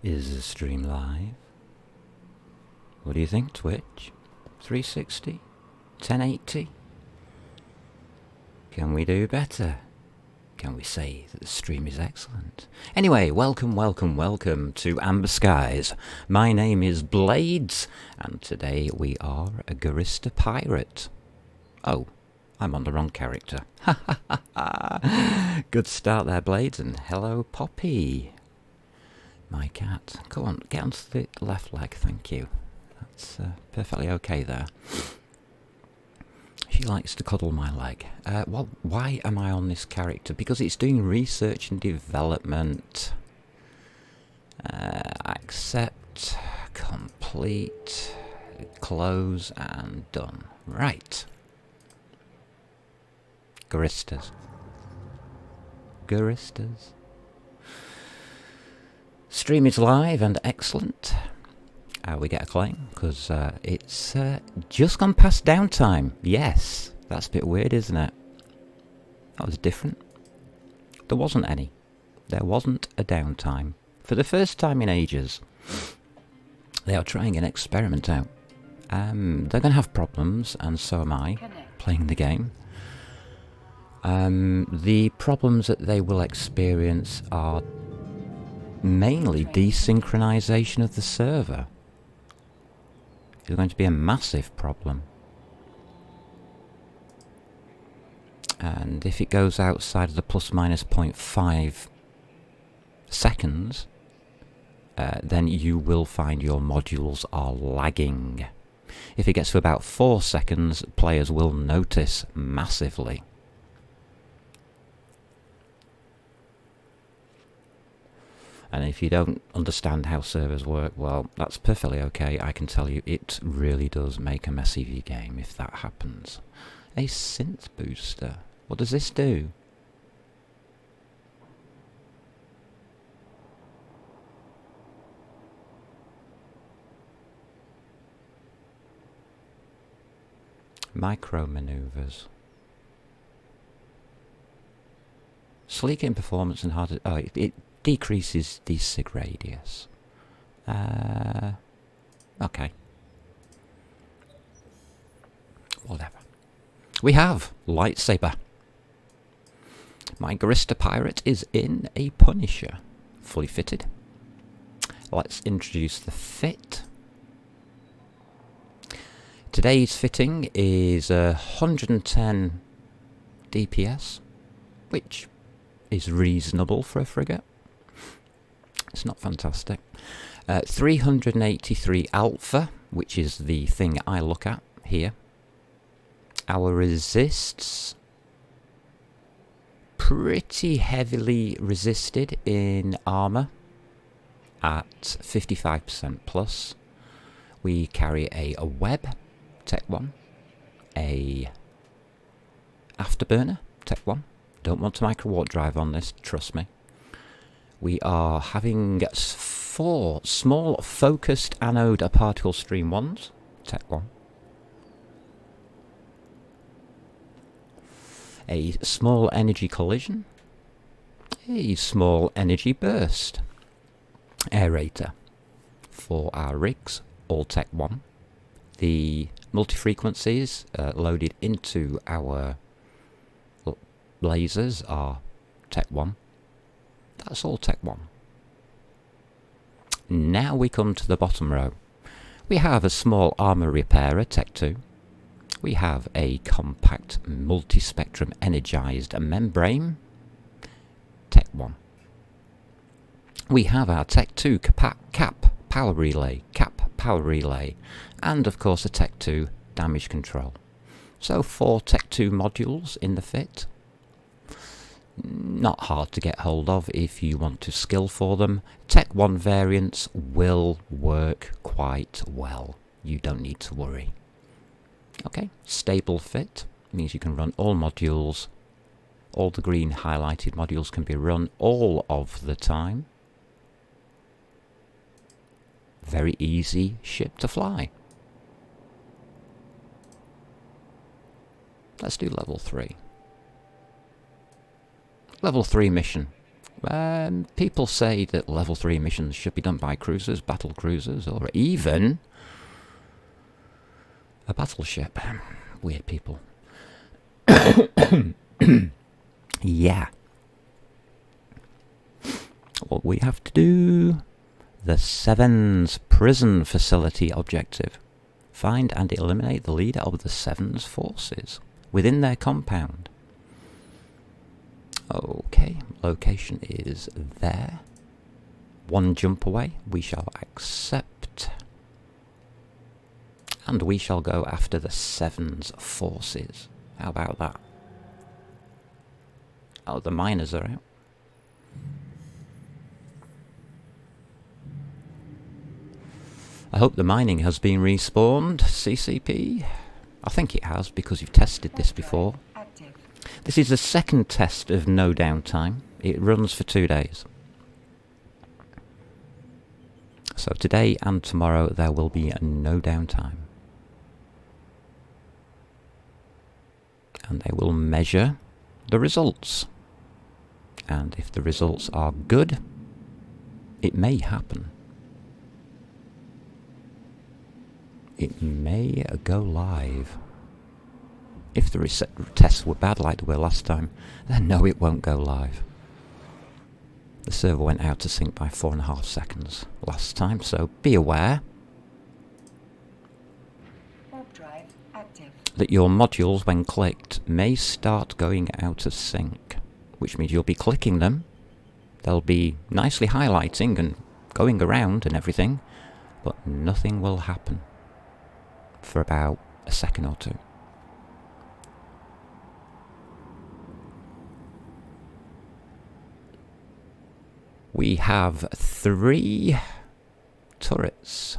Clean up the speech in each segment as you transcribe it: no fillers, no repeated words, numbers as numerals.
Is the stream live? What do you think, Twitch? 360? 1080? Can we do better? Can we say that the stream is excellent? Anyway, welcome to Amber Skies. My name is Blades, and today we are a Gurista Pirate. Oh, I'm on the wrong character. Ha ha ha ha! Good start there, Blades, and hello, Poppy. My cat. Go on, get onto the left leg, thank you. That's perfectly okay there. She likes to cuddle my leg. Well, why am I on this character? Because it's doing research and development. Accept, complete, close, and done. Right. Guristas. Guristas. Stream is live and excellent. We get a claim because it's just gone past downtime. Yes, that's a bit weird, isn't it? That was different. There wasn't any. There wasn't a downtime. For the first time in ages, they are trying an experiment out. They're going to have problems, and so am I, playing the game. The problems that they will experience are mainly desynchronization of the server. It's going to be a massive problem. And if it goes outside of the plus minus 0.5 seconds, then you will find your modules are lagging. If it gets to about 4 seconds, players will notice massively. And if you don't understand how servers work, well, that's perfectly okay. I can tell you it really does make a mess of your game if that happens. A synth booster. What does this do? Micro maneuvers. Sleek in performance and harder. Oh, it decreases the sig radius. Okay. Whatever. We have lightsaber. My Gurista Pirate is in a Punisher. Fully fitted. Let's introduce the fit. Today's fitting is 110 DPS, which is reasonable for a frigate. It's not fantastic. 383 alpha, which is the thing I look at here. Our resists pretty heavily resisted in armor at 55% plus. We carry a web, Tech 1, a afterburner, Tech 1. Don't want to micro warp drive on this, trust me. We are having 4 small focused anode particle stream 1s, Tech 1. A small energy collision. A small energy burst. Aerator. For our rigs, all Tech 1. The multi-frequencies loaded into our lasers are Tech 1. That's all Tech 1. Now we come to the bottom row. We have a small armor repairer, Tech 2. We have a compact multi-spectrum energized membrane, Tech 1. We have our Tech 2 cap power relay, and of course a Tech 2 damage control. So 4 Tech 2 modules in the fit. Not hard to get hold of if you want to skill for them. Tech 1 variants will work quite well. You don't need to worry. Okay, stable fit means you can run all modules. All the green highlighted modules can be run all of the time. Very easy ship to fly. Let's do level 3. Level 3 mission. People say that level 3 missions should be done by cruisers, battle cruisers, or even a battleship. Weird people. Yeah. What we have to do. The Sevens Prison Facility objective. Find and eliminate the leader of the Sevens forces within their compound. Okay, location is there. One jump away. We shall accept. And we shall go after the Sevens forces. How about that? Oh, the miners are out. I hope the mining has been respawned, CCP. I think it has, because you've tested this before. This is the second test of no downtime. It runs for 2 days. So today and tomorrow there will be no downtime. And they will measure the results. And if the results are good, it may happen. It may go live. If the tests were bad like they were last time, then no, it won't go live. The server went out to sync by 4.5 seconds last time, so be aware that your modules, when clicked, may start going out of sync, which means you'll be clicking them. They'll be nicely highlighting and going around and everything, but nothing will happen for about a second or two. We have 3 turrets.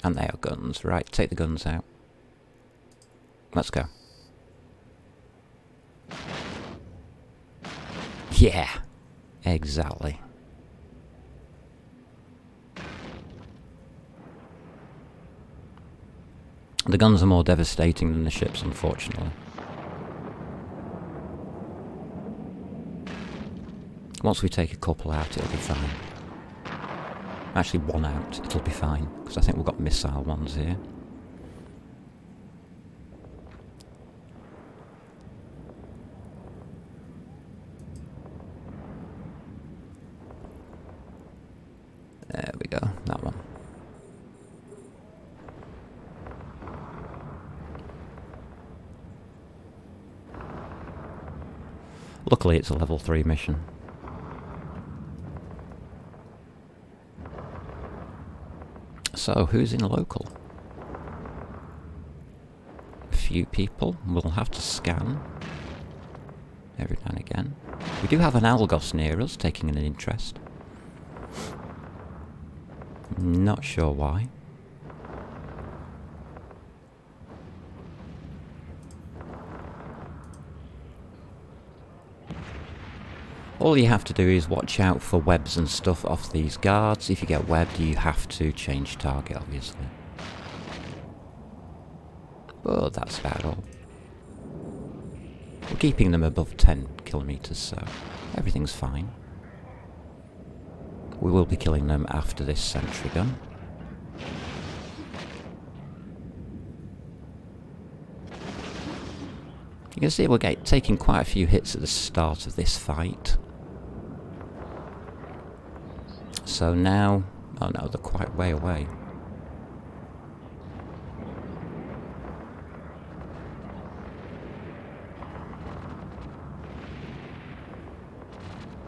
And they are guns. Right, take the guns out. Let's go. Yeah, exactly. The guns are more devastating than the ships, unfortunately. Once we take a couple out, it'll be fine. Actually, 1 out, it'll be fine, because I think we've got missile ones here. There we go, that one. Luckily, it's a level 3 mission. So, who's in local? A few people. We'll have to scan every now and again. We do have an Algos near us, taking an interest. Not sure why. All you have to do is watch out for webs and stuff off these guards. If you get webbed, you have to change target, obviously. But that's about all. We're keeping them above 10 kilometers, so everything's fine. We will be killing them after this sentry gun. You can see we're taking quite a few hits at the start of this fight. So now... oh no, they're quite way away.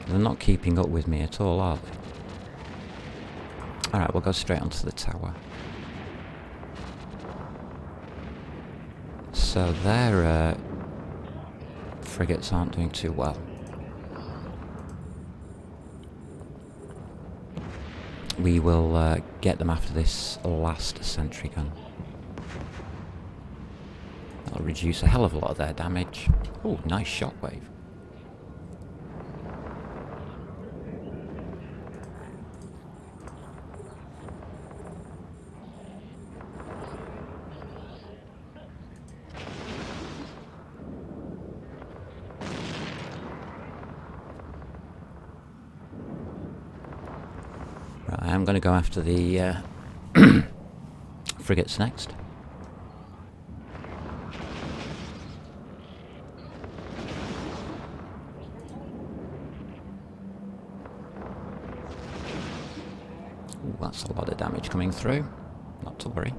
They're not keeping up with me at all, are they? Alright, we'll go straight onto the tower. So their frigates aren't doing too well. We will get them after this last sentry gun. That'll reduce a hell of a lot of their damage. Oh, nice shockwave. Right, I'm going to go after the frigates next. Ooh, that's a lot of damage coming through. Not to worry.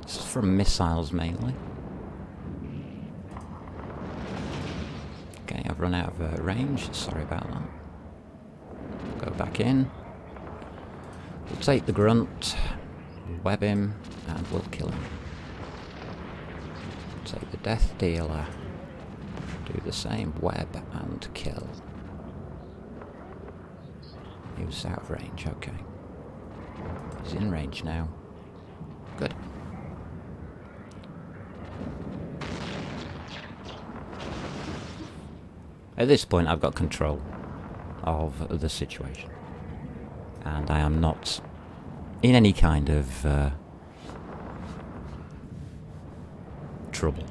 This is from missiles mainly. Okay, I've run out of range. Sorry about that. Go back in. We'll take the grunt, web him, and we'll kill him. Take the death dealer. Do the same, web and kill. He was out of range, okay. He's in range now. Good. At this point I've got control of the situation. And I am not in any kind of trouble.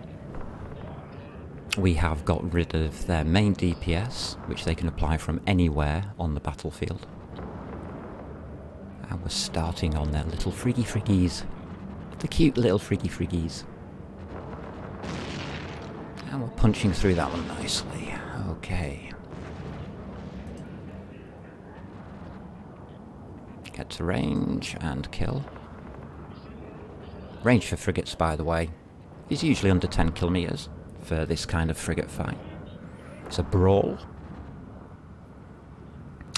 We have got rid of their main DPS, which they can apply from anywhere on the battlefield. And we're starting on their little friggy friggies. The cute little friggy friggies. And we're punching through that one nicely. Okay. Get to range and kill. Range for frigates, by the way, is usually under 10 kilometres for this kind of frigate fight. It's a brawl.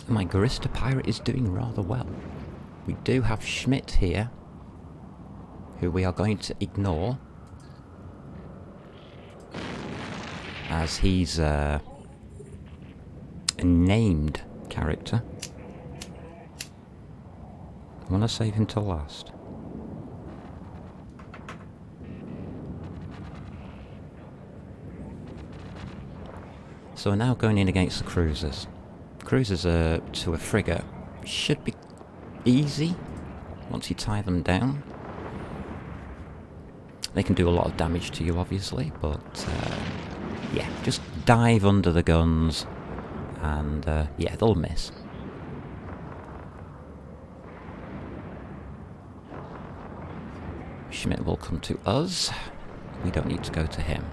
My Gurista Pirate is doing rather well. We do have Schmidt here, who we are going to ignore, as he's a named character. I want to save him till last. So we're now going in against the cruisers. Cruisers to a frigate should be easy once you tie them down. They can do a lot of damage to you, obviously, but yeah, just dive under the guns and yeah, they'll miss. Schmidt will come to us. We don't need to go to him.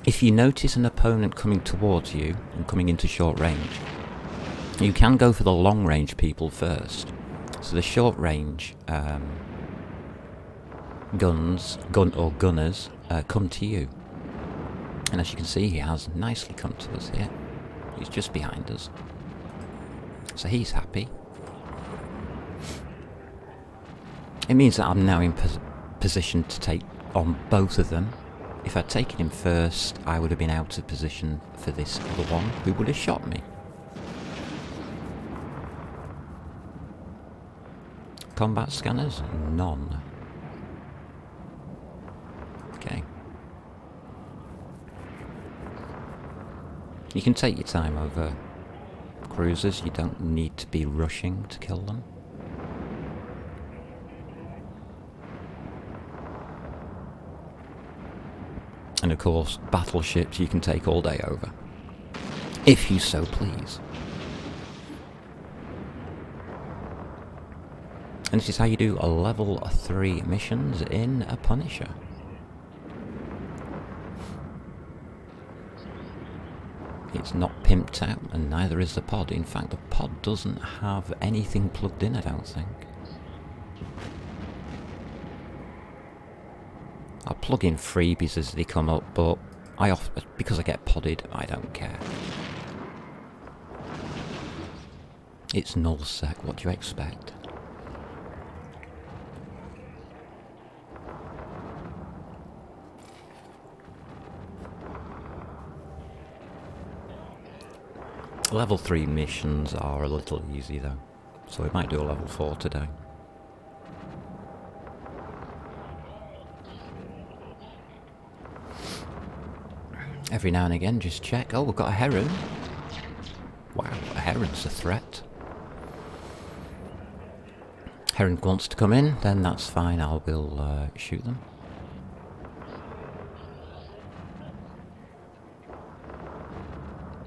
If you notice an opponent coming towards you and coming into short range, you can go for the long range people first. So the short range gunners come to you. And as you can see, he has nicely come to us here. He's just behind us. So he's happy. It means that I'm now in position to take on both of them. If I'd taken him first, I would have been out of position for this other one, who would have shot me. Combat scanners? None. Okay. You can take your time over cruisers, you don't need to be rushing to kill them. And of course, battleships you can take all day over, if you so please. And this is how you do a level 3 missions in a Punisher. It's not pimped out, and neither is the pod. In fact, the pod doesn't have anything plugged in, I don't think. I'll plug in freebies as they come up, but because I get podded, I don't care. It's nullsec, what do you expect? Level 3 missions are a little easy though, so we might do a level 4 today. Every now and again just check, oh, we've got a heron. Wow, a heron's a threat. Herring wants to come in, then that's fine, I will shoot them.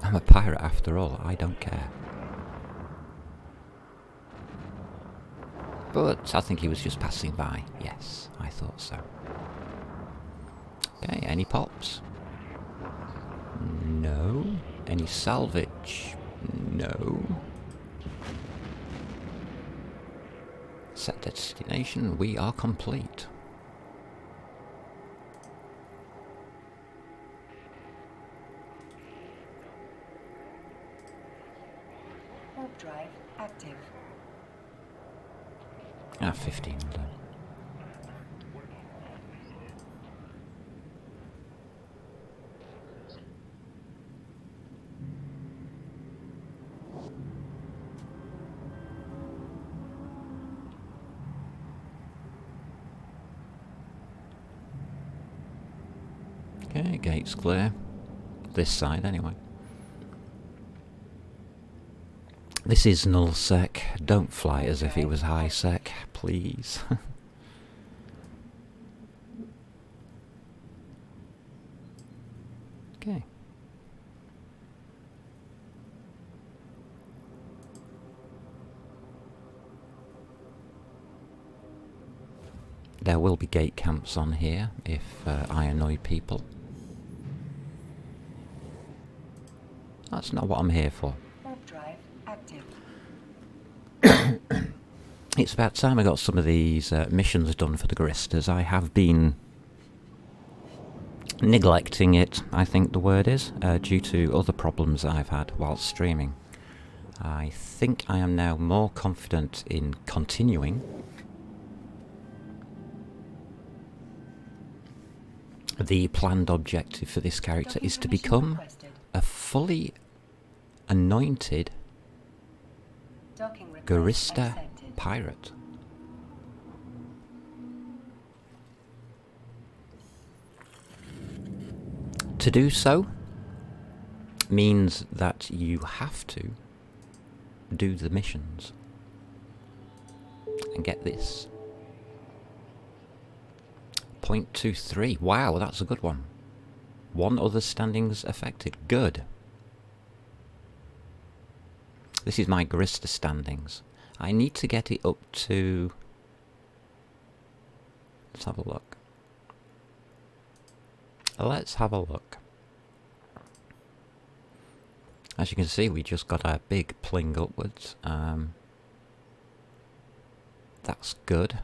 I'm a pirate after all, I don't care. But I think he was just passing by. Yes, I thought so. Okay, any pops? No. Any salvage? No. Set destination, we are complete. Warp drive active. 15 will do. Okay, gate's clear. This side, anyway. This is null sec. Don't fly as if it was high sec, please. Okay. There will be gate camps on here if I annoy people. That's not what I'm here for. Warp drive active. It's about time I got some of these missions done for the Guristas. I have been neglecting it, I think the word is, due to other problems I've had whilst streaming. I think I am now more confident in continuing. The planned objective for this character is to become a fully anointed Gurista Pirate. To do so means that you have to do the missions. And get this. 0.23. Wow, that's a good one. One other standings affected. Good. This is my Gurista standings. I need to get it up to... Let's have a look. Let's have a look. As you can see, we just got a big pling upwards. That's good.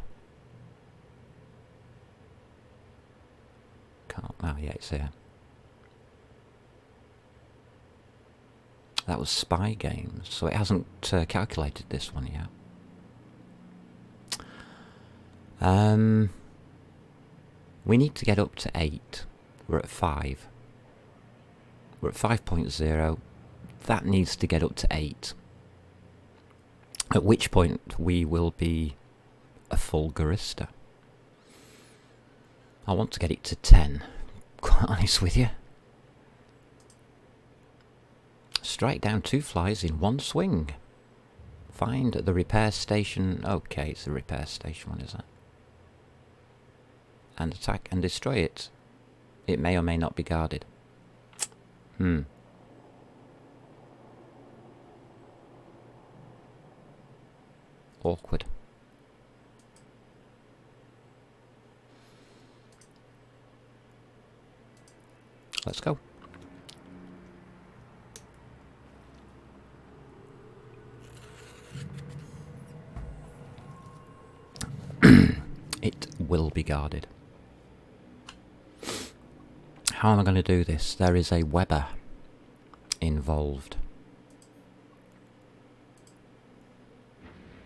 Can't... Oh, yeah, it's here. That was Spy Games, so it hasn't calculated this one yet. We need to get up to 8. We're at 5. We're at 5.0. That needs to get up to 8. At which point we will be a full Gurista. I want to get it to 10, quite honest with you. Strike down 2 flies in one swing. Find the repair station. Okay, it's the repair station one, is it? And attack and destroy it. It may or may not be guarded. Awkward. Let's go. It will be guarded. How am I going to do this? There is a Weber involved.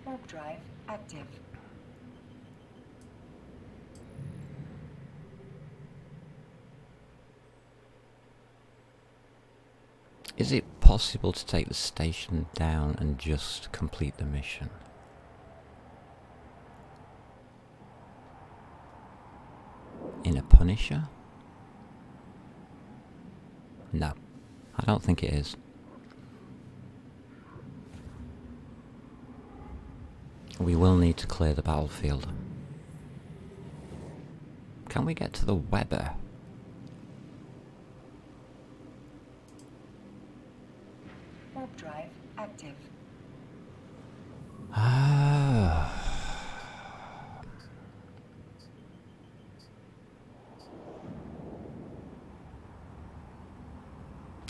Warp drive active. Is it possible to take the station down and just complete the mission? In a Punisher? No, I don't think it is. We will need to clear the battlefield. Can we get to the Weber? Warp drive active.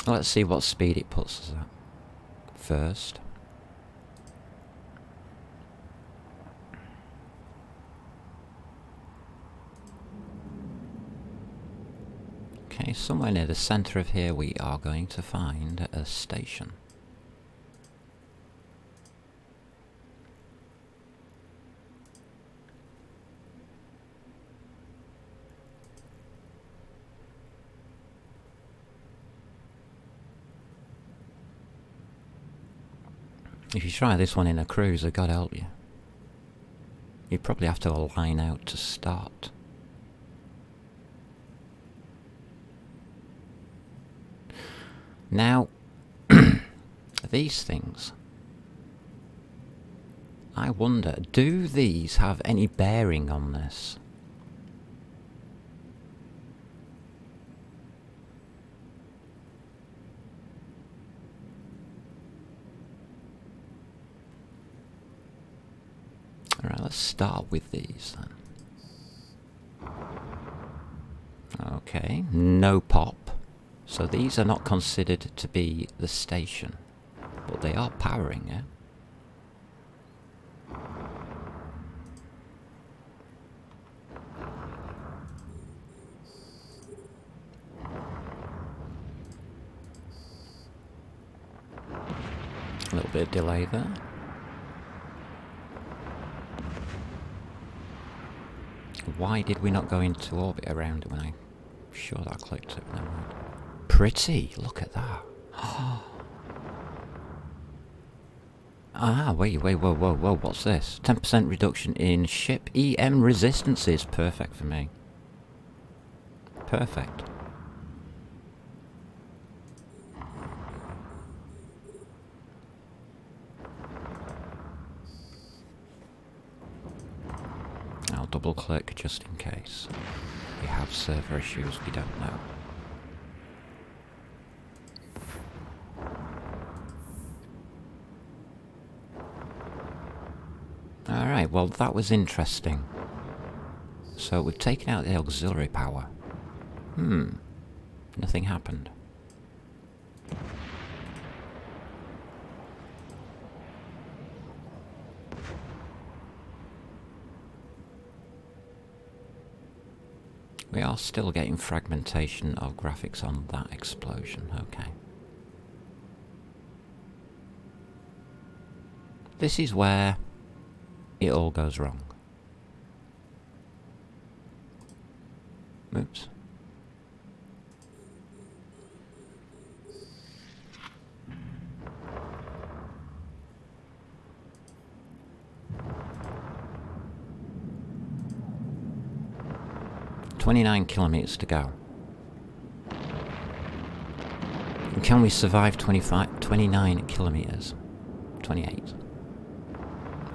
Let's see what speed it puts us at first. Okay, somewhere near the centre of here we are going to find a station. If you try this one in a cruiser, God help you. You'd probably have to line out to start. Now, these things, I wonder, do these have any bearing on this? Alright, let's start with these then. Okay, no pop. So these are not considered to be the station, but they are powering it. A little bit of delay there. Why did we not go into orbit around it when I'm sure that I clicked it? Never mind. Pretty, look at that. Wait, whoa, what's this? 10% reduction in ship EM resistances. Perfect for me. Perfect. I'll double click just in case we have server issues we don't know. Alright, well that was interesting. So we've taken out the auxiliary power. Nothing happened. We are still getting fragmentation of graphics on that explosion, okay. This is where it all goes wrong. Oops. "29 kilometers to go. And can we survive 29 kilometers? 28.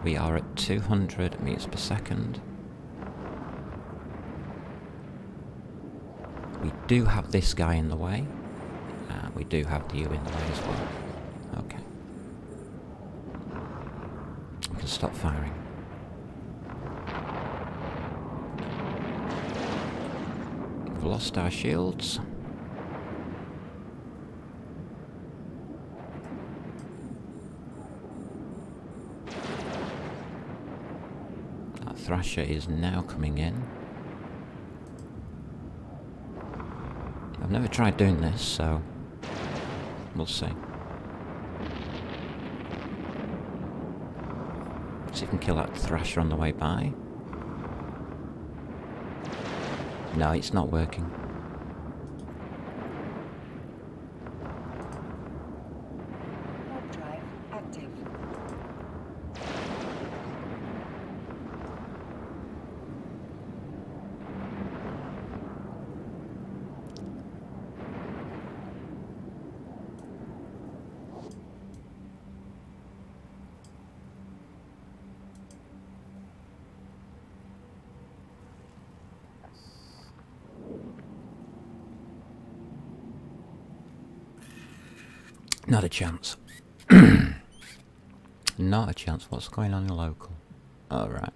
We are at 200 meters per second. We do have this guy in the way. And we do have you in the way as well. Okay. We can stop firing. We've lost our shields. That Thrasher is now coming in. I've never tried doing this, so we'll see. See if we can kill that Thrasher on the way by. No, it's not working. Warp drive active. Not a chance. Not a chance. What's going on in local? Alright.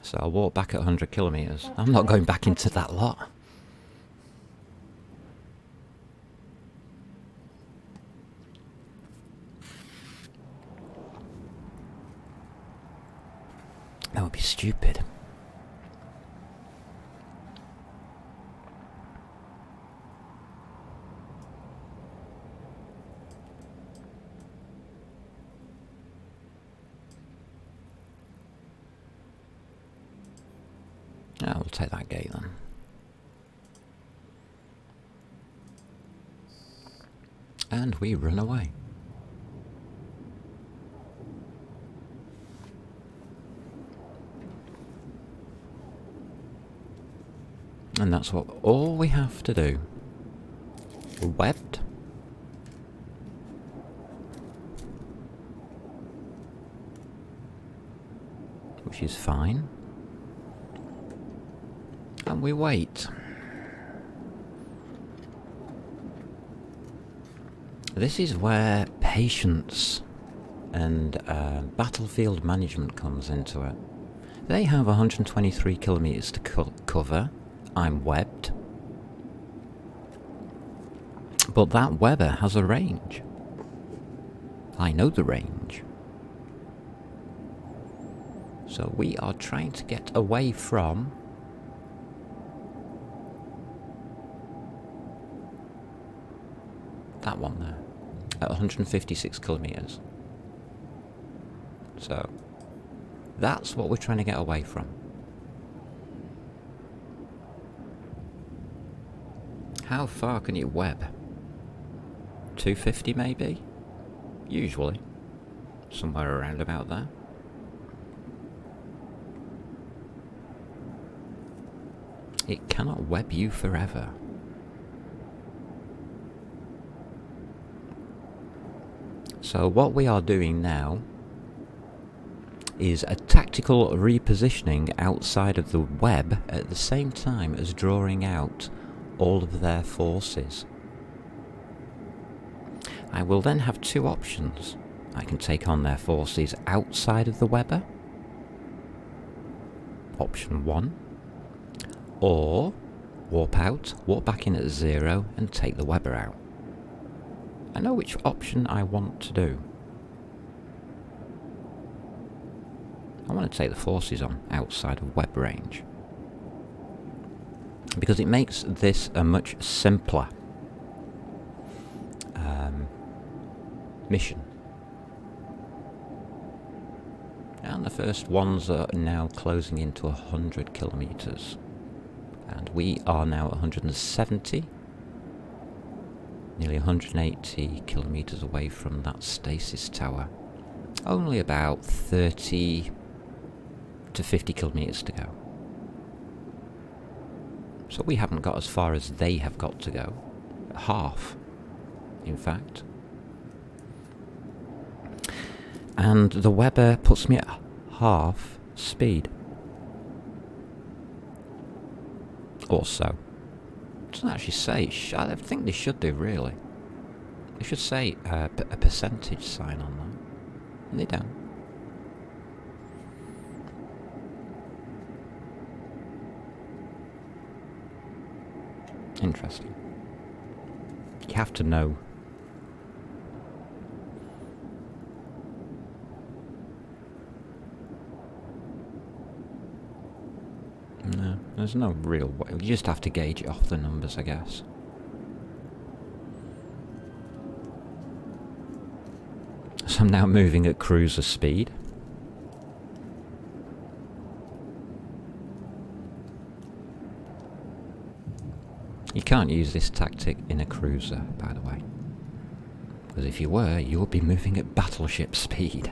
So I'll walk back at 100 kilometres. I'm not going back into that lot. That would be stupid. Yeah, we'll take that gate then. And we run away. And that's what all we have to do. Webbed. Which is fine. And we wait. This is where patience and battlefield management comes into it. They have 123 kilometres to cover. I'm webbed. But that webber has a range. I know the range. So we are trying to get away from that one there at 156 kilometres. So that's what we're trying to get away from. How far can you web? 250 maybe? Usually. Somewhere around about there. It cannot web you forever. So what we are doing now is a tactical repositioning outside of the web at the same time as drawing out all of their forces. I will then have two options. I can take on their forces outside of the webber, option 1, or warp out, warp back in at 0 and take the webber out. I know which option I want to do. I want to take the forces on outside of web range, because it makes this a much simpler mission. And the first ones are now closing into 100 kilometres. And we are now at 170. Nearly 180 kilometres away from that stasis tower. Only about 30 to 50 kilometres to go. So we haven't got as far as they have got to go. Half, in fact. And the webber puts me at half speed. Or so. It doesn't actually say. I think they should do, really. They should say a percentage sign on that. And they don't. Interesting. You have to know. No, there's no real way. You just have to gauge it off the numbers, I guess. So I'm now moving at cruiser speed. You can't use this tactic in a cruiser, by the way. Because if you were, you would be moving at battleship speed.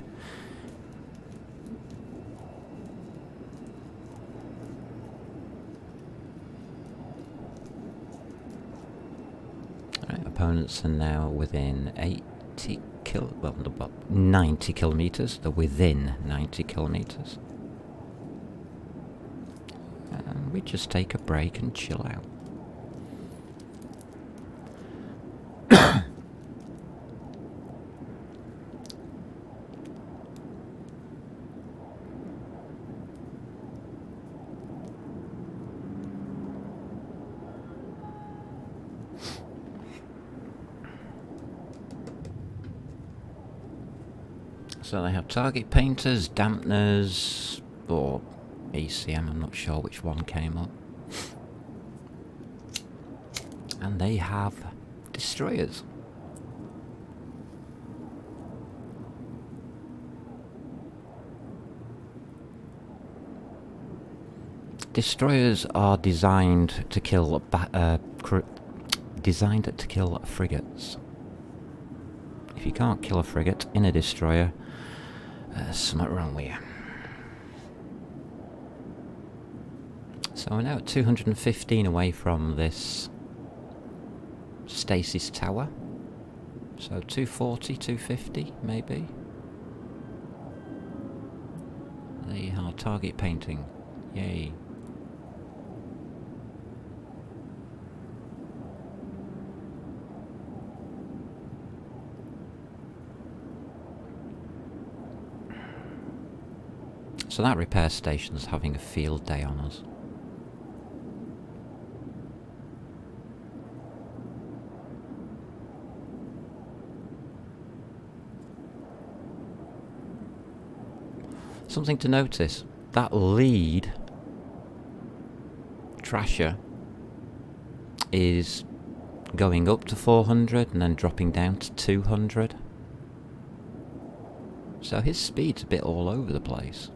Right, opponents are now within 90 kilometres. They're within 90 kilometres. And we just take a break and chill out. So they have target painters, dampeners, or ECM, I'm not sure which one came up. And they have destroyers. Destroyers are designed to kill frigates. If you can't kill a frigate in a destroyer, something wrong with you. So we're now at 215 away from this stasis tower. So 240, 250 maybe. They are target painting. Yay. So that repair station's having a field day on us. Something to notice, that lead trasher is going up to 400 and then dropping down to 200. So his speed's a bit all over the place.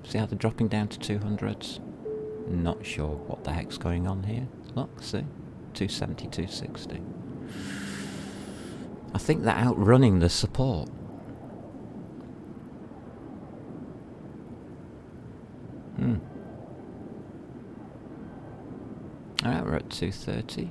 See how they're dropping down to 200s? Not sure what the heck's going on here. Look, see? 270, 260. I think they're outrunning the support. Alright, we're at 230.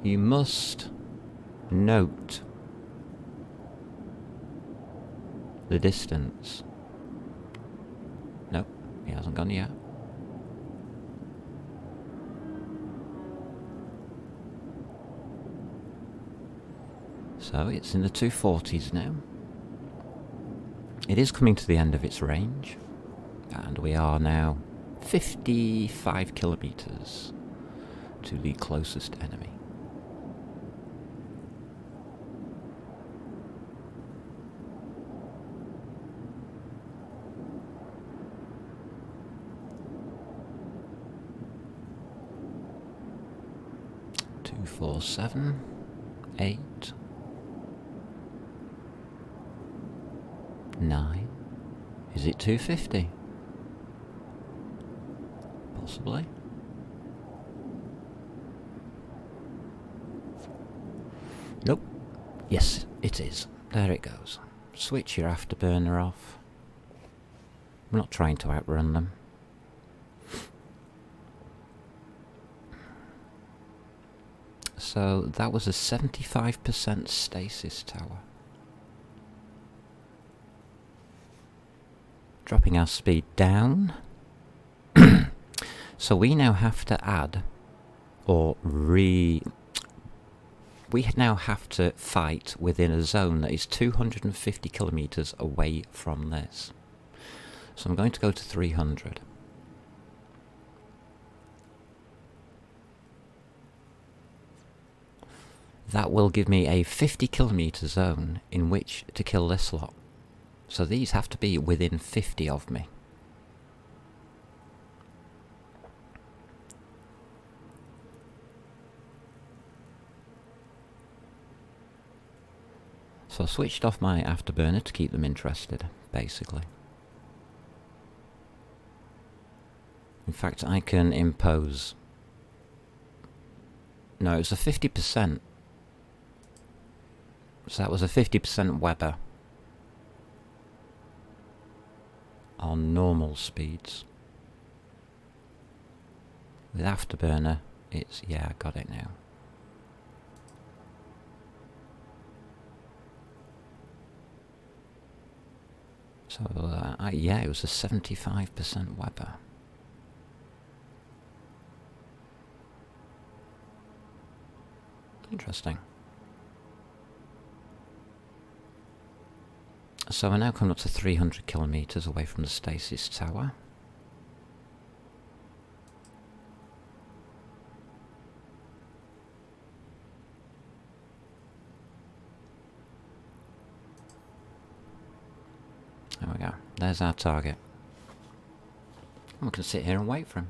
You must note the distance. Nope, he hasn't gone yet. So it's in the 240s now. It is coming to the end of its range, and we are now 55 kilometers to the closest enemy. Two, 4, 7, 8, 9. Is it 250? Possibly. Nope. Yes, it is. There it goes. Switch your afterburner off. I'm not trying to outrun them. So that was a 75% stasis tower. Dropping our speed down. So we now have to add, we now have to fight within a zone that is 250 kilometers away from this. So I'm going to go to 300. That will give me a 50 kilometer zone in which to kill this lot. So these have to be within 50 of me. So I switched off my afterburner to keep them interested, basically. In fact, I can impose... No, it was a 50%. So that was a 50% Weber on normal speeds. With afterburner, it's... yeah, I got it now. So, yeah, it was a 75% Weber. Interesting. So we're now coming up to 300 kilometers away from the stasis tower. There's our target. And we can sit here and wait for him.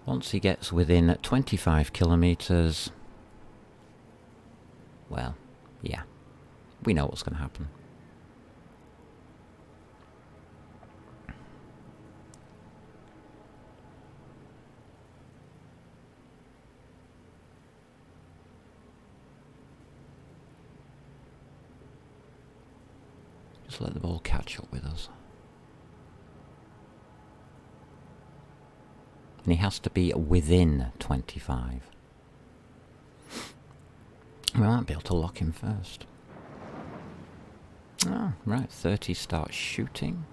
Once he gets within 25 kilometers, well, yeah, we know what's going to happen. Just let the ball catch up with us. And he has to be within 25. We might be able to lock him first. Oh, right, 30 starts shooting.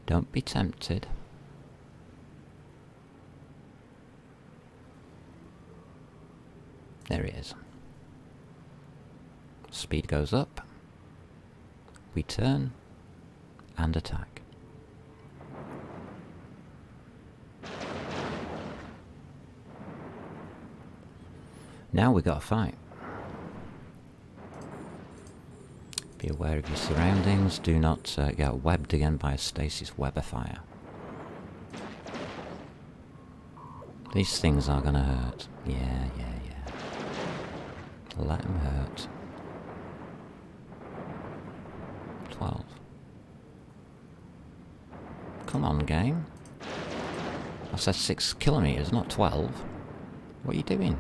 Don't be tempted. There he is. Speed goes up. We turn and attack. Now we got to fight. Be aware of your surroundings. Do not get webbed again by a stasis web of fire. These things are gonna hurt. Yeah. Let them hurt. 12. Come on, game. I said 6 kilometers, not 12. What are you doing?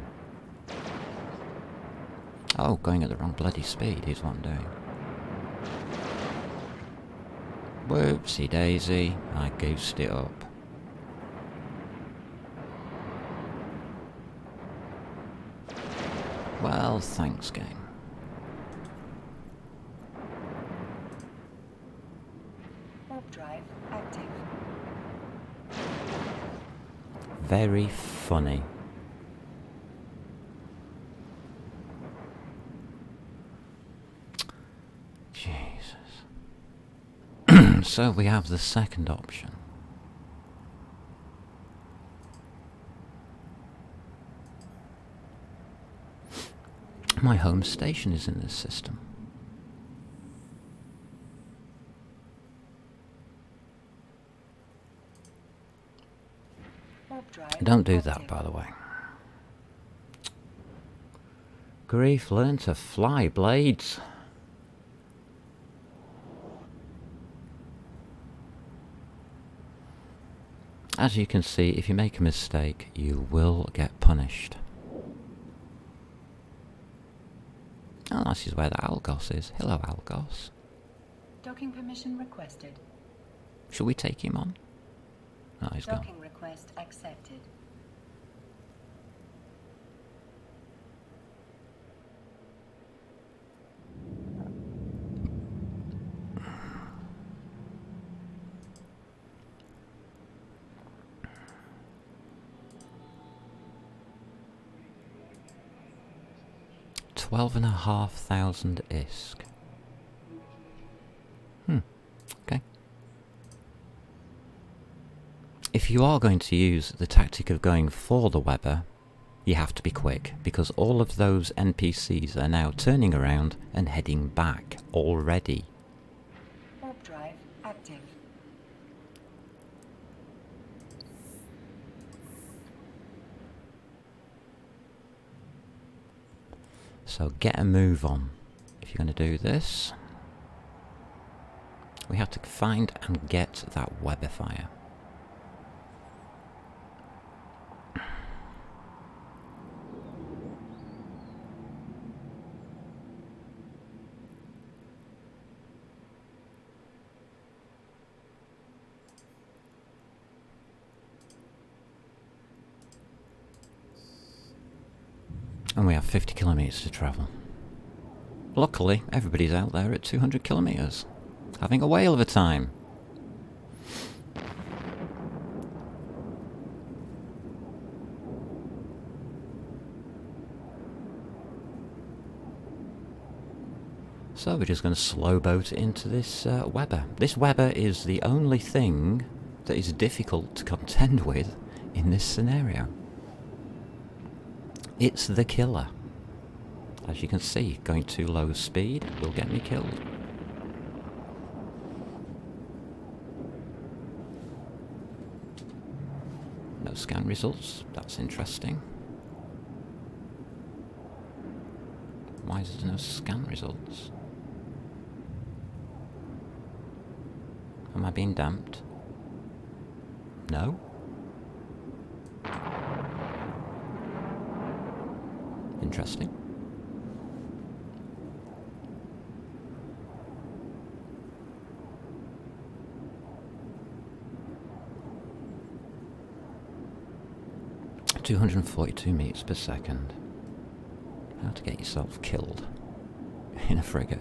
Oh, going at the wrong bloody speed is what I'm doing. Whoopsie daisy, I goosed it up. Well, thanks, game. Warp drive active. Very funny. Jesus. So we have the second option. My home station is in this system. Warp drive Don't do that, active. by the way. Grief, learn to fly, Blades. As you can see, if you make a mistake, you will get punished. Oh, this is where the Algos is. Hello, Algos. Docking permission requested. Should we take him on? Oh, he's gone. Docking request accepted. $12,500 ISK. Okay. If you are going to use the tactic of going for the Weber, you have to be quick, because all of those NPCs are now turning around and heading back already. Warp drive active. So get a move on. If you're going to do this, we have to find and get that Weber fire. And we have 50 kilometres to travel. Luckily, everybody's out there at 200 kilometres, having a whale of a time. So we're just going to slow boat it into this Weber. This Weber is the only thing that is difficult to contend with in this scenario. It's the killer. As you can see, going too low speed will get me killed. No scan results, that's interesting. Why is there no scan results? Am I being damped? No? Interesting. ...242 meters per second. How to get yourself killed in a frigate.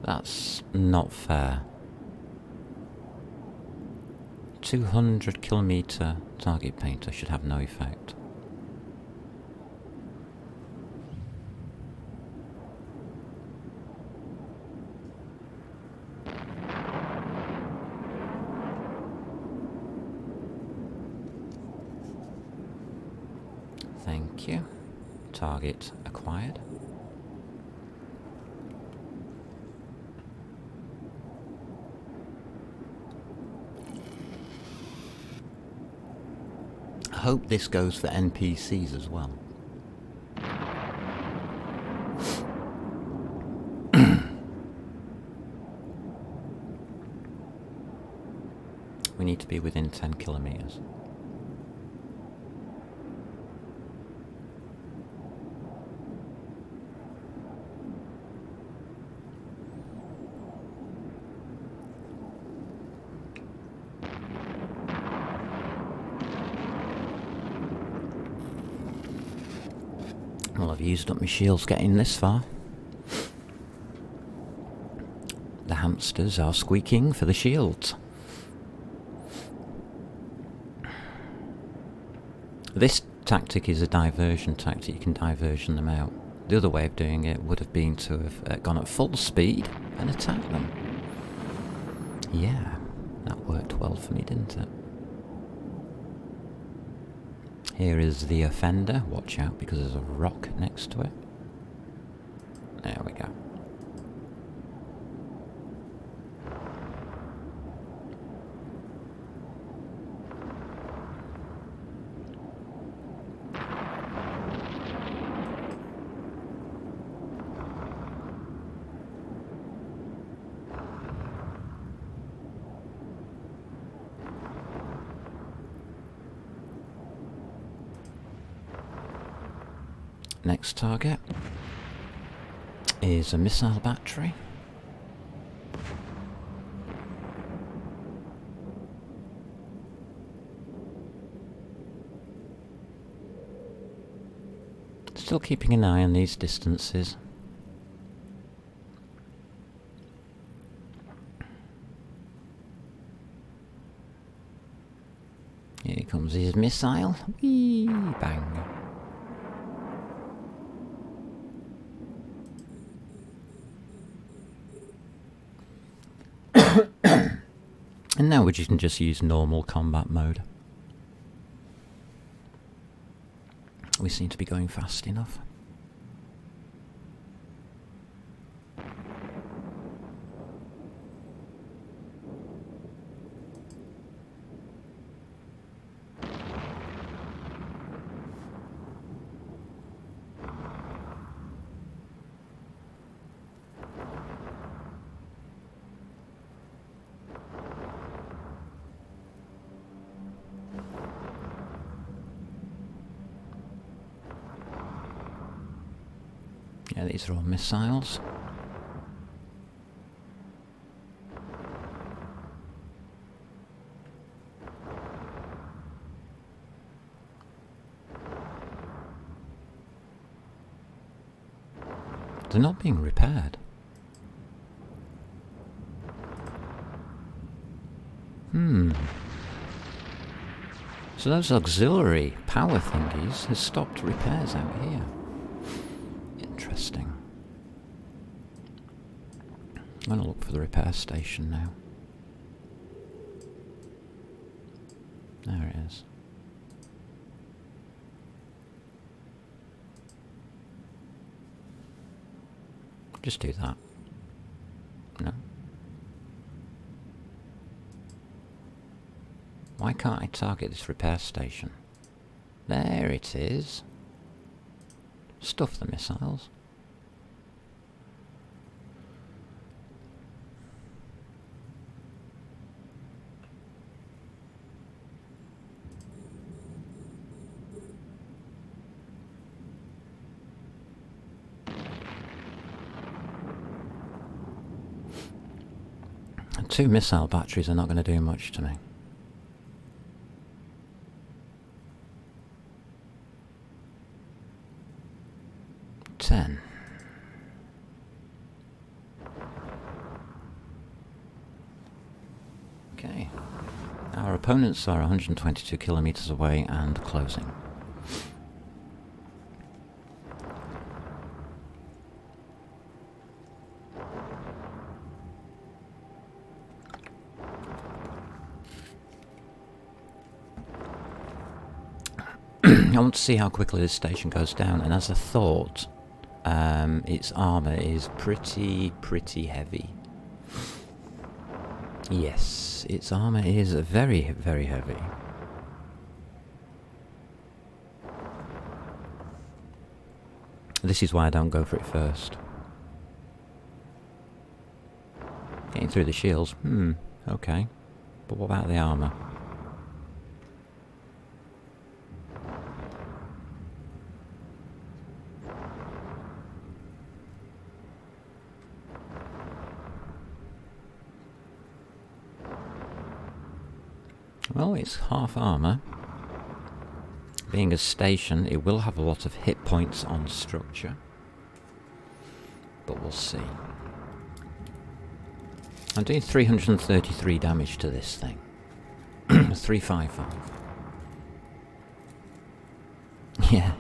That's not fair. 200 kilometer target painter should have no effect. Thank you. Target acquired. I hope this goes for NPCs as well. We need to be within 10 kilometers. Well, I've used up my shields getting this far. The hamsters are squeaking for the shields. This tactic is a diversion tactic. You can diversion them out. The other way of doing it would have been to have gone at full speed and attacked them. Yeah, that worked well for me, didn't it? Here is the offender. Watch out because there's a rock next to it. There we go. Next target is a missile battery. Still keeping an eye on these distances. Here comes his missile. Whee! Bang. And now we can just use normal combat mode. We seem to be going fast enough. Yeah, these are all missiles. They're not being repaired. So those auxiliary power thingies has stopped repairs out here. Interesting. I'm going to look for the repair station now. There it is. Just do that. No. Why can't I target this repair station? There it is. Stuff the missiles. Two missile batteries are not going to do much to me. Okay. Our opponents are 122 kilometers away and closing. I want to see how quickly this station goes down, and as I thought, its armour is pretty heavy. Yes, its armour is very heavy. This is why I don't go for it first. Getting through the shields, okay. But what about the armour? Well, it's half armour. Being a station, it will have a lot of hit points on structure. But we'll see. I'm doing 333 damage to this thing. 355. Yeah,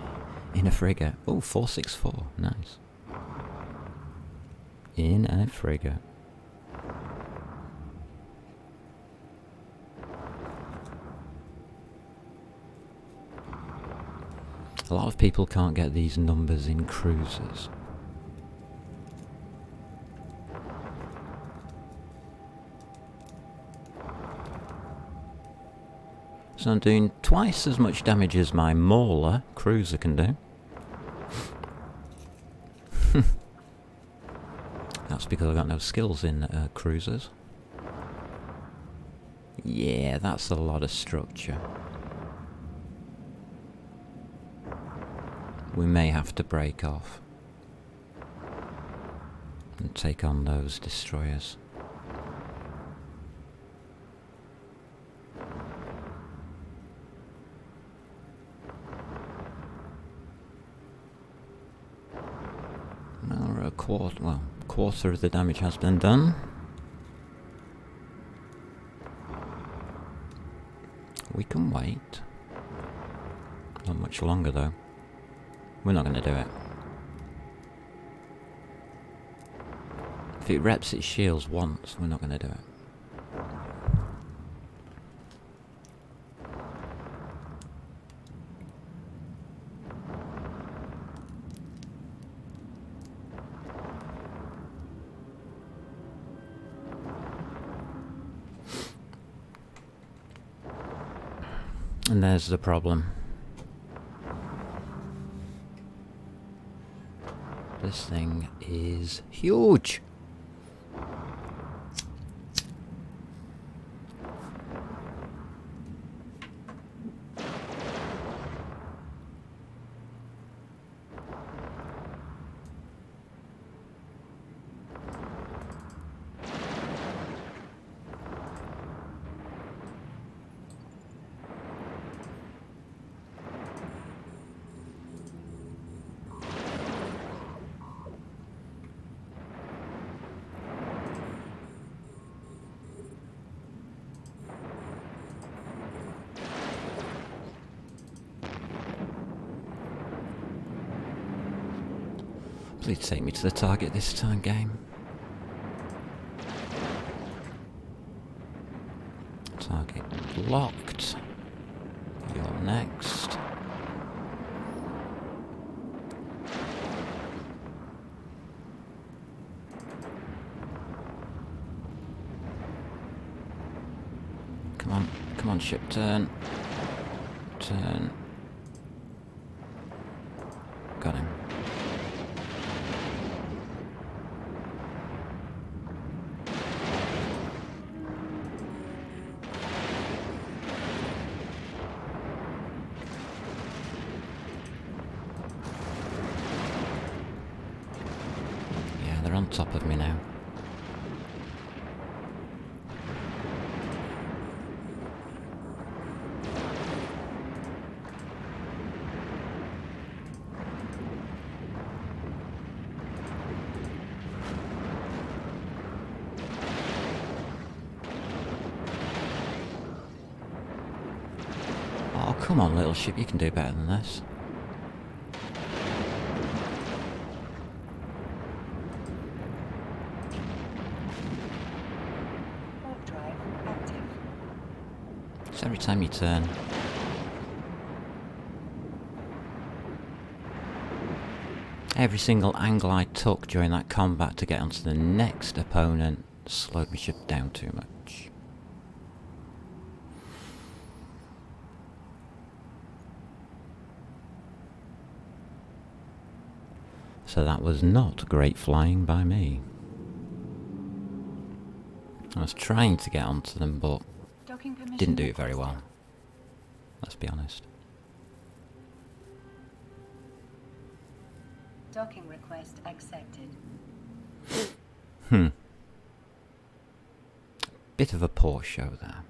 in a frigate. Oh, 464. Nice. In a frigate. A lot of people can't get these numbers in cruisers. So I'm doing twice as much damage as my Mauler cruiser can do. That's because I've got no skills in cruisers. Yeah, that's a lot of structure. We may have to break off and take on those destroyers. Well, quarter of the damage has been done. We can wait. Not much longer though. We're not going to do it. If it reps its shields once, we're not going to do it. And there's the problem. This thing is huge. Please take me to the target this time, game. Target locked. You're next. Come on, ship, turn. Turn. Got him. Yeah, they're on top of me now. Oh, come on, little ship, you can do better than this. Warp drive active. So every time you turn. Every single angle I took during that combat to get onto the next opponent slowed my ship down too much. So that was not great flying by me. I was trying to get onto them, but Docking permission didn't do it very requested. well. Let's be honest. Docking request accepted. Bit of a poor show there.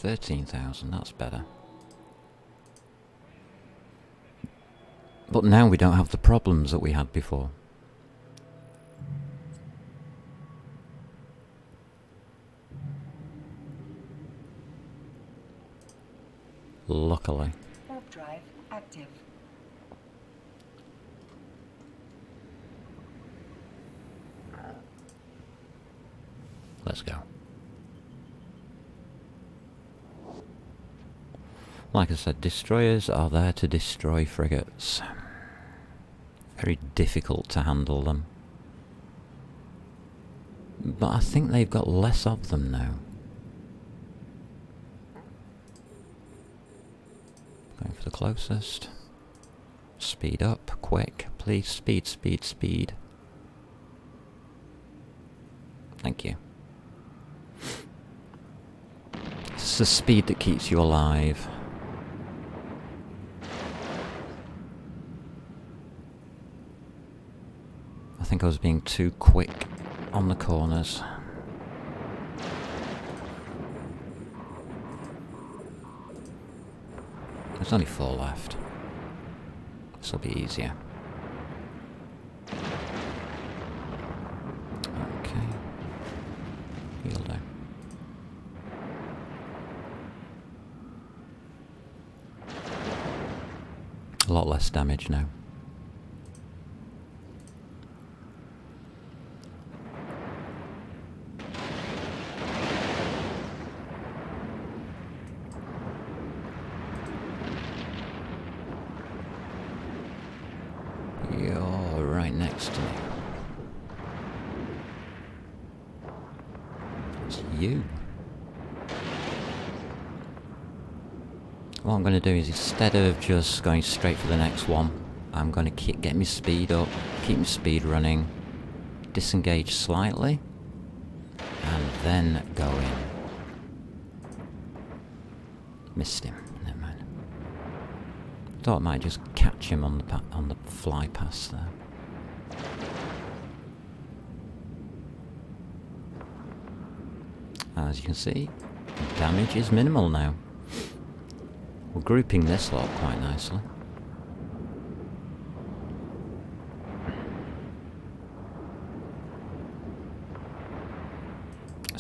$13,000, that's better. But now we don't have the problems that we had before. Luckily. Warp drive active. Let's go. Like I said, destroyers are there to destroy frigates. Very difficult to handle them. But I think they've got less of them now. Going for the closest. Speed up, quick. Please, speed, speed, speed. Thank you. It's the speed that keeps you alive. I think I was being too quick on the corners. There's only 4 left. This will be easier. Okay. He'll do. A lot less damage now. You're right next to me. It's you. What I'm going to do is, instead of just going straight for the next one, I'm going to get my speed up, keep my speed running, disengage slightly, and then go in. Missed him. Never mind. Thought I might just catch him on the fly pass there. As you can see, damage is minimal now. We're grouping this lot quite nicely.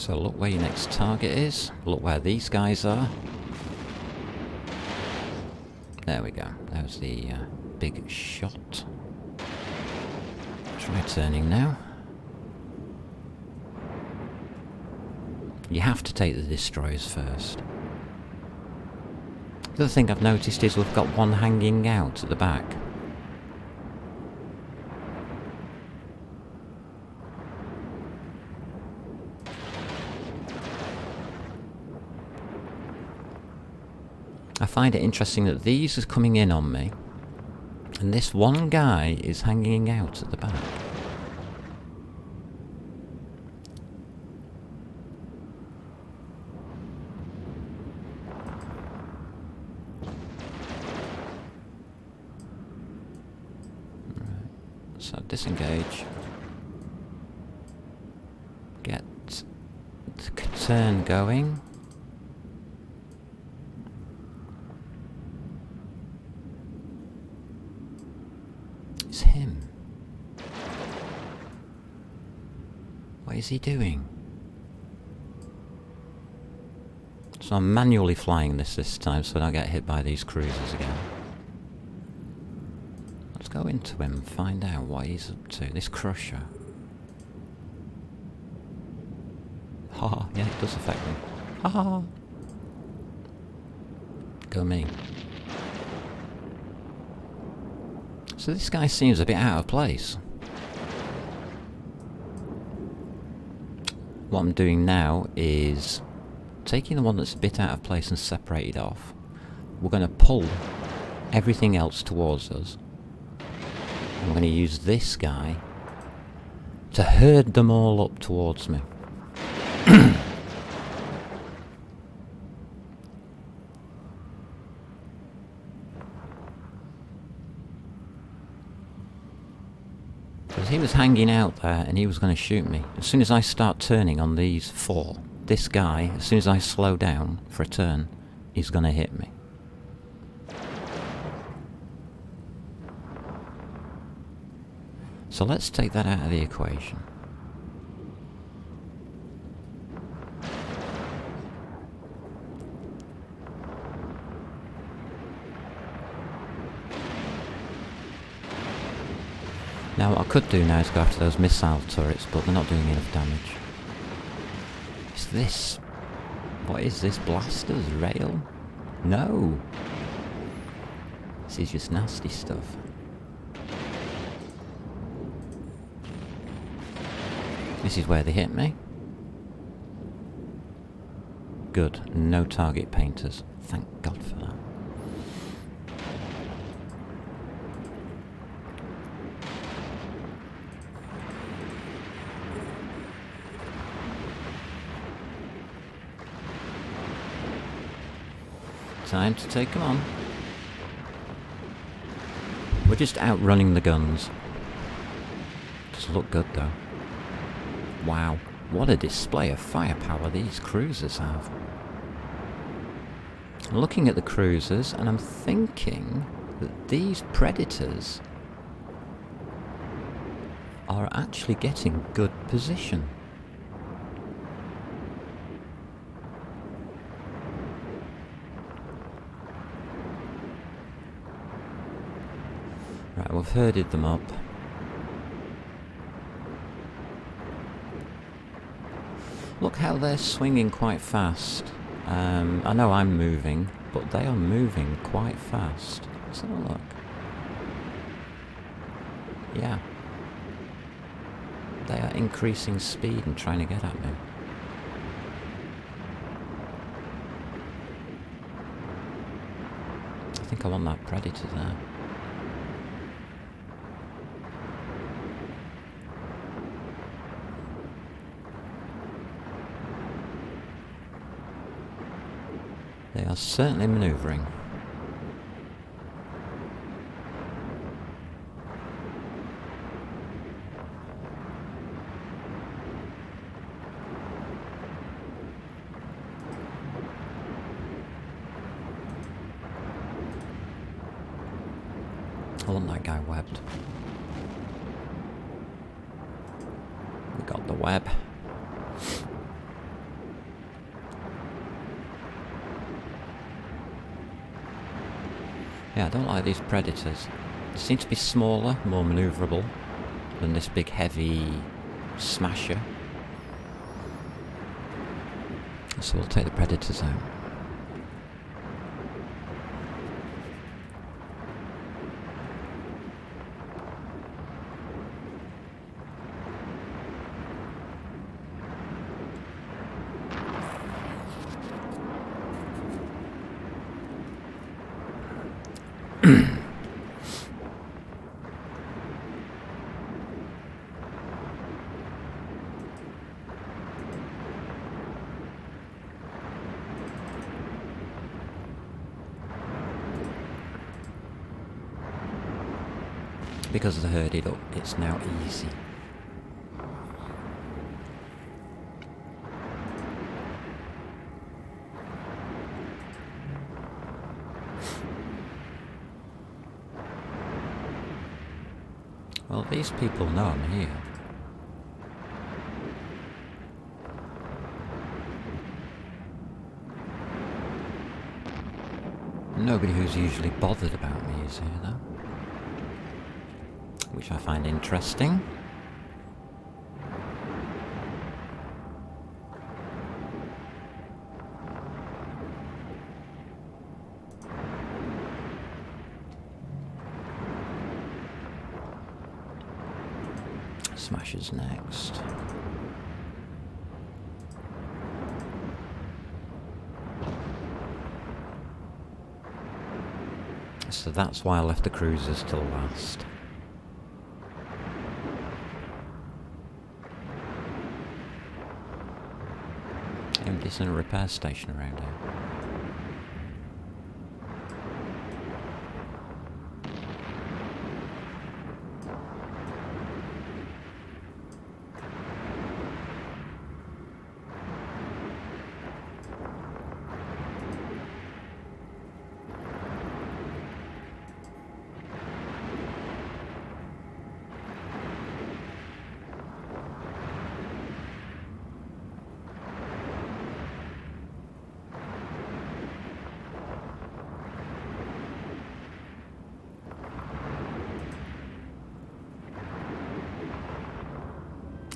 So look where your next target is. Look where these guys are. There we go. That was the big shot. Try turning now. You have to take the destroyers first. The other thing I've noticed is we've got one hanging out at the back. I find it interesting that these are coming in on me, and this one guy is hanging out at the back. So disengage. Get the turn going. It's him. What is he doing? So I'm manually flying this time so I don't get hit by these cruisers again. Let's go into him and find out what he's up to. This crusher. Ha, yeah, it does affect me. Ha ha. Go me. So this guy seems a bit out of place. What I'm doing now is taking the one that's a bit out of place and separated off. We're going to pull everything else towards us. I'm going to use this guy to herd them all up towards me. Because he was hanging out there and he was going to shoot me. As soon as I start turning on these four, this guy, as soon as I slow down for a turn, he's going to hit me. So let's take that out of the equation. Now what I could do now is go after those missile turrets, but they're not doing enough damage. Is this... what is this? Blasters? Rail? No! This is just nasty stuff. This is where they hit me. Good. No target painters. Thank God for that. Time to take them on. We're just outrunning the guns. Does look good though. Wow, what a display of firepower these cruisers have. I'm looking at the cruisers and I'm thinking that these predators are actually getting good position. Right, we've herded them up. Look how they're swinging quite fast. I know I'm moving, but they are moving quite fast. Let's have a look. Yeah. They are increasing speed and trying to get at me. I think I want that predator there. They are certainly manoeuvring. I want that guy webbed. We got the web. Yeah, I don't like these predators. They seem to be smaller, more manoeuvrable than this big heavy smasher. So we'll take the predators out. Because I heard it up, it's now easy. Well, these people know I'm here. Nobody who's usually bothered about me is here, though. Which I find interesting. Smashers next. So that's why I left the cruisers till last. Isn't a repair station around here?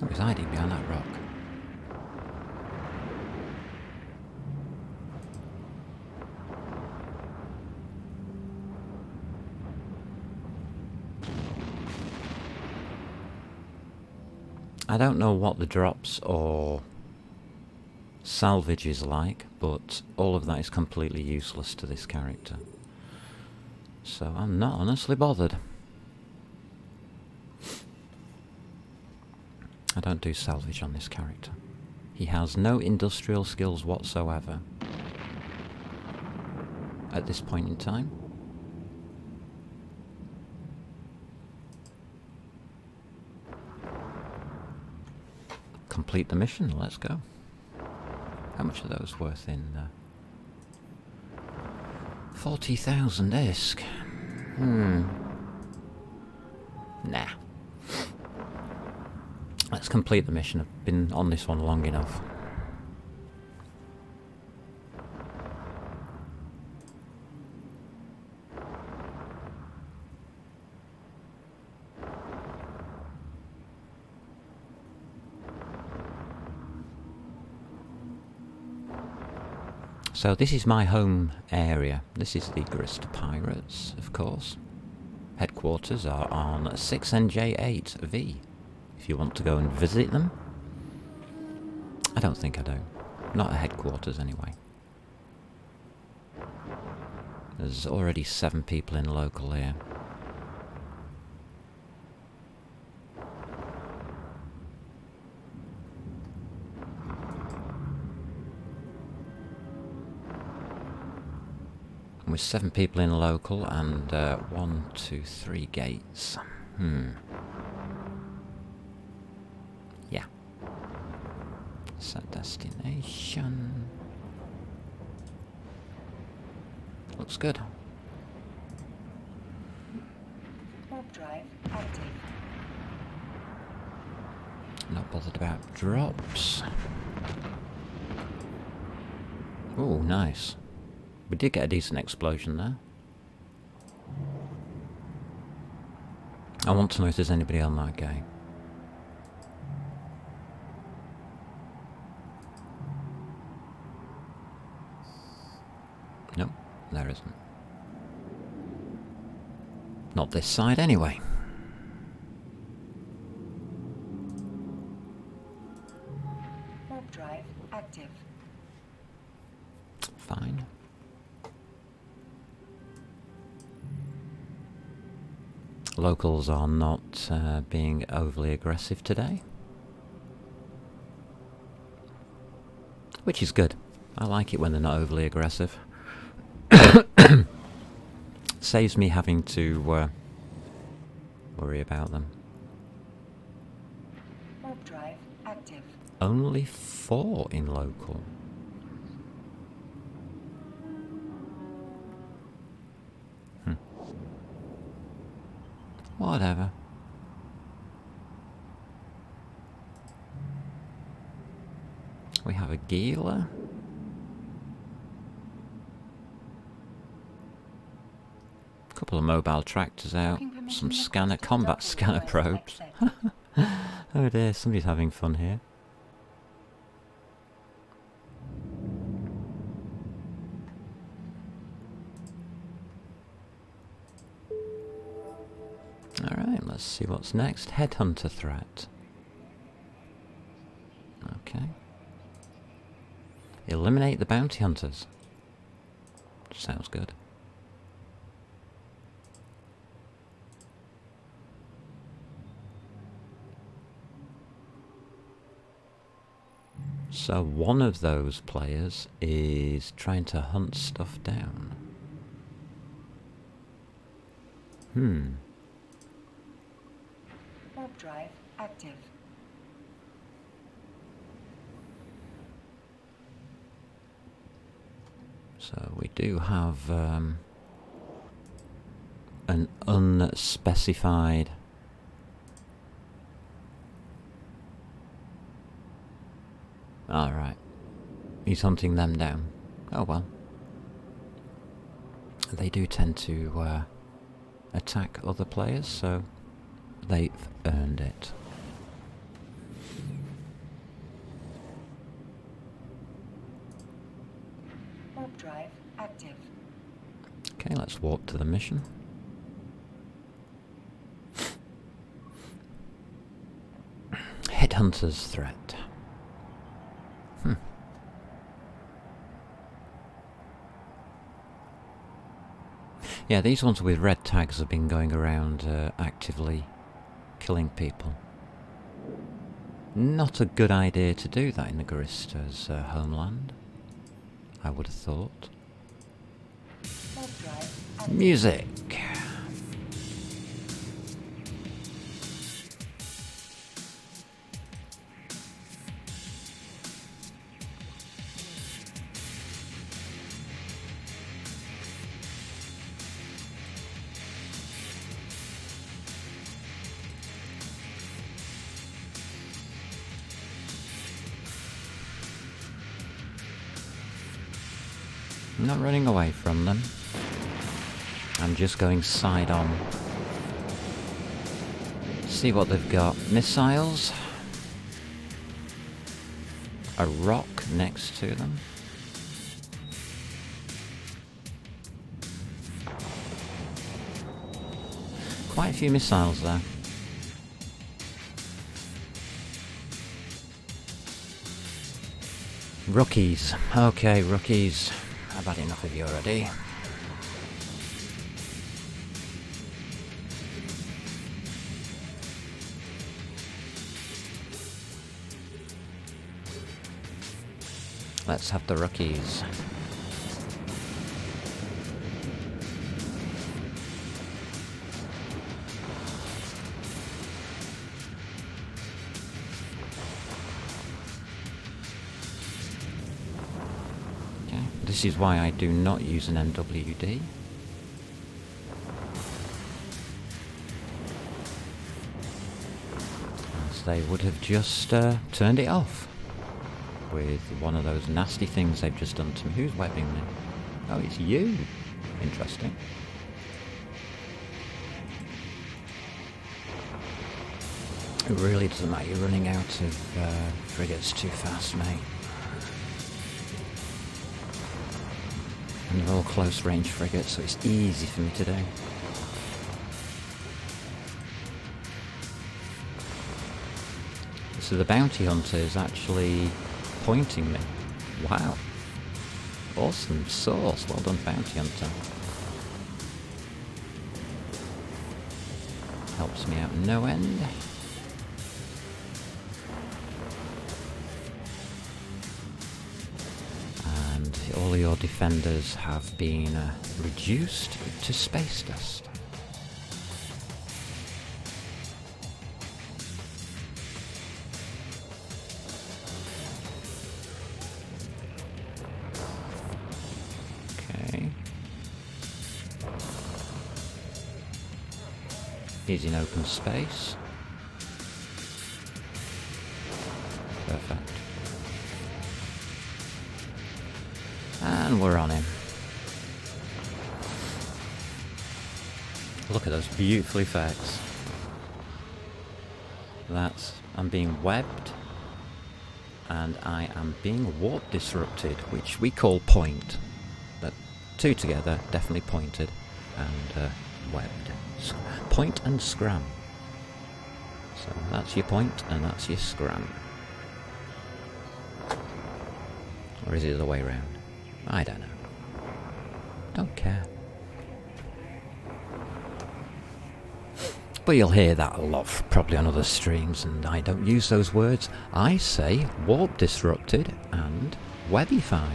Oh, he's hiding behind that rock. I don't know what the drops or salvage is like, but all of that is completely useless to this character. So I'm not honestly bothered. I don't do salvage on this character. He has no industrial skills whatsoever at this point in time. Complete the mission, let's go. How much are those worth in 40,000 ISK? Nah. Let's complete the mission. I've been on this one long enough. So this is my home area. This is the Gurista Pirates, of course. Headquarters are on 6NJ8V. If you want to go and visit them. I don't think I do. Not at headquarters anyway. There's already 7 people in local here. With 7 people in local and 1, 2, 3 gates. Yeah. Set destination. Looks good. Warp drive active. Not bothered about drops. Oh, nice. We did get a decent explosion there. I want to know if there's anybody on that game. Nope, there isn't. Not this side anyway. Warp drive active. Fine. Locals are not being overly aggressive today. Which is good. I like it when they're not overly aggressive. Saves me having to worry about them. Warp drive active. Only 4 in local. Whatever. We have a Gila. A couple of mobile tractors out. Some combat scanner probes. Oh dear, somebody's having fun here. Alright, let's see what's next. Headhunter threat. Okay. Eliminate the bounty hunters. Sounds good. So one of those players is trying to hunt stuff down. Warp drive active. So we do have an unspecified Alright. He's hunting them down. Oh well. They do tend to attack other players, so they've earned it. Warp drive active. Okay, let's walk to the mission. Headhunter's threat. Yeah, these ones with red tags have been going around actively killing people. Not a good idea to do that in the Gurista's homeland, I would have thought. Warp drive active. Music! I'm not running away from them. I'm just going side on. See what they've got. Missiles. A rock next to them. Quite a few missiles there. Rookies. Okay, rookies. I've had enough of you already. Let's have the rookies. This is why I do not use an MWD. As they would have just turned it off with one of those nasty things they've just done to me. Who's webbing me? Oh, it's you. Interesting. It really doesn't matter, you're running out of frigates too fast, mate. And they're all close range frigates, so it's easy for me to do. So the bounty hunter is actually pointing me. Wow. Awesome sauce. Well done, bounty hunter. Helps me out no end. And all your defenders have been reduced to space dust. He's in open space. Perfect. And we're on him. Look at those beautiful effects. I'm being webbed, and I am being warp disrupted, which we call point. But two together, definitely pointed and webbed. Point and scram. So that's your point and that's your scram. Or is it the other way around? I don't know. Don't care. But you'll hear that a lot probably on other streams, and I don't use those words. I say warp disrupted and webified.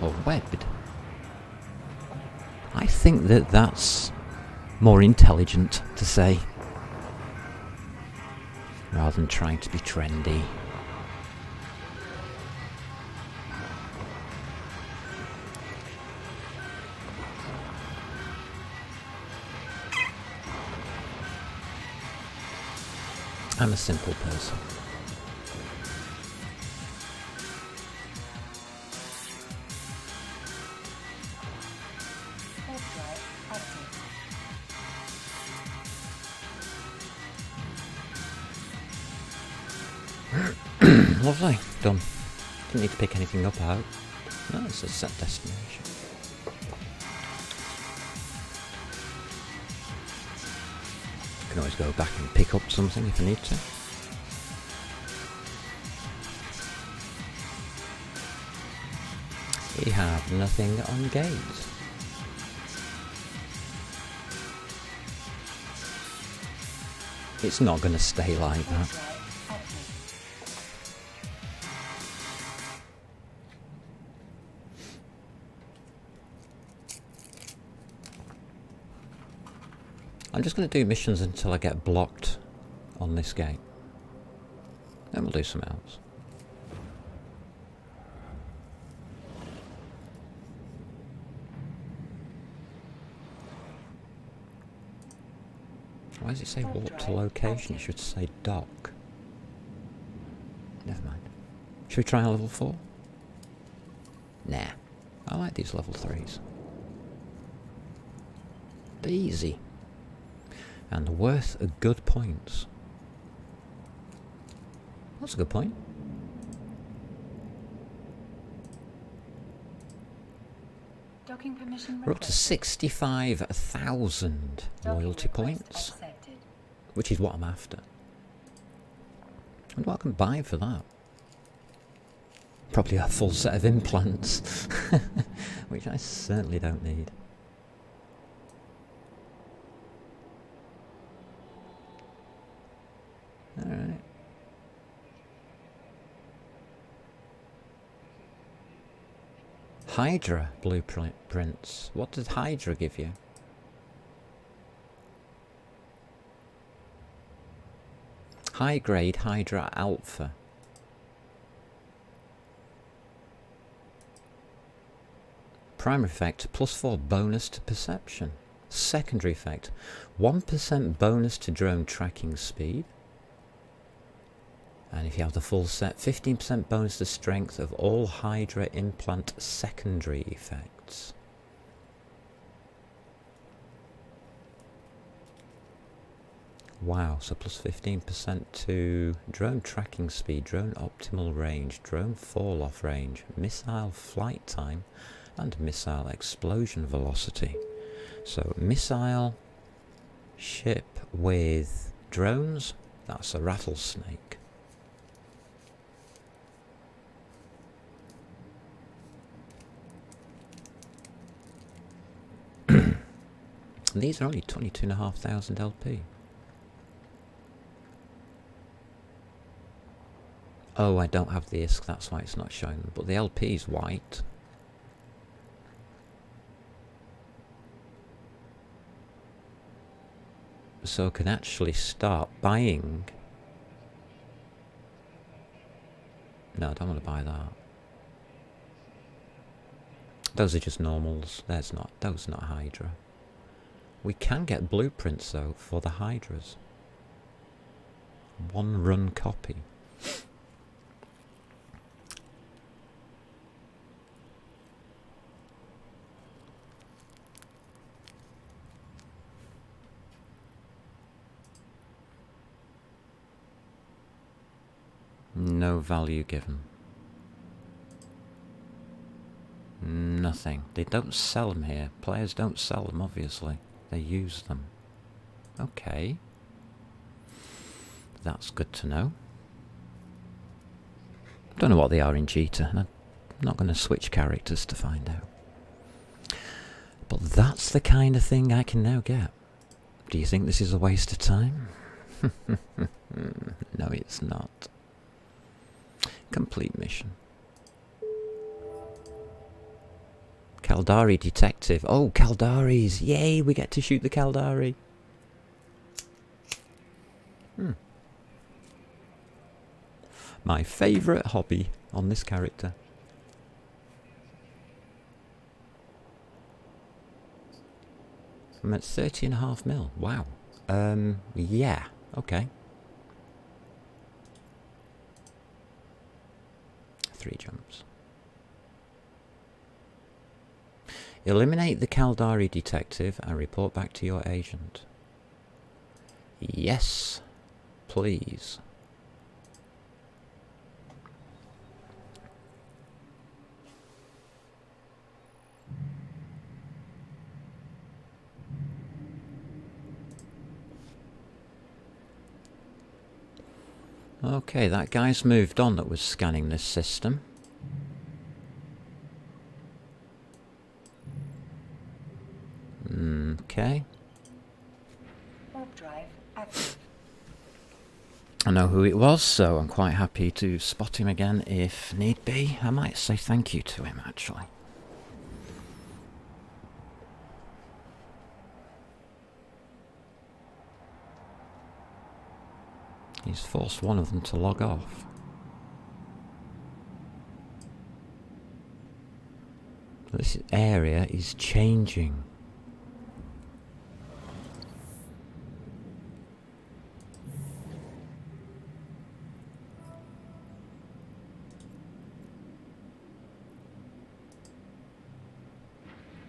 Or webbed. I think that that's more intelligent to say, rather than trying to be trendy. I'm a simple person. Lovely, done. Didn't need to pick anything up, I hope. No, it's a set destination. Can always go back and pick up something if I need to. We have nothing on gate. It's not going to stay like that. I'm just going to do missions until I get blocked on this gate. Then we'll do something else. Why does it say warp to location? It should say dock. Never mind. Should we try a level 4? Nah. I like these level 3s. They're easy. And worth a good points. That's a good point. Docking permission We're up to 65,000 loyalty points, which is what I'm after. I wonder what I can buy for that. Probably a full set of implants, which I certainly don't need. Alright. Hydra blueprints. What did Hydra give you? High grade Hydra Alpha. Primary effect, +4 bonus to perception. Secondary effect, 1% bonus to drone tracking speed. And if you have the full set, 15% bonus to strength of all Hydra implant secondary effects. Wow, so plus 15% to drone tracking speed, drone optimal range, drone fall-off range, missile flight time, and missile explosion velocity. So missile ship with drones, that's a rattlesnake. These are only 22,500 LP. Oh, I don't have the ISK, that's why it's not showing them, but the LP is white. So I can actually start buying. No, I don't want to buy that. Those are just normals. Those are not Hydra. We can get blueprints though for the Hydras. 1 run copy. No value given. Nothing. They don't sell them here. Players don't sell them, obviously. They use them. Okay. That's good to know. Don't know what they are in Jita, and I'm not going to switch characters to find out. But that's the kind of thing I can now get. Do you think this is a waste of time? No, it's not. Complete mission. Kaldari detective. Oh, Kaldaris. Yay, we get to shoot the Kaldari. My favourite hobby on this character. I'm at 30.5 mil. Wow. Yeah. Okay. 3 jumps. Eliminate the Kaldari detective and report back to your agent. Yes, please. Okay, that guy's moved on that was scanning this system. Okay. Warp drive active. I know who it was, so I'm quite happy to spot him again if need be. I might say thank you to him, actually. He's forced one of them to log off. This area is changing.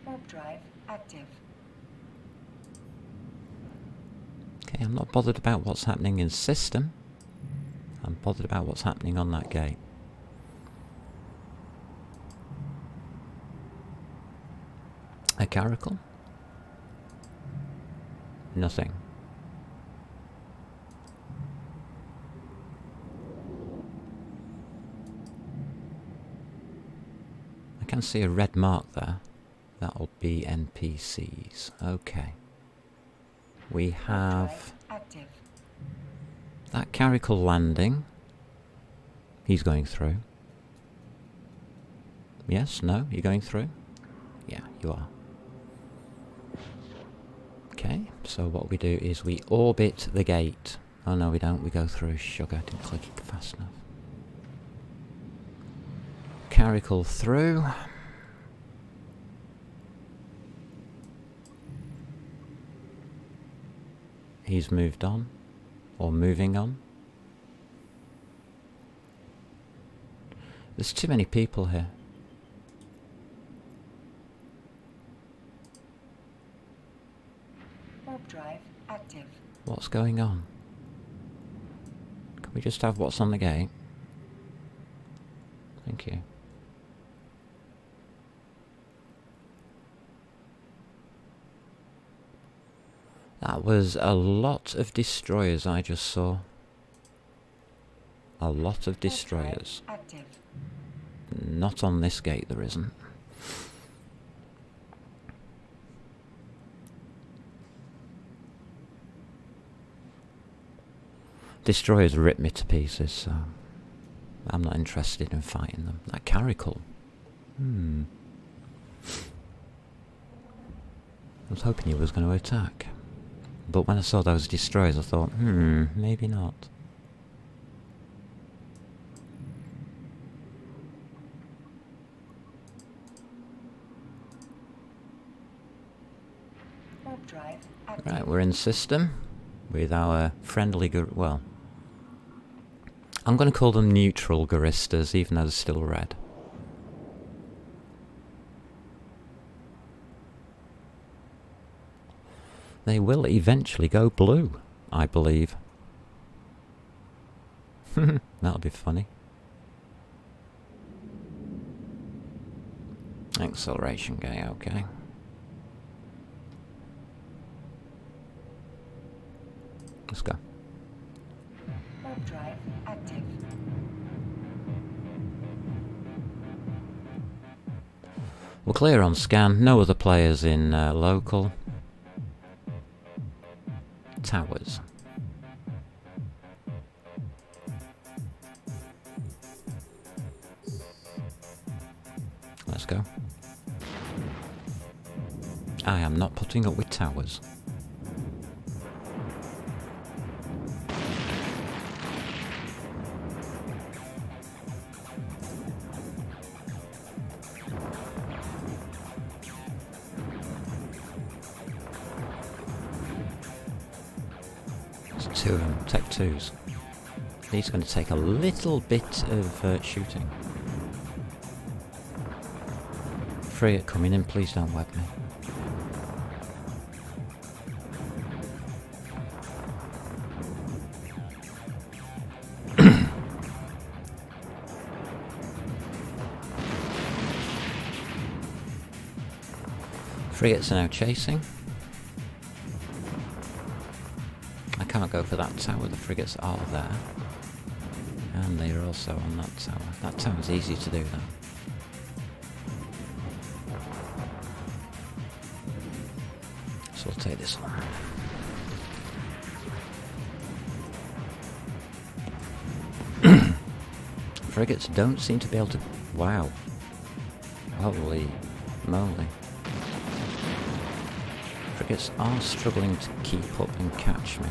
Warp drive active. Okay, I'm not bothered about what's happening in system. I'm bothered about what's happening on that gate. A caracal? Nothing. I can see a red mark there. That'll be NPCs. Okay. We have Active. that caracal landing. He's going through. Yes? No? You're going through? Yeah, you are. Okay, so what we do is we orbit the gate. Oh no, we don't. We go through. Sugar, I didn't click it fast enough. Caracal through. He's moved on. Or moving on. There's too many people here. Warp drive active. What What's going on? Can we just have what's on the gate? Thank you. That was a lot of destroyers I just saw. A lot of destroyers. Active. Not on this gate, there isn't. Destroyers rip me to pieces, so I'm not interested in fighting them. That caracal. I was hoping he was going to attack. But when I saw those destroyers, I thought, maybe not. Warp drive active. Right, we're in system with our friendly, well, I'm going to call them neutral Guristas, even though they're still red. They will eventually go blue, I believe. That'll be funny. Acceleration gate, okay. Let's go. Warp drive active. We're clear on scan, no other players in local. Towers. Let's go. I am not putting up with towers. Two of them, Tech 2s. He's going to take a little bit of shooting. Frigate coming in, please don't web me. Frigates are now chasing. I can't go for that tower, the frigates are there. And they are also on that tower. That tower's easy to do though. So we'll take this one. Frigates don't seem to be able to... Wow. Holy moly. Frigates are struggling to keep up and catch me.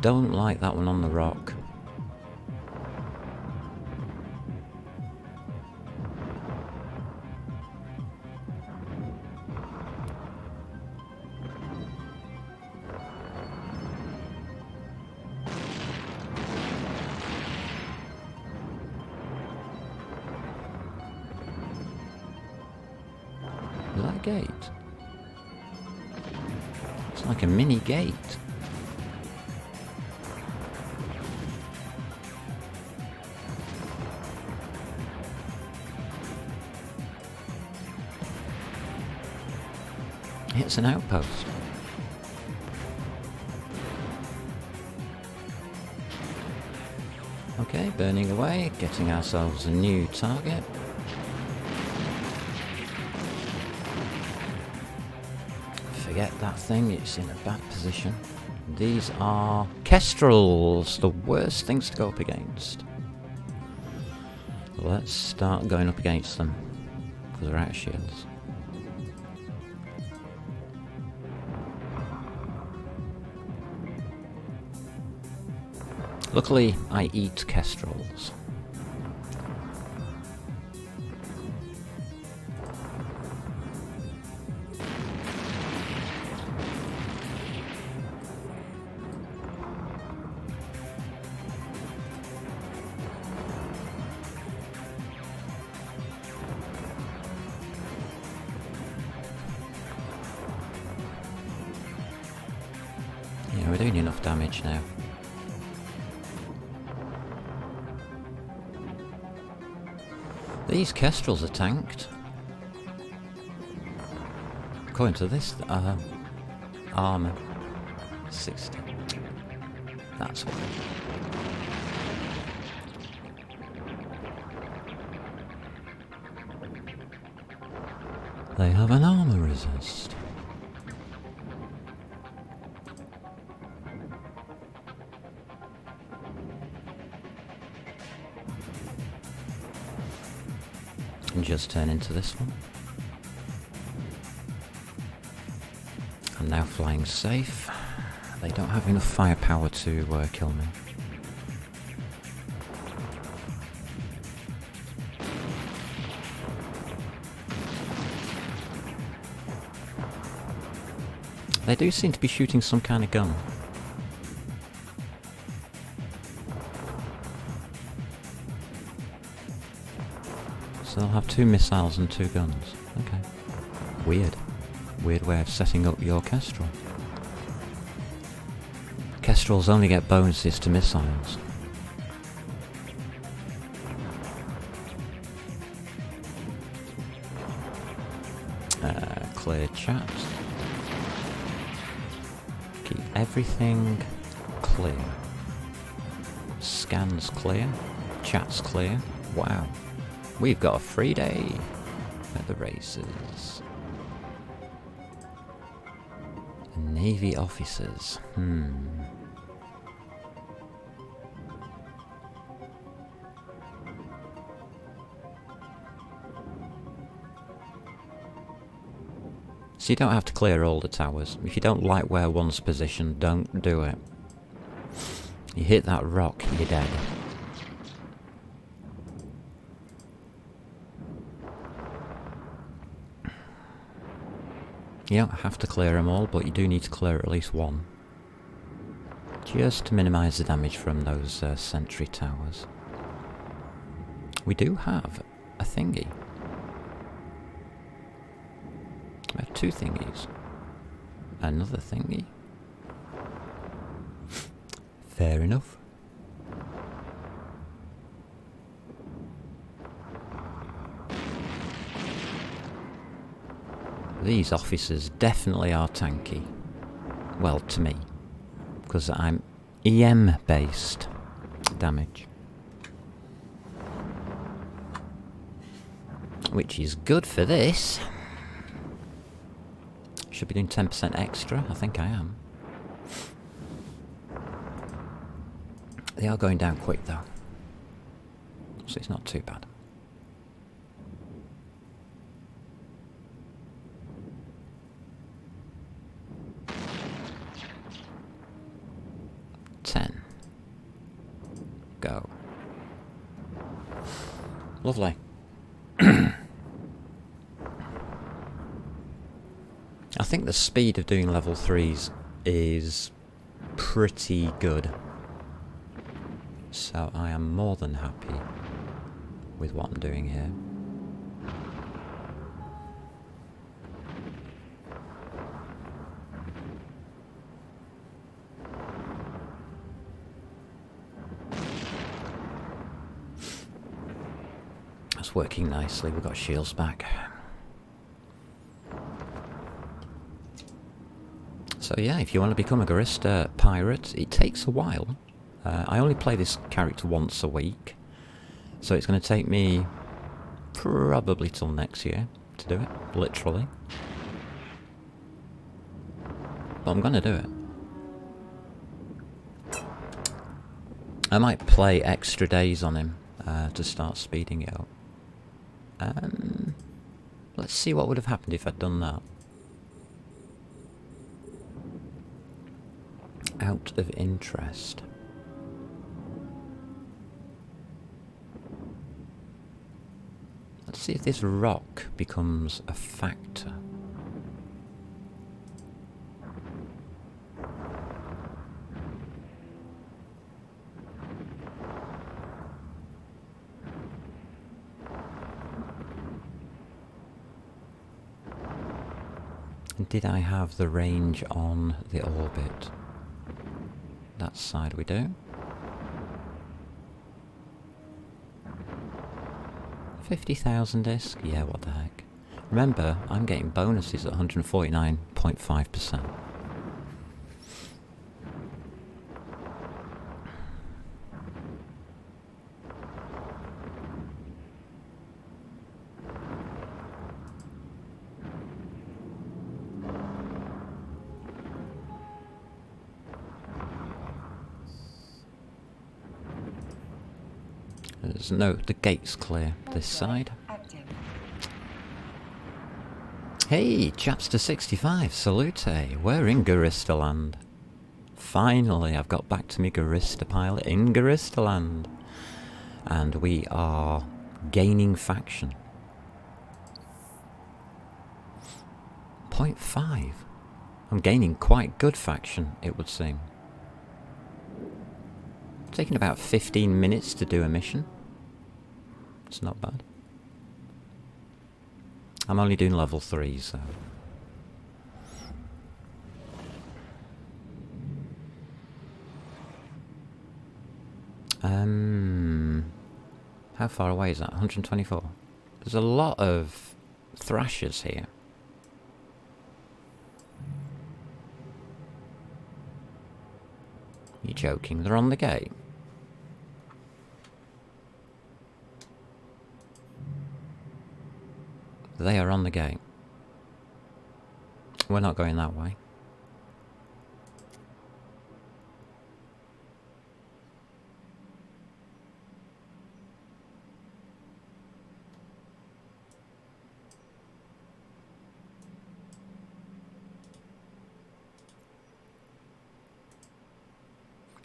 Don't like that one on the rock. Is that a gate? It's like a mini gate. It's an outpost. Okay, burning away, getting ourselves a new target. Forget that thing, it's in a bad position. These are Kestrels, the worst things to go up against. Let's start going up against them, because they're out of shields. Luckily, I eat Kestrels. doing enough damage now. These kestrels are tanked. According to this, armor 60. That's what. They have an armor resist. And just turn into this one. I'm now flying safe. They don't have enough firepower to kill me. They do seem to be shooting some kind of gun. So they'll have 2 missiles and 2 guns. Okay. Weird. Weird way of setting up your kestrel. Kestrels only get bonuses to missiles. Clear chat. Keep everything clear. Scans clear. Chat's clear. Wow. We've got a free day at the races. Navy officers. So you don't have to clear all the towers. If you don't like where one's positioned, don't do it. You hit that rock, you're dead. You don't have to clear them all, but you do need to clear at least one. Just to minimise the damage from those sentry towers. We do have a thingy. We have 2 thingies. Another thingy. Fair enough. These officers definitely are tanky. Well, to me. Because I'm EM based damage. Which is good for this. Should be doing 10% extra. I think I am. They are going down quick though. So it's not too bad. Go. Lovely. I think the speed of doing level 3s is pretty good. So I am more than happy with what I'm doing here. That's working nicely. We've got shields back. So yeah, if you want to become a Gurista Pirate, it takes a while. I only play this character once a week, so it's going to take me probably till next year to do it, literally. But I'm going to do it. I might play extra days on him to start speeding it up. Let's see what would have happened if I'd done that. Out of interest. Let's see if this rock becomes a factor. Did I have the range on the orbit? That side we do. 50,000 disc? Yeah, what the heck. Remember, I'm getting bonuses at 149.5%. There's no, the gate's clear this side. Active. Hey, Chapster 65, salute. We're in Gurista land. Finally, I've got back to me Gurista pilot in Gurista land. And we are gaining faction. 0.5. I'm gaining quite good faction, it would seem. Taking about 15 minutes to do a mission. It's not bad. I'm only doing level 3, so... How far away is that? 124? There's a lot of thrashers here. You're joking, they're on the gate. They are on the gate. We're not going that way.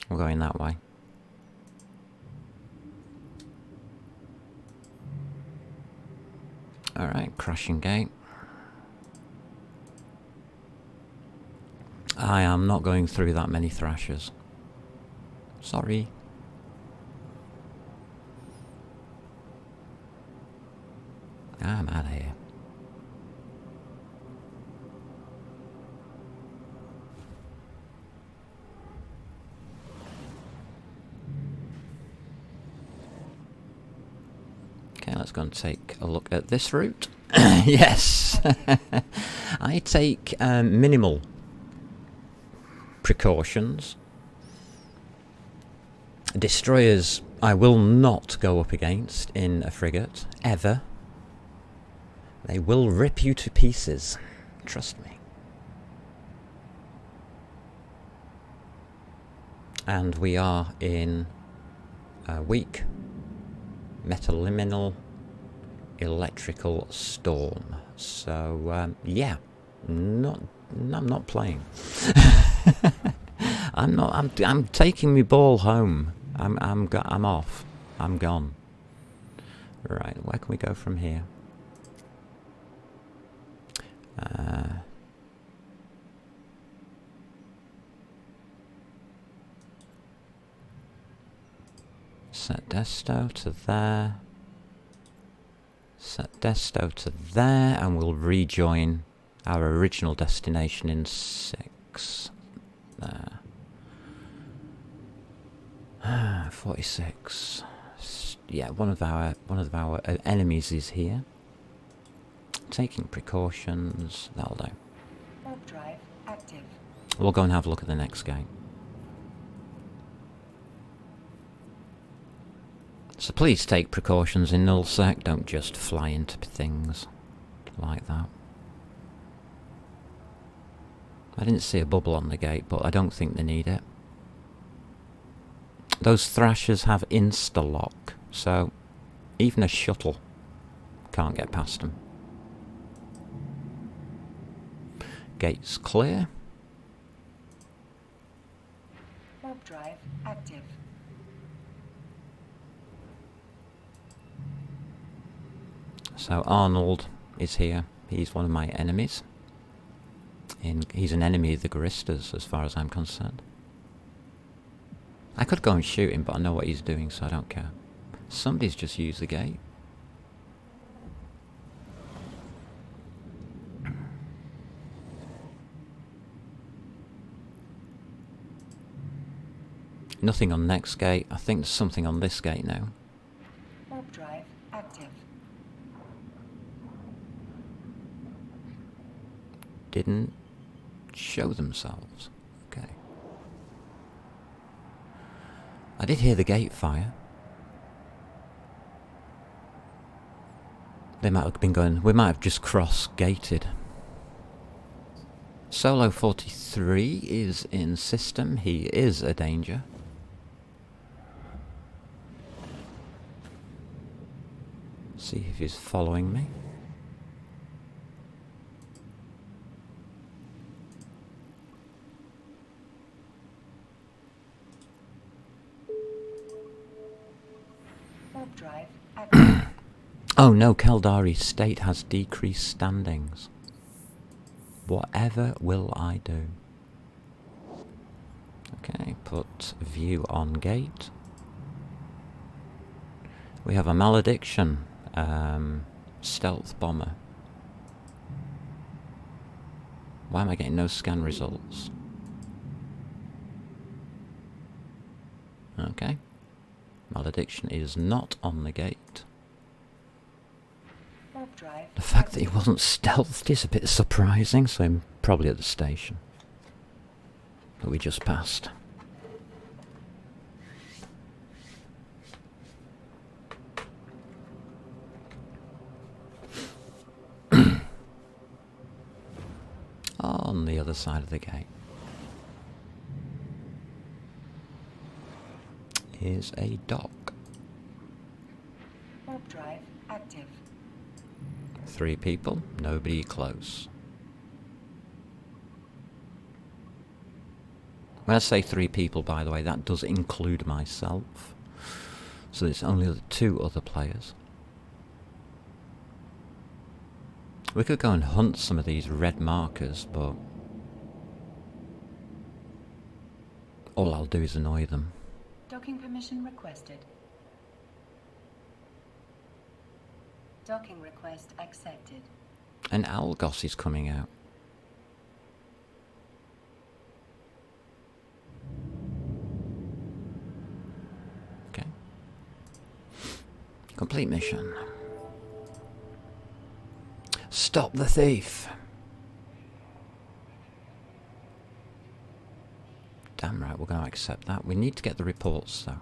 We're going that way. Alright, crashing gate. I am not going through that many thrashers. Sorry. I'm out of here. Okay, let's go and take a look at this route. Yes! I take minimal precautions. Destroyers I will not go up against in a frigate, ever. They will rip you to pieces. Trust me. And we are in a weak metaliminal electrical storm. So yeah, I'm not playing. I'm taking my ball home. I'm off. I'm gone. Right, where can we go from here? Set desto to there. Set desto to there, and we'll rejoin our original destination in 6. There. 46. Yeah, one of our enemies is here. Taking precautions. That'll do. Warp drive active. We'll go and have a look at the next gate. So please take precautions in nullsec. Don't just fly into things like that. I didn't see a bubble on the gate, but I don't think they need it. Those thrashers have insta-lock, so even a shuttle can't get past them. Gates clear. Warp drive active. So Arnold is here. He's one of my enemies. He's an enemy of the Guristas, as far as I'm concerned. I could go and shoot him, but I know what he's doing, so I don't care. Somebody's just used the gate. Nothing on next gate. I think there's something on this gate now. Warp drive active. Didn't show themselves. Okay. I did hear the gate fire. They might have been going... We might have just cross-gated. Solo 43 is in system. He is a danger. See if he's following me. Warp drive active. Oh no, Kaldari State has decreased standings. Whatever will I do? Okay, put view on gate. We have a malediction. Stealth bomber. Why am I getting no scan results? Okay. Malediction is not on the gate. Warp drive. The fact that he wasn't stealthed is a bit surprising, so I'm probably at the station that we just passed. On the other side of the gate is a dock. Warp drive active. 3 people, nobody close. When I say 3 people, by the way, that does include myself. So there's only the 2 other players. We could go and hunt some of these red markers, but all I'll do is annoy them. Docking permission requested. Docking request accepted. And Algos is coming out. Okay. Complete mission. Stop the thief. Damn right, we're going to accept that. We need to get the reports, though.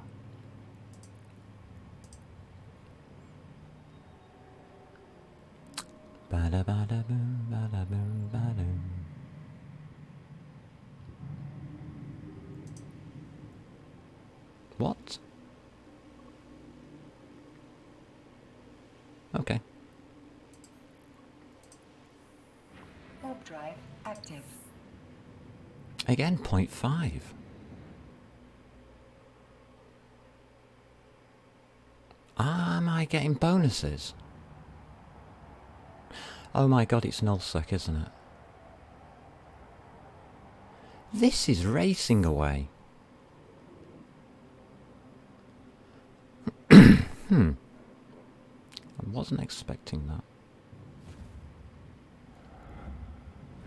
Ba-da-ba-da-boom, ba-da-boom, ba-doom. What? Okay. Warp drive active. Again, 0.5. Am I getting bonuses? Oh my god, it's nullsec, isn't it? This is racing away. I wasn't expecting that.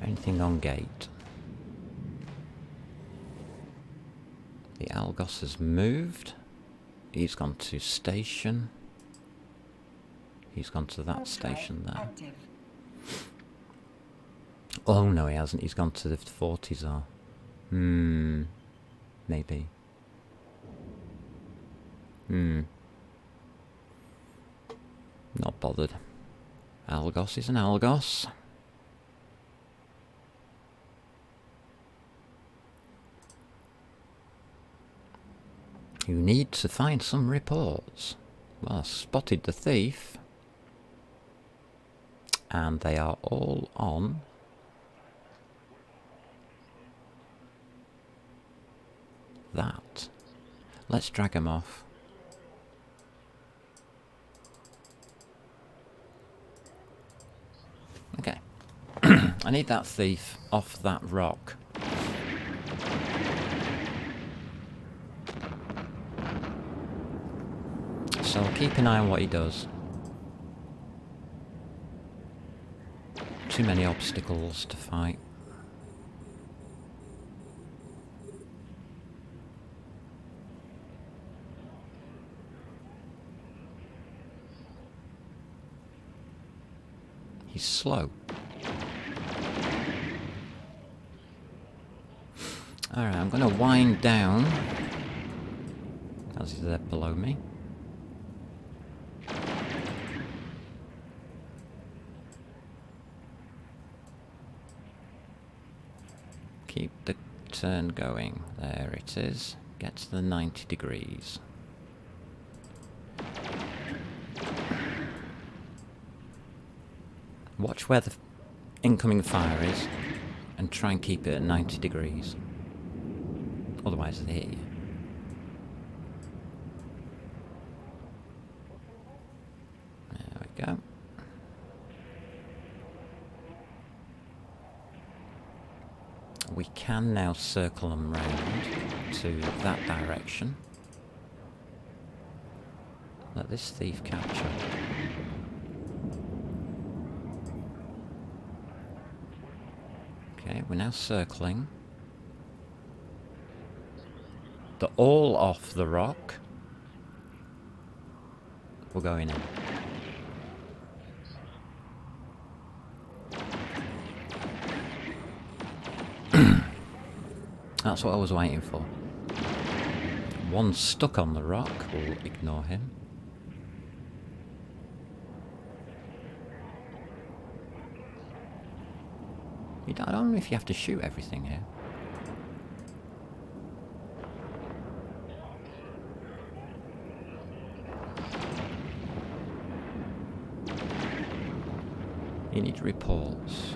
Anything on gate? The Algos has moved. He's gone to station. He's gone to that Warp station drive there. active. Oh no, he hasn't. He's gone to the 40s are. Maybe. Not bothered. Algos is an Algos. You need to find some reports. Well, I spotted the thief. And they are all on that. Let's drag them off. Okay. I need that thief off that rock. So keep an eye on what he does. Too many obstacles to fight. He's slow. Alright, I'm going to wind down as he's there below me. Keep the turn going. There it is. Get to the 90 degrees. Watch where the incoming fire is and try and keep it at 90 degrees. Otherwise they hit you. There we go. We can now circle them round to that direction. Let this thief catch up. Okay, we're now circling. They're all off the rock. We're going in. That's what I was waiting for. One stuck on the rock, we'll ignore him. I don't know if you have to shoot everything here. You need reports.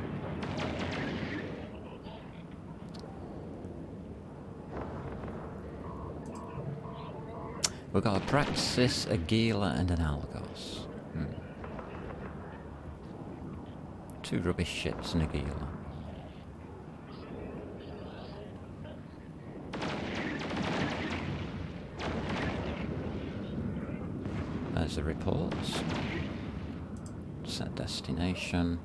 We've got a Praxis, a Gila and an Algos. Two rubbish ships and a Gila. There's the reports. Set destination.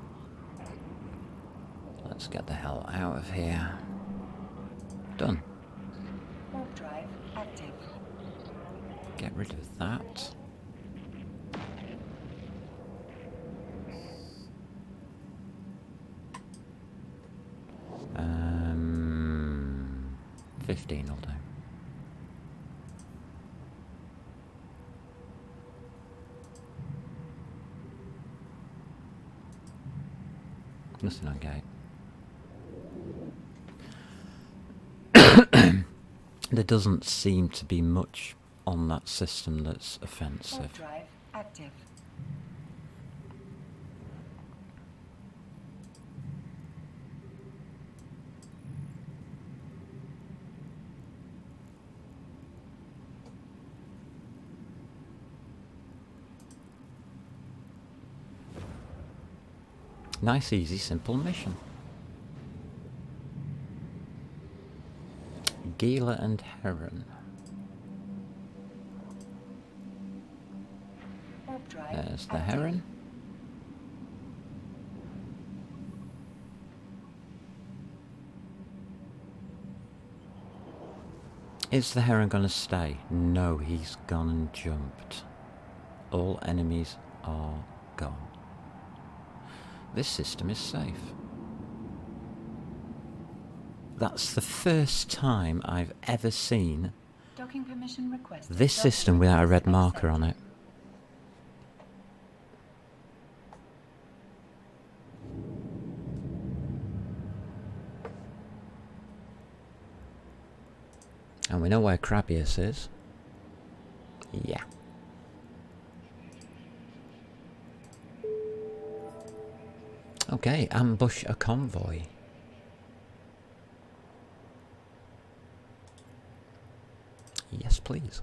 Let's get the hell out of here. Done. Warp drive active. Get rid of that. 15 will do. Nothing on gate. There doesn't seem to be much on that system that's offensive. Warp drive active. Nice, easy, simple mission. Gila and Heron. Warp drive There's the active. Heron. Is the Heron going to stay? No, he's gone and jumped. All enemies are gone. This system is safe. That's the first time I've ever seen Docking permission requested. this system without a red marker on it. And we know where Crabius is. Yeah. Okay, ambush a convoy. Yes, please.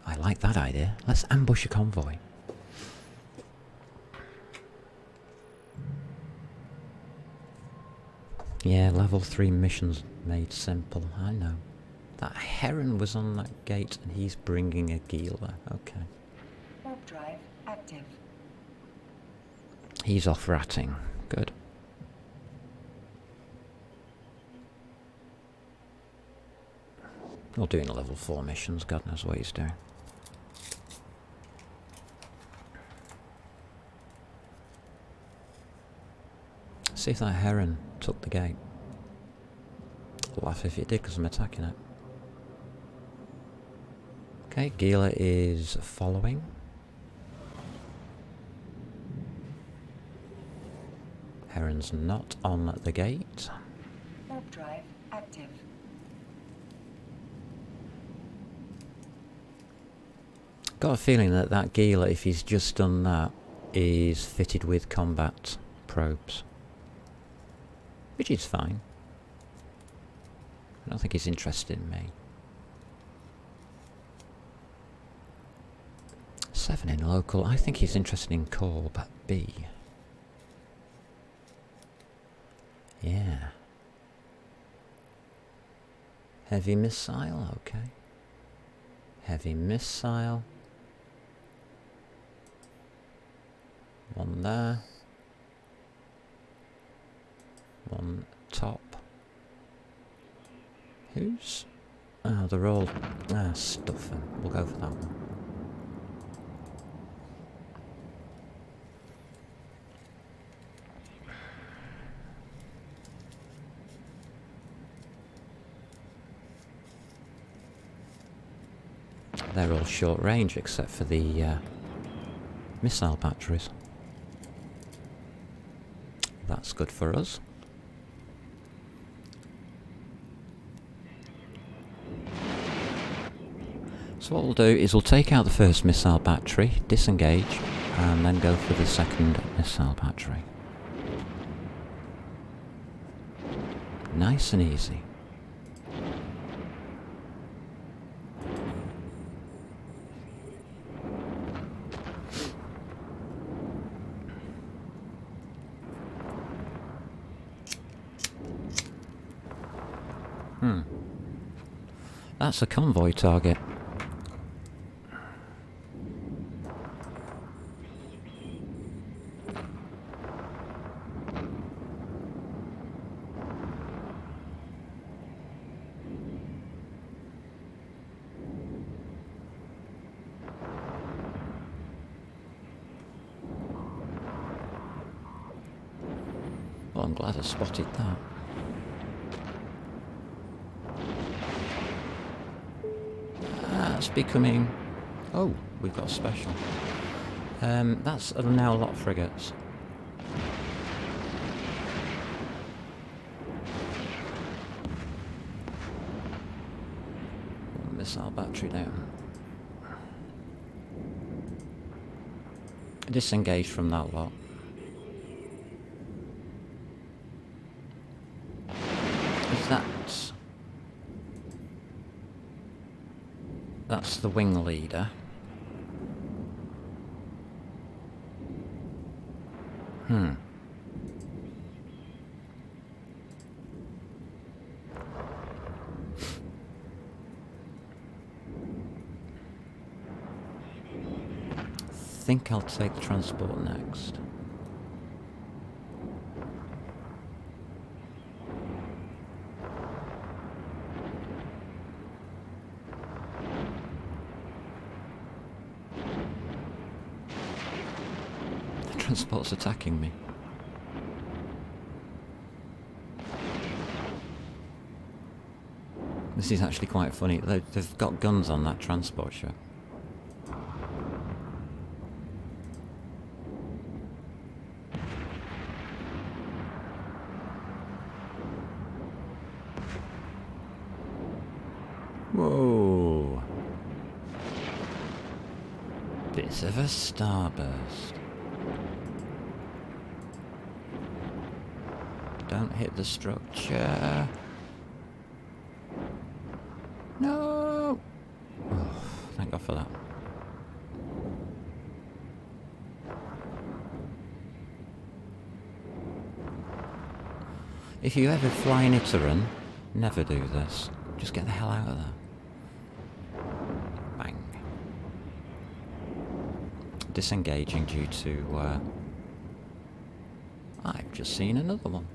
I like that idea. Let's ambush a convoy. Yeah, level 3 missions made simple. I know. That Heron was on that gate and he's bringing a Gila. Okay. Warp drive active. He's off ratting. Good. Or doing level 4 missions. God knows what he's doing. see if that heron took the gate. Laugh if it did, because I'm attacking it. Okay, Gila is following. Heron's not on the gate. Warp drive active. Got a feeling that that Gila, if he's just done that, is fitted with combat probes. Which is fine. I don't think he's interested in me. 7 in local. I think he's interested in Corb B. Yeah. Heavy missile, okay. Heavy missile. One there. One top. Who's... Oh, they're all... stuffing. We'll go for that one. They're all short range except for the missile batteries. That's good for us. So what we'll do is we'll take out the first missile battery, disengage, and then go for the second missile battery. Nice and easy. That's a convoy target. Well, I'm glad I spotted that. That's becoming... Oh, we've got a special. That's now a lot of frigates. Missile battery down. Disengage from that lot. Is that... That's the wing leader. I think I'll take the transport next. The transport's attacking me. This is actually quite funny. They've got guns on that transport ship. Whoa. Bit of a starburst. Don't hit the structure. No! Oh, thank God for that. If you ever fly in Iteran, never do this. Just get the hell out of there. Bang. Disengaging due to... I've just seen another one.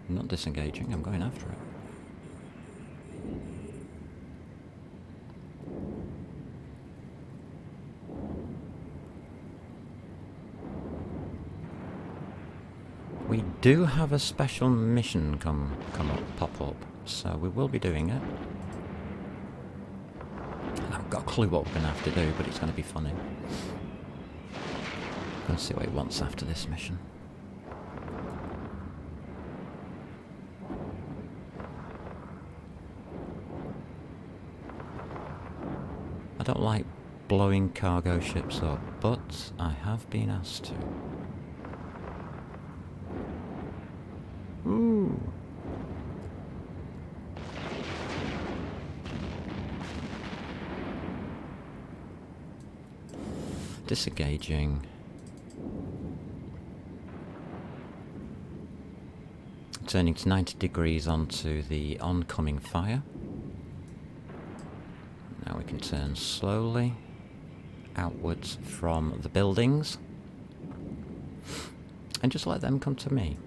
I'm not disengaging, I'm going after it. We do have a special mission pop up, so we will be doing it. I haven't got a clue what we're going to have to do, but it's going to be funny. Let's see what he wants after this mission. I don't like blowing cargo ships up, but I have been asked to. Ooh. Disengaging. Turning to 90 degrees onto the oncoming fire. Now we can turn slowly outwards from the buildings and just let them come to me.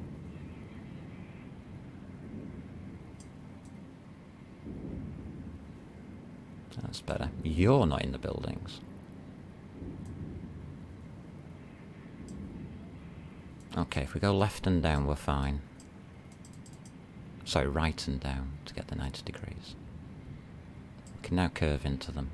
That's better. You're not in the buildings. Okay, if we go left and down, we're fine. Sorry, right and down to get the 90 degrees. We can now curve into them.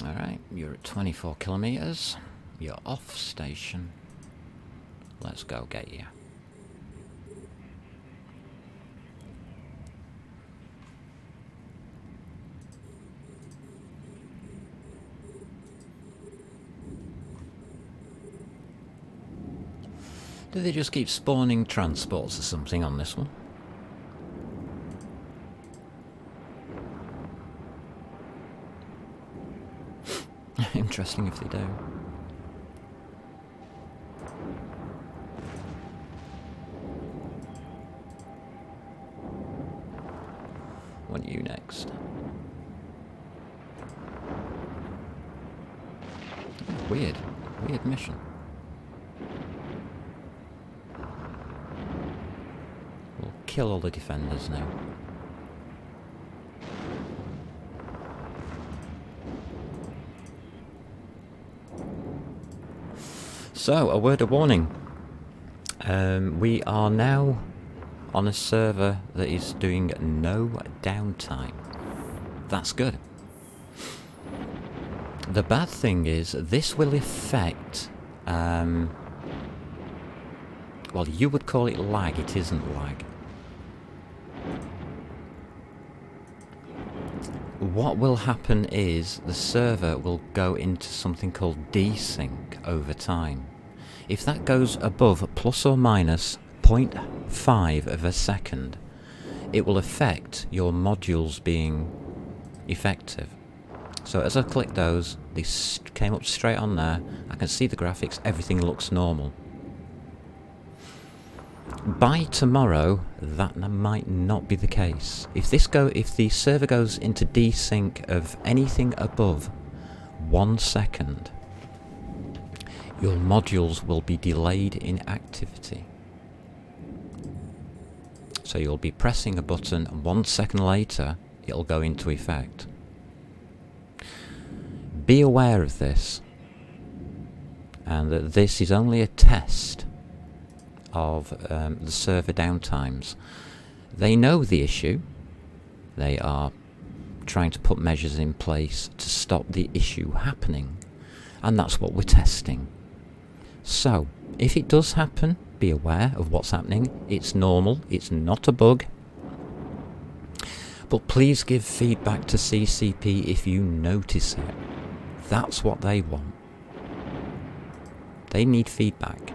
Alright, you're at 24 kilometers. You're off station. Let's go get you. Do they just keep spawning transports or something on this one? Interesting if they do. Want you next. Weird mission. We'll kill all the defenders now. So, a word of warning. We are now on a server that is doing no downtime. That's good. The bad thing is, this will affect, well, you would call it lag, it isn't lag. What will happen is, the server will go into something called desync over time. If that goes above plus or minus 0.5 of a second, it will affect your modules being effective. So as I click those, they came up straight on there. I can see the graphics, everything looks normal. By tomorrow, that might not be the case. If the server goes into desync of anything above 1 second, your modules will be delayed in activity. So you'll be pressing a button and 1 second later it'll go into effect. Be aware of this, and that this is only a test of the server downtimes. They know the issue. They are trying to put measures in place to stop the issue happening, and that's what we're testing. So, if it does happen, be aware of what's happening. It's normal, it's not a bug. But please give feedback to CCP if you notice it. That's what they want. They need feedback.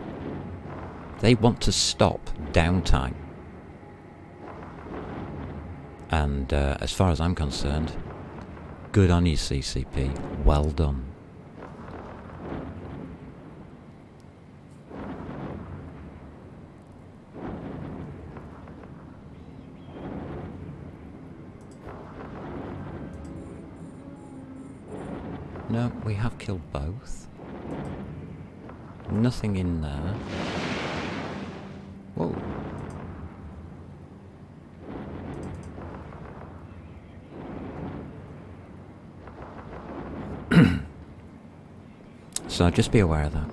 They want to stop downtime. And as far as I'm concerned, good on you, CCP. Well done. No, we have killed both. Nothing in there. Whoa. So just be aware of that.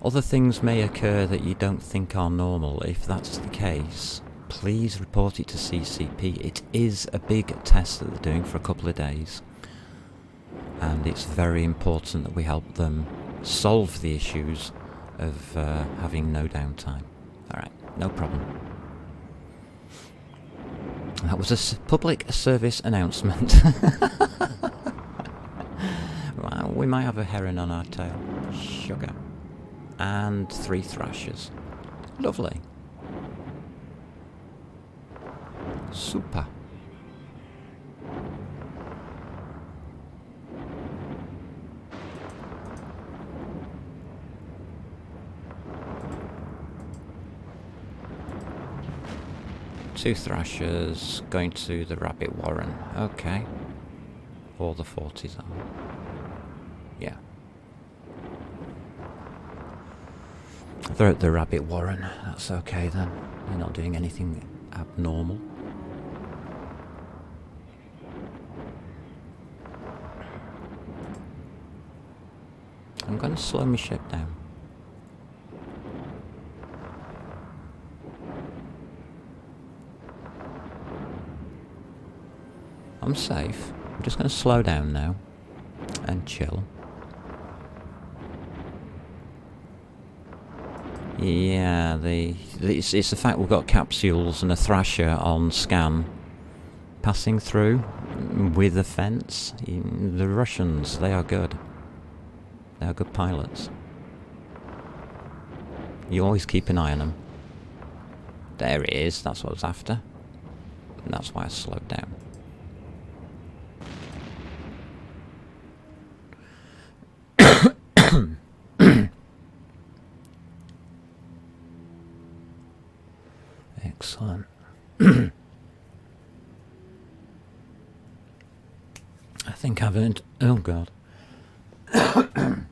Other things may occur that you don't think are normal. If that's the case, please report it to CCP. It is a big test that they're doing for a couple of days, and it's very important that we help them solve the issues of having no downtime. Alright, no problem. That was a public service announcement. Well, we might have a heron on our tail. Sugar. And 3 thrashers. Lovely. Super. Two thrashers going to the rabbit warren. Okay. All the 40s are. Yeah. They're at the rabbit warren. That's okay then. They're not doing anything abnormal. I'm going to slow my ship down. I'm safe. I'm just going to slow down now and chill. Yeah, it's the fact we've got capsules and a thrasher on scan passing through with a fence. The Russians, they are good. They are good pilots. You always keep an eye on them. There it is, that's what I was after. And that's why I slowed down. Excellent. I think I've earned... Oh, God. I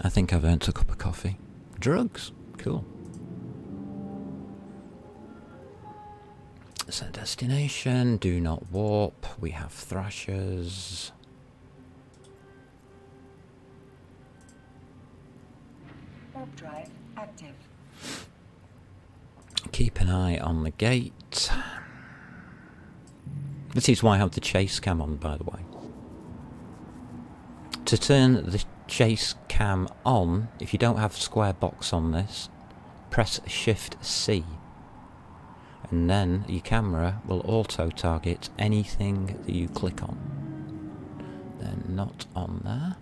think I've earned a cup of coffee. Drugs. Cool. So, destination. Do not warp. We have thrashers. Warp drive active. Keep an eye on the gate. This is why I have the chase cam on, by the way. To turn the chase cam on, if you don't have square box on this, press Shift C. And then your camera will auto-target anything that you click on. They're not on there.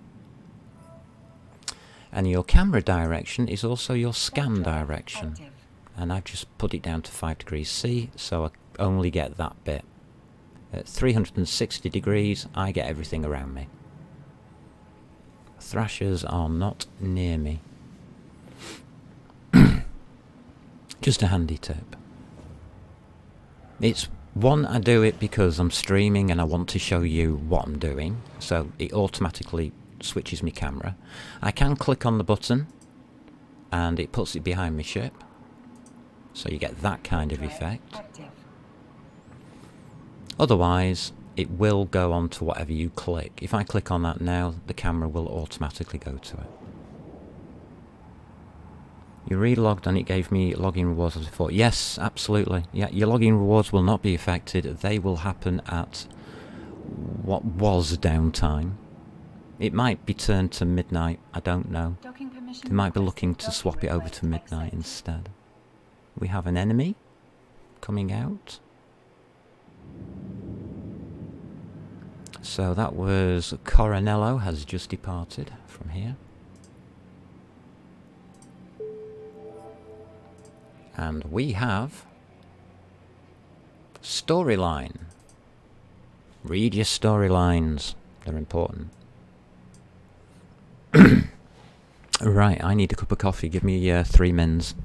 And your camera direction is also your scan direction. Active. And I've just put it down to 5 degrees C, so I only get that bit. At 360 degrees, I get everything around me. Thrashers are not near me. Just a handy tip. It's one, I do it because I'm streaming and I want to show you what I'm doing, so it automatically switches my camera. I can click on the button and it puts it behind my ship, so you get that kind of effect. Active. Otherwise, it will go on to whatever you click. If I click on that now, the camera will automatically go to it. You relogged and it gave me login rewards as before. Yes, absolutely. Yeah, your login rewards will not be affected. They will happen at what was downtime. It might be turned to midnight. I don't know. Docking permission. They might be looking requested. to swap it over to midnight Accept. instead. We have an enemy coming out. So that was Coronello has just departed from here. And we have storyline. Read your storylines. They're important. Right, I need a cup of coffee. Give me 3 mins.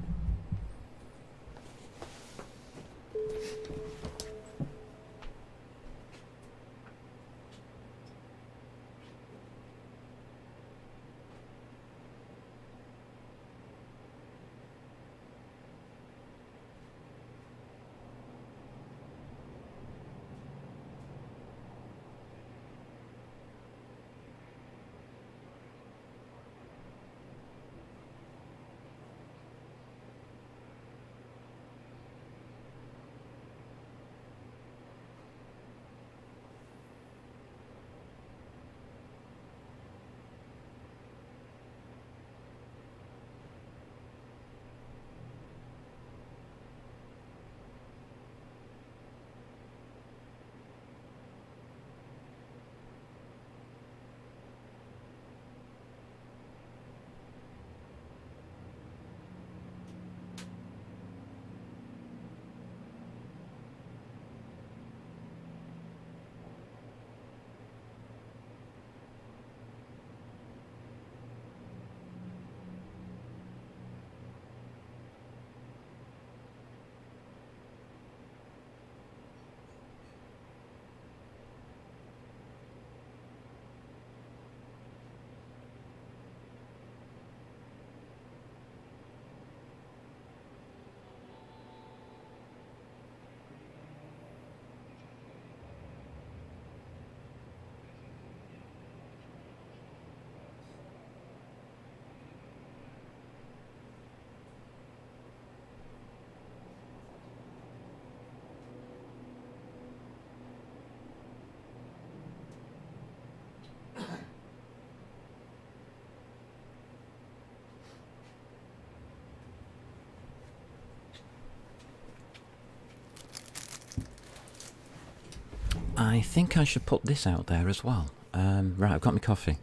I think I should put this out there as well. Right, I've got my coffee.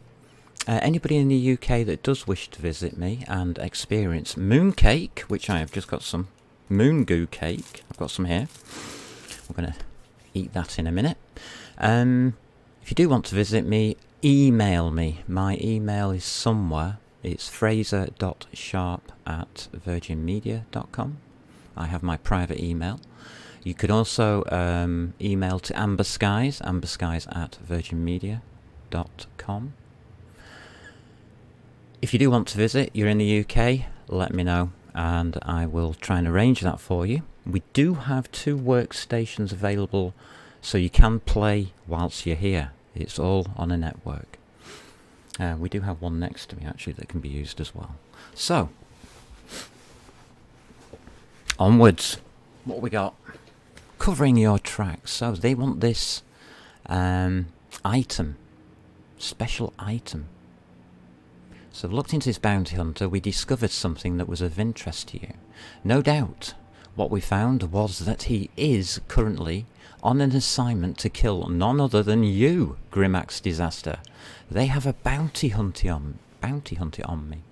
Anybody in the UK that does wish to visit me and experience mooncake, which I have just got some moon goo cake. I've got some here. We're going to eat that in a minute. If you do want to visit me, email me. My email is somewhere. It's fraser.sharp@virginmedia.com. I have my private email. You could also email to Amber Skies, amberskies@virginmedia.com. If you do want to visit, you're in the UK, let me know and I will try and arrange that for you. We do have 2 workstations available so you can play whilst you're here. It's all on a network. We do have one next to me actually that can be used as well. So, onwards. What we got? Covering your tracks. So they want this item, special item. So I've looked into this bounty hunter. We discovered something that was of interest to you. No doubt what we found was that he is currently on an assignment to kill none other than you, Grimmax Disaster. They have a bounty hunter on me.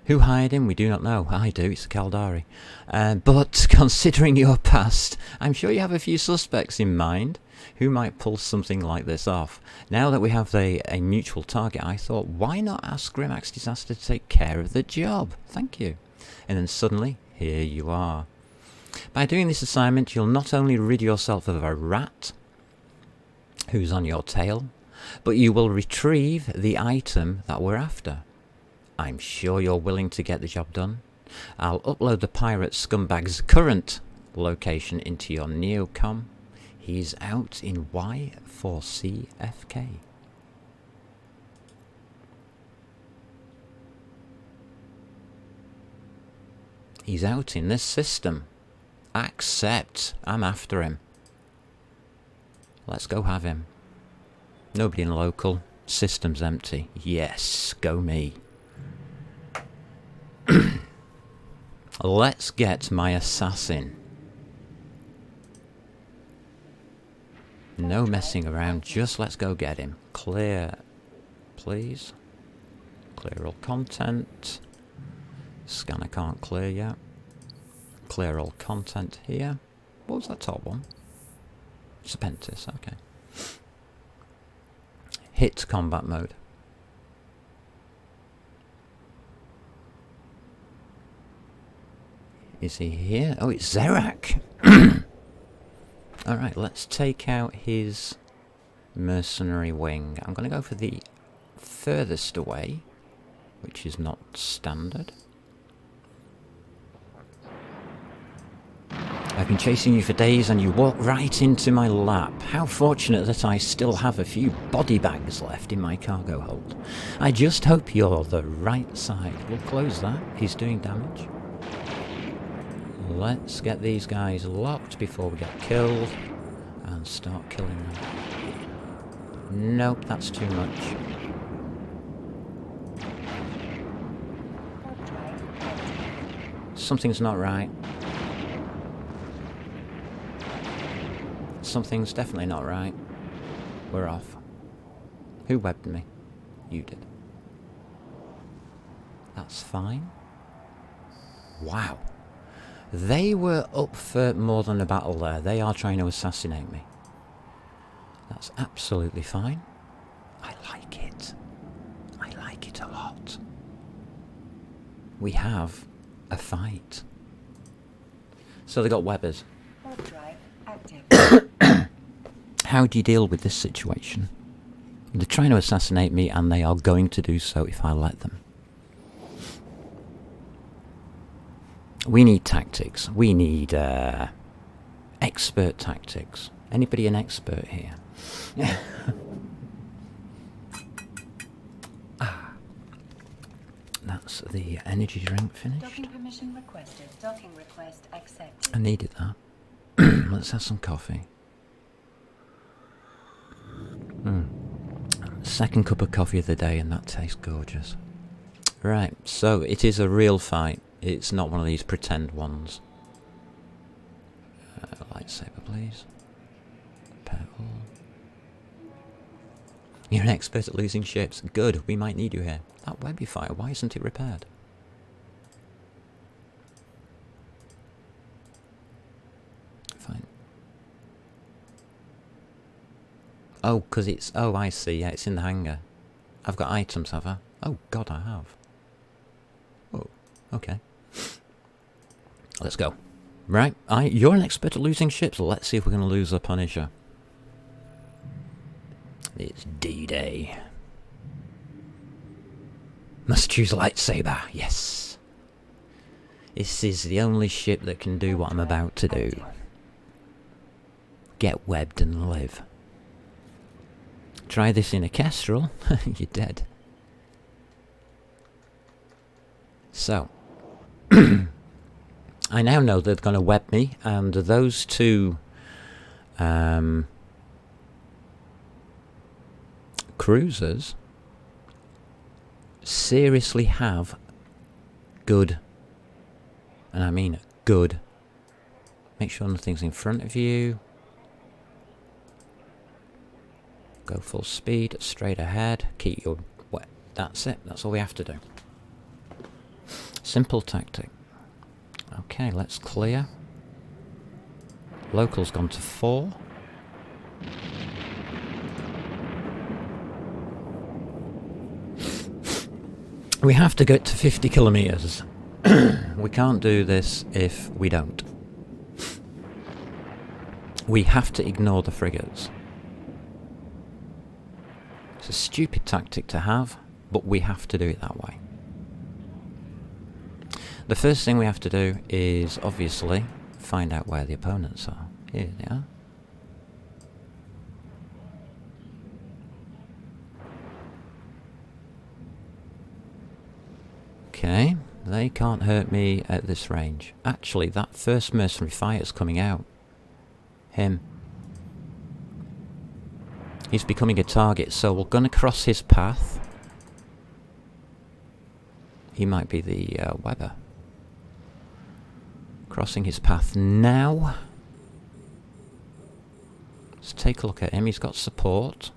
Who hired him? We do not know. I do. It's a Caldari. But considering your past, I'm sure you have a few suspects in mind who might pull something like this off. Now that we have a mutual target, I thought, why not ask Grimmax Disaster to take care of the job? Thank you. And then suddenly, here you are. By doing this assignment, you'll not only rid yourself of a rat who's on your tail, but you will retrieve the item that we're after. I'm sure you're willing to get the job done. I'll upload the pirate scumbag's current location into your neocom. He's out in Y4CFK. He's out in this system. Accept. I'm after him. Let's go have him. Nobody in local. System's empty. Yes, go me. Let's get my assassin. No messing around, just let's go get him. Clear, please. Clear all content. Scanner can't clear yet. Clear all content here. What was that top one? Serpentis, okay. Hit combat mode. Is he here? Oh, it's Zerak! Alright, let's take out his mercenary wing. I'm going to go for the furthest away, which is not standard. I've been chasing you for days and you walked right into my lap. How fortunate that I still have a few body bags left in my cargo hold. I just hope you're the right side. We'll close that. He's doing damage. Let's get these guys locked before we get killed and start killing them. Nope, that's too much. Something's not right. Something's definitely not right. We're off. Who webbed me? You did. That's fine. Wow. They were up for more than a battle there. They are trying to assassinate me. That's absolutely fine. I like it. I like it a lot. We have a fight. So they got webbers. Warp drive active. How do you deal with this situation? They're trying to assassinate me and they are going to do so if I let them. We need tactics. We need expert tactics. Anybody an expert here? That's the energy drink finished. Docking permission requested. Docking request accepted. I needed that. Let's have some coffee. Second cup of coffee of the day and that tastes gorgeous. Right, so it is a real fight. It's not one of these pretend ones. Like Lightsaber, please. Repair all. You're an expert at losing ships. Good, we might need you here. That webifier, why isn't it repaired? Fine. Oh, because it's... Oh, I see. Yeah, it's in the hangar. I've got items, have I? Oh, God, I have. Oh, okay. Let's go. Right, you're an expert at losing ships. Let's see if we're going to lose the Punisher. It's D-Day. Must choose lightsaber. Yes. This is the only ship that can do what I'm about to do. Get webbed and live. Try this in a Kestrel. You're dead. So. I now know they're going to web me, and those two cruisers seriously have good, and I mean good. Make sure nothing's in front of you. Go full speed, straight ahead. Keep your... That's it. That's all we have to do. Simple tactic. Okay, let's clear. Local's gone to 4. We have to get to 50 kilometers. We can't do this if we don't. We have to ignore the frigates. It's a stupid tactic to have, but we have to do it that way. The first thing we have to do is, obviously, find out where the opponents are. Here they are. Okay, they can't hurt me at this range. Actually, that first mercenary fighter's coming out. Him. He's becoming a target, so we're going to cross his path. He might be the Weber. Crossing his path now. Let's take a look at him. He's got support.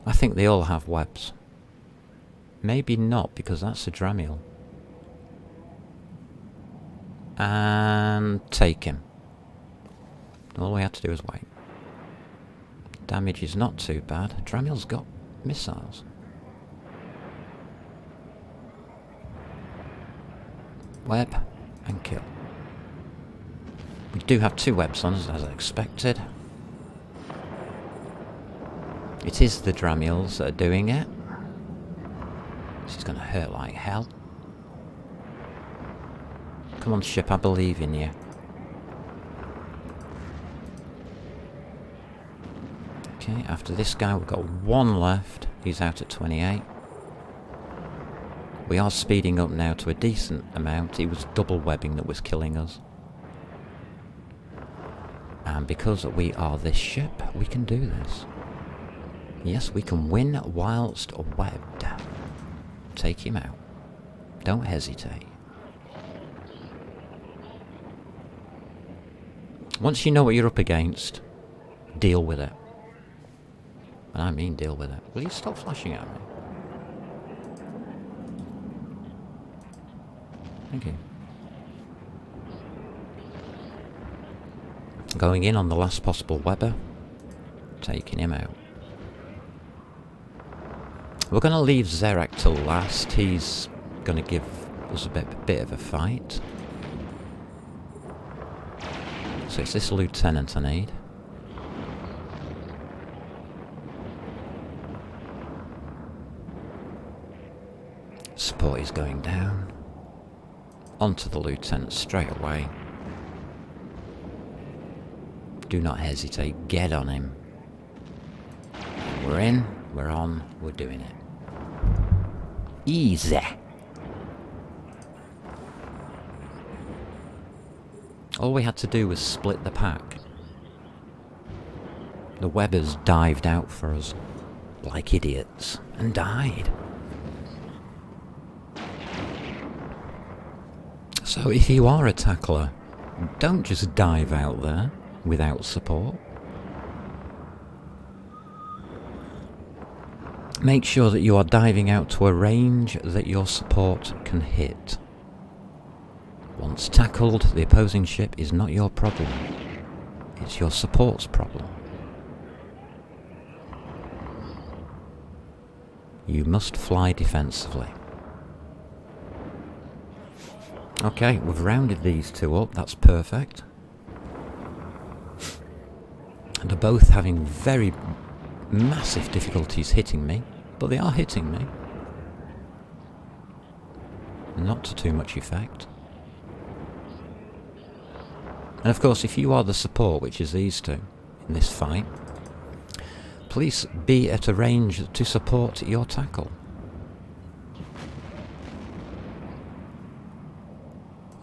I think they all have webs. Maybe not, because that's a Dramiel. And take him. All we have to do is wait. Damage is not too bad. Dramiel's got missiles. Web and kill. We do have 2 webs on us, as I expected. It is the Dramiels that are doing it. This is going to hurt like hell. Come on, ship, I believe in you. Okay, after this guy, we've got 1 left. He's out at 28. We are speeding up now to a decent amount. It was double webbing that was killing us. And because we are this ship, we can do this. Yes, we can win whilst webbed. Take him out. Don't hesitate. Once you know what you're up against, deal with it. And I mean deal with it. Will you stop flashing at me? Thank you. Going in on the last possible Weber. Taking him out. We're going to leave Zerak till last. He's going to give us a bit of a fight. So it's this lieutenant I need. Support is going down. Onto the lieutenant straight away. Do not hesitate. Get on him. We're in. We're on. We're doing it. Easy. All we had to do was split the pack. The Webbers dived out for us like idiots and died. So if you are a tackler, don't just dive out there without support. Make sure that you are diving out to a range that your support can hit. Once tackled, the opposing ship is not your problem. It's your support's problem. You must fly defensively. Okay, we've rounded these two up, that's perfect. And they're both having very massive difficulties hitting me, but they are hitting me. Not to too much effect. And of course, if you are the support, which is these two, in this fight, please be at a range to support your tackle.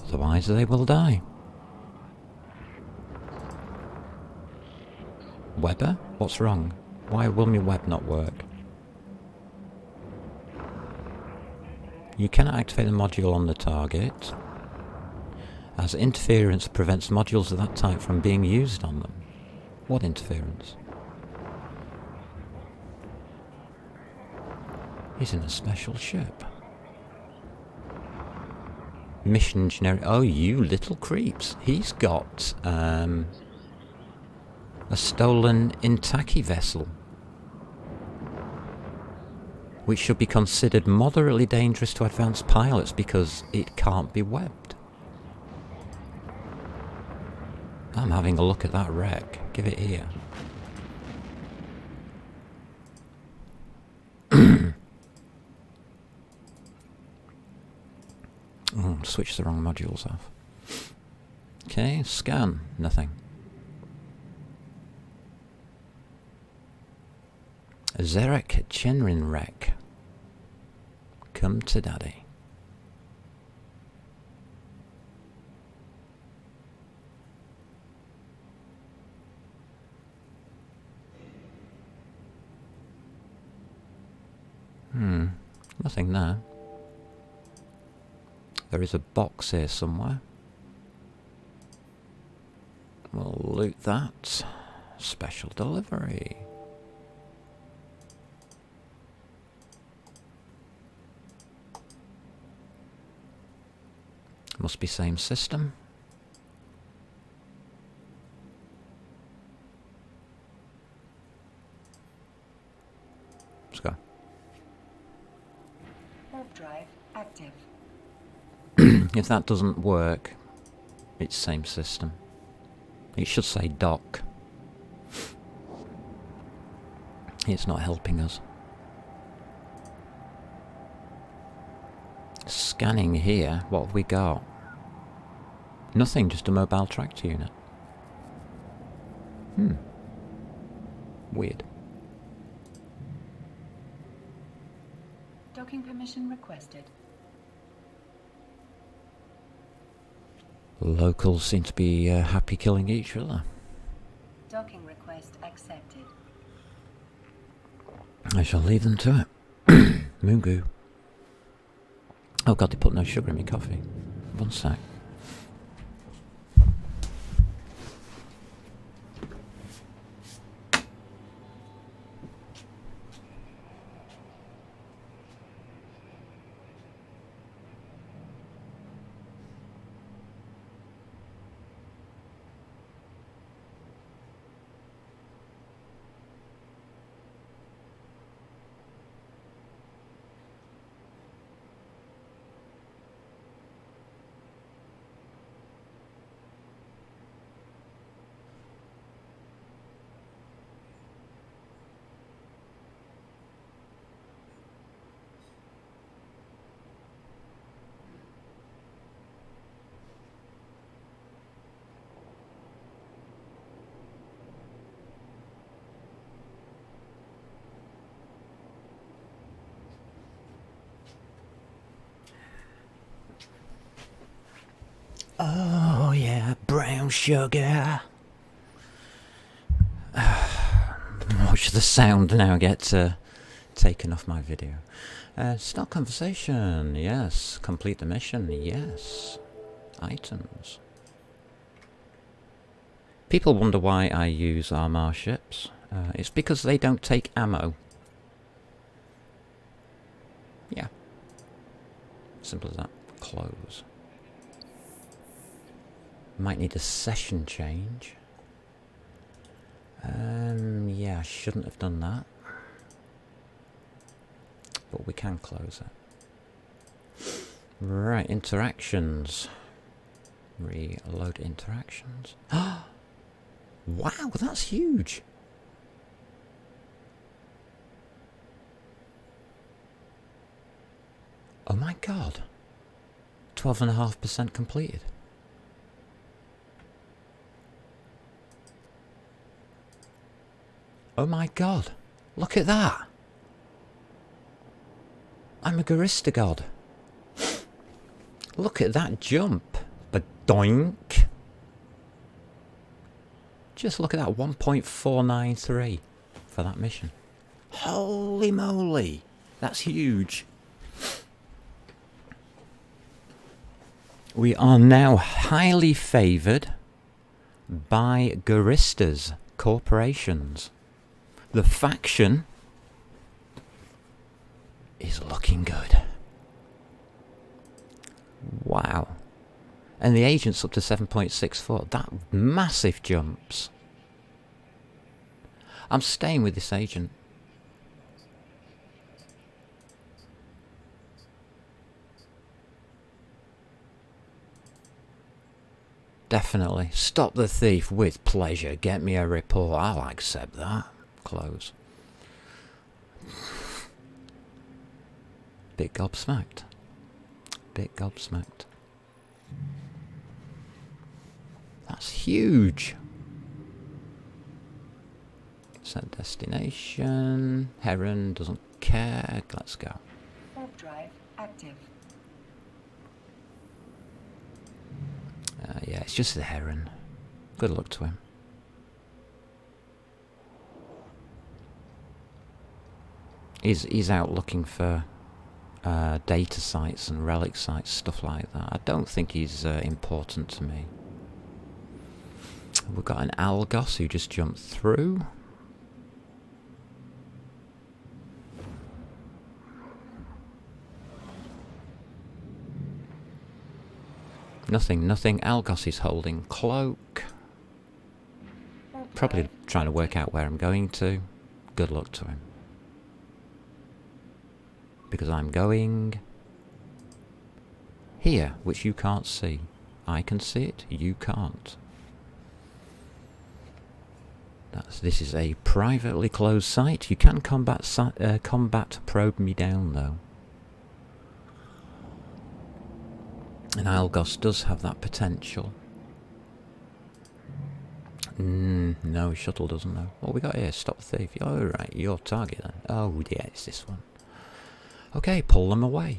Otherwise they will die. Webber? What's wrong? Why will my web not work? You cannot activate the module on the target, as interference prevents modules of that type from being used on them. What interference? He's in a special ship. Mission generic. Oh, you little creeps. He's got a stolen Intaki vessel, which should be considered moderately dangerous to advanced pilots because it can't be webbed. I'm having a look at that wreck. Give it here. Oh, switch the wrong modules off. Okay, scan. Nothing. Zerek Chenrin wreck. Come to daddy. Nothing there. There is a box here somewhere. We'll loot that. Special delivery. Must be same system. Let's go. Warp drive active. If that doesn't work, it's same system. It should say dock. It's not helping us. Scanning here, what have we got? Nothing, just a mobile tractor unit. Weird. Docking permission requested. Locals seem to be happy killing each other. Docking request accepted. I shall leave them to it. Moongoo. Oh god, they put no sugar in my coffee. One sec. Oh yeah, brown sugar. Watch the sound now get taken off my video. Start conversation, yes. Complete the mission, yes. Items. People wonder why I use Armor ships. It's because they don't take ammo. Yeah. Simple as that. Close. Might need a session change. Yeah, I shouldn't have done that. But we can close it. Right, interactions. Reload interactions. Wow, that's huge. Oh my god. 12.5% completed. Oh my god. Look at that. I'm a Gurista god. Look at that jump. Badoink. Just look at that, 1.493 for that mission. Holy moly. That's huge. We are now highly favoured by Guristas corporations. The faction is looking good. Wow. And the agent's up to 7.64. That massive jumps. I'm staying with this agent. Definitely. Stop the thief with pleasure. Get me a report. I'll accept that. Close. Bit gobsmacked. Bit gobsmacked. That's huge. Set destination. Heron doesn't care. Let's go. Warp drive active. Yeah, it's just the Heron. Good luck to him. He's out looking for data sites and relic sites, stuff like that. I don't think he's important to me. We've got an Algos who just jumped through. Nothing. Algos is holding cloak. Probably trying to work out where I'm going to. Good luck to him. Because I'm going here, which you can't see. I can see it, you can't. This is a privately closed site. You can combat probe me down though. And Algos does have that potential. No, shuttle doesn't though. What we got here? Stop the thief. Oh right, your target then. Oh yeah, it's this one. Okay, pull them away.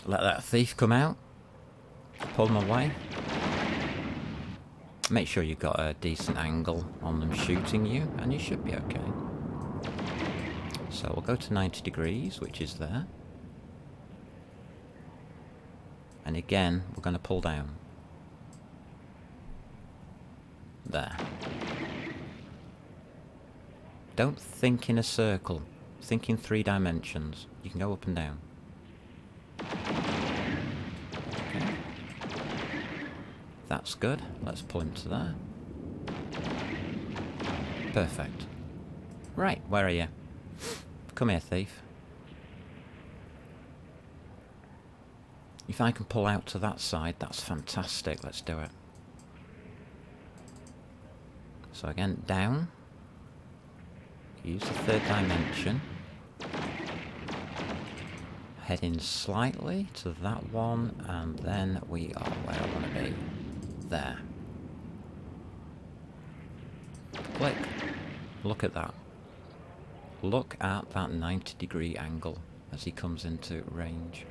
Let that thief come out. Pull them away. Make sure you've got a decent angle on them shooting you, and you should be okay. So we'll go to 90 degrees, which is there. And again, we're going to pull down. There. Don't think in a circle. Think in 3 dimensions. You can go up and down. Okay. That's good. Let's pull him to there. Perfect. Right, where are you? Come here, thief. If I can pull out to that side, that's fantastic. Let's do it. So again, down. Use the 3rd dimension. Head in slightly to that one, and then we are where I want to be. There. Click. Look at that. Look at that 90-degree angle as he comes into range.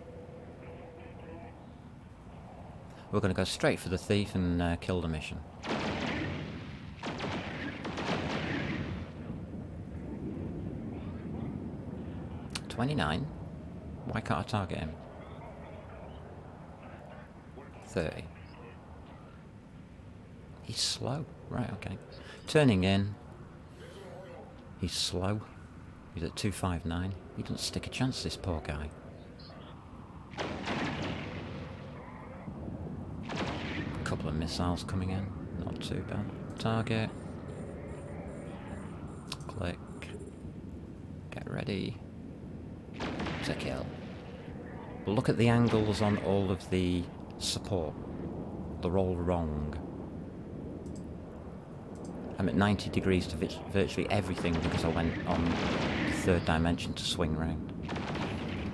We're going to go straight for the thief and kill the mission. 29. Why can't I target him? 30. He's slow. Right, okay. Turning in. He's slow. He's at 259. He doesn't stick a chance, this poor guy. A couple of missiles coming in. Not too bad. Target. Click. Get ready. To kill. But look at the angles on all of the support. They're all wrong. I'm at 90 degrees to virtually everything because I went on the third dimension to swing round.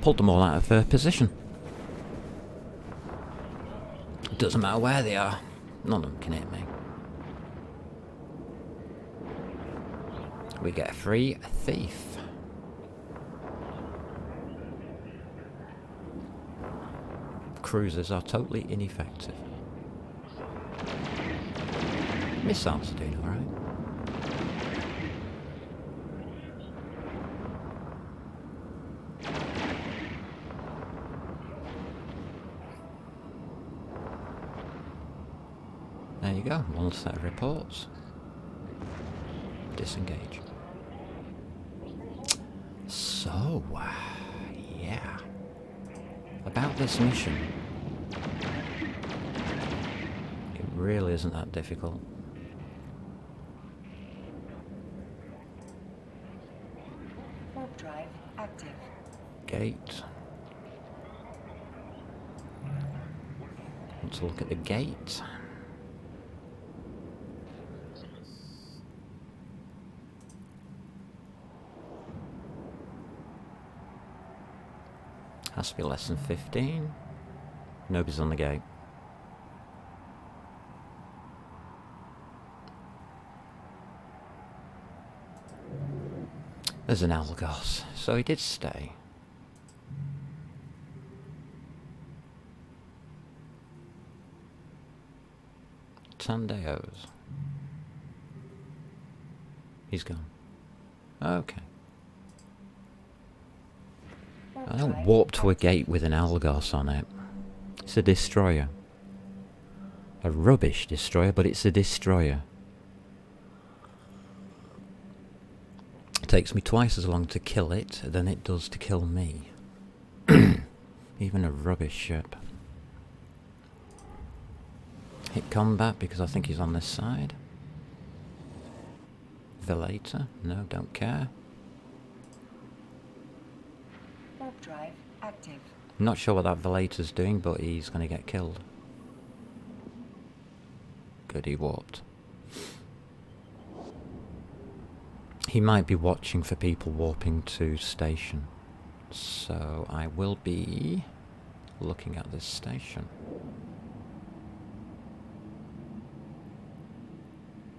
Pulled them all out of their position. It doesn't matter where they are. None of them can hit me. We get a free thief. Cruisers are totally ineffective. Missiles are doing alright. There you go, one set of reports. Disengage. So, yeah. About this mission. It really isn't that difficult. Warp drive active. Gate. Want to look at the gate. Has to be less than 15. Nobody's on the gate. There's an Algos, so he did stay. Tandeos. He's gone. Okay. I don't warp to a gate with an Algos on it. It's a destroyer. A rubbish destroyer, but it's a destroyer. It takes me twice as long to kill it than it does to kill me. Even a rubbish ship. Hit combat because I think he's on this side. Velator? No, don't care. Warp drive active. I'm not sure what that Velator's doing, but he's going to get killed. Good, he warped. He might be watching for people warping to station. So I will be looking at this station.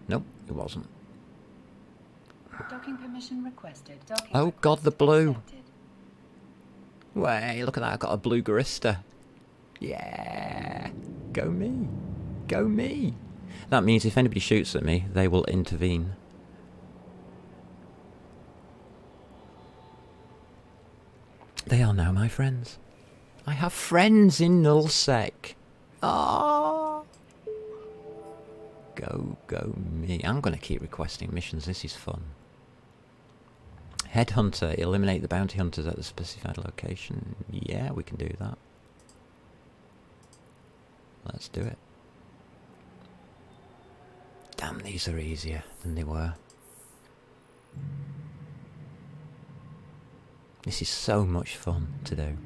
Nope, it wasn't. Docking permission requested. Docking Oh god, the request blue. accepted. Way, look at that, I've got a blue Gurista. Yeah, go me. Go me. That means if anybody shoots at me, they will intervene. They are now my friends. I have friends in Nullsec. Ah. Go me. I'm going to keep requesting missions. This is fun. Headhunter. Eliminate the bounty hunters at the specified location. Yeah, we can do that. Let's do it. Damn, these are easier than they were. This is so much fun to do.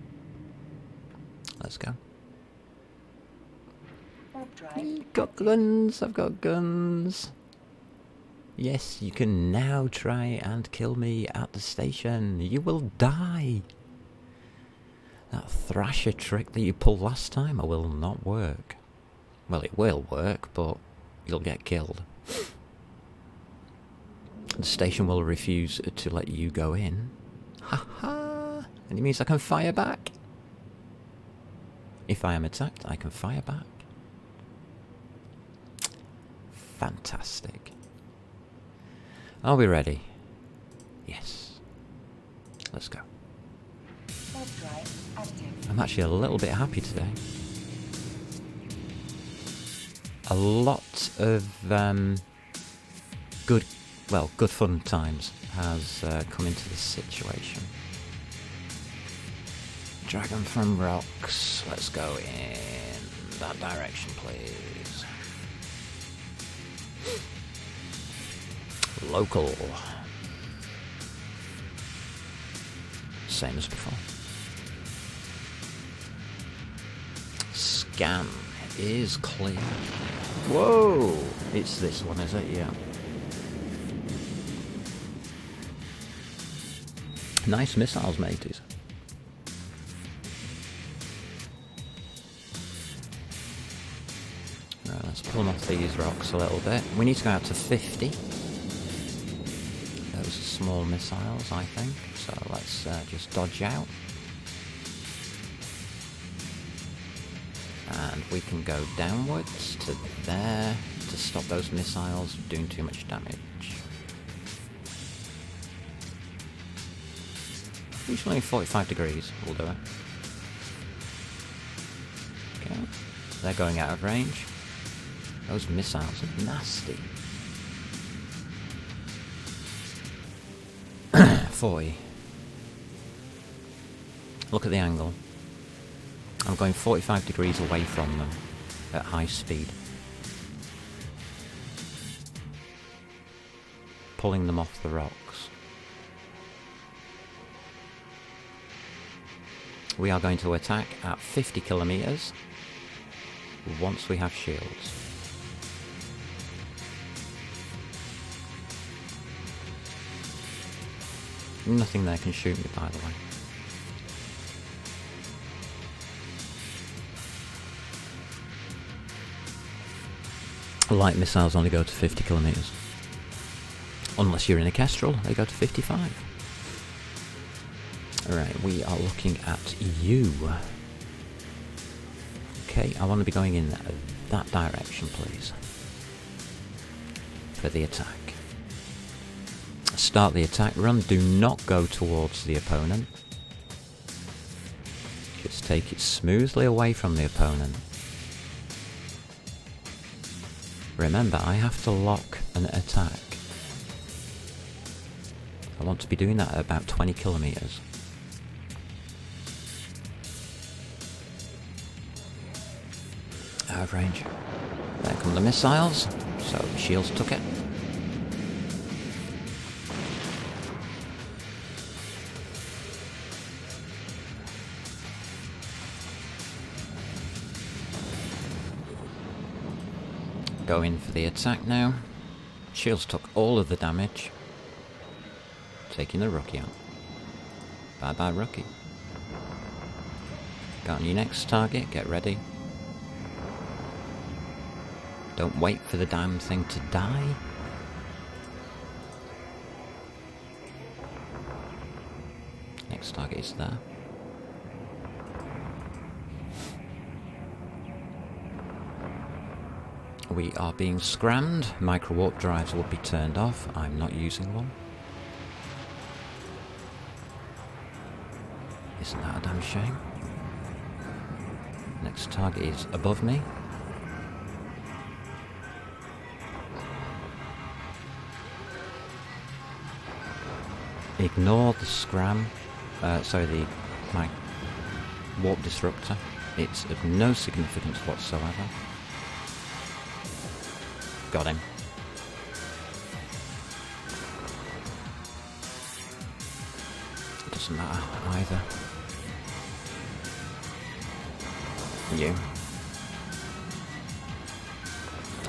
Let's go. Warp drive I've got active. guns, I've got guns. Yes, you can now try and kill me at the station. You will die. That thrasher trick that you pulled last time will not work. Well, it will work, but you'll get killed. The station will refuse to let you go in. Ha ha! And it means I can fire back. If I am attacked, I can fire back. Fantastic. Are we ready? Yes. Let's go. Warp drive active. I'm actually a little bit happy today. A lot of good fun times has come into this situation. Dragon from rocks. Let's go in that direction, please. Local. Same as before. Scan is clear. Whoa! It's this one, is it? Yeah. Nice missiles, mateys. Right, let's pull them off these rocks a little bit. We need to go out to 50. Those are small missiles, I think. So let's just dodge out. And we can go downwards to there to stop those missiles doing too much damage. Usually 45 degrees will do it. Okay, they're going out of range. Those missiles are nasty. 40. Look at the angle. I'm going 45 degrees away from them at high speed. Pulling them off the rocks. We are going to attack at 50 kilometers once we have shields. Nothing there can shoot me, by the way. Light missiles only go to 50 kilometers. Unless you're in a Kestrel, they go to 55. Alright, we are looking at you. Okay, I want to be going in that direction, please. For the attack. Start the attack run. Do not go towards the opponent. Just take it smoothly away from the opponent. Remember, I have to lock an attack. I want to be doing that at about 20 kilometers. Out of range. There come the missiles, so the shields took it. Go in for the attack now. Shields took all of the damage. Taking the rookie out. Bye bye rookie. Go on your next target, get ready. Don't wait for the damn thing to die. Next target is there. We are being scrammed. Micro warp drives will be turned off. I'm not using one. Isn't that a damn shame? Next target is above me. Ignore the scram. My warp disruptor. It's of no significance whatsoever. Got him. It doesn't matter either. You.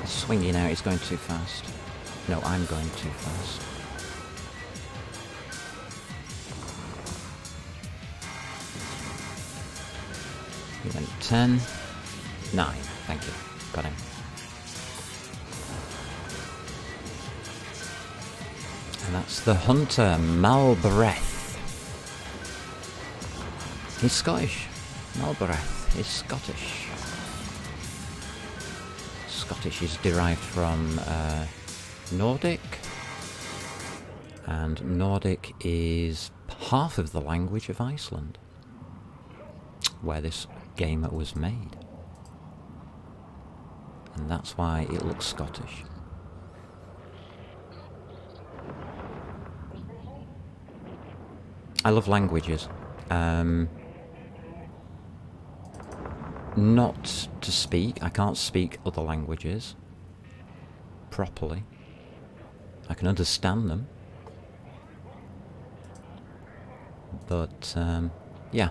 Swinging out, he's going too fast. No, I'm going too fast. He went 10. 9. Thank you. Got him. And that's the hunter, Malbreth. He's Scottish. Malbreth is Scottish. Scottish is derived from Nordic. And Nordic is half of the language of Iceland. where this game was made. And that's why it looks Scottish. I love languages. Not to speak. I can't speak other languages properly. I can understand them. But, yeah.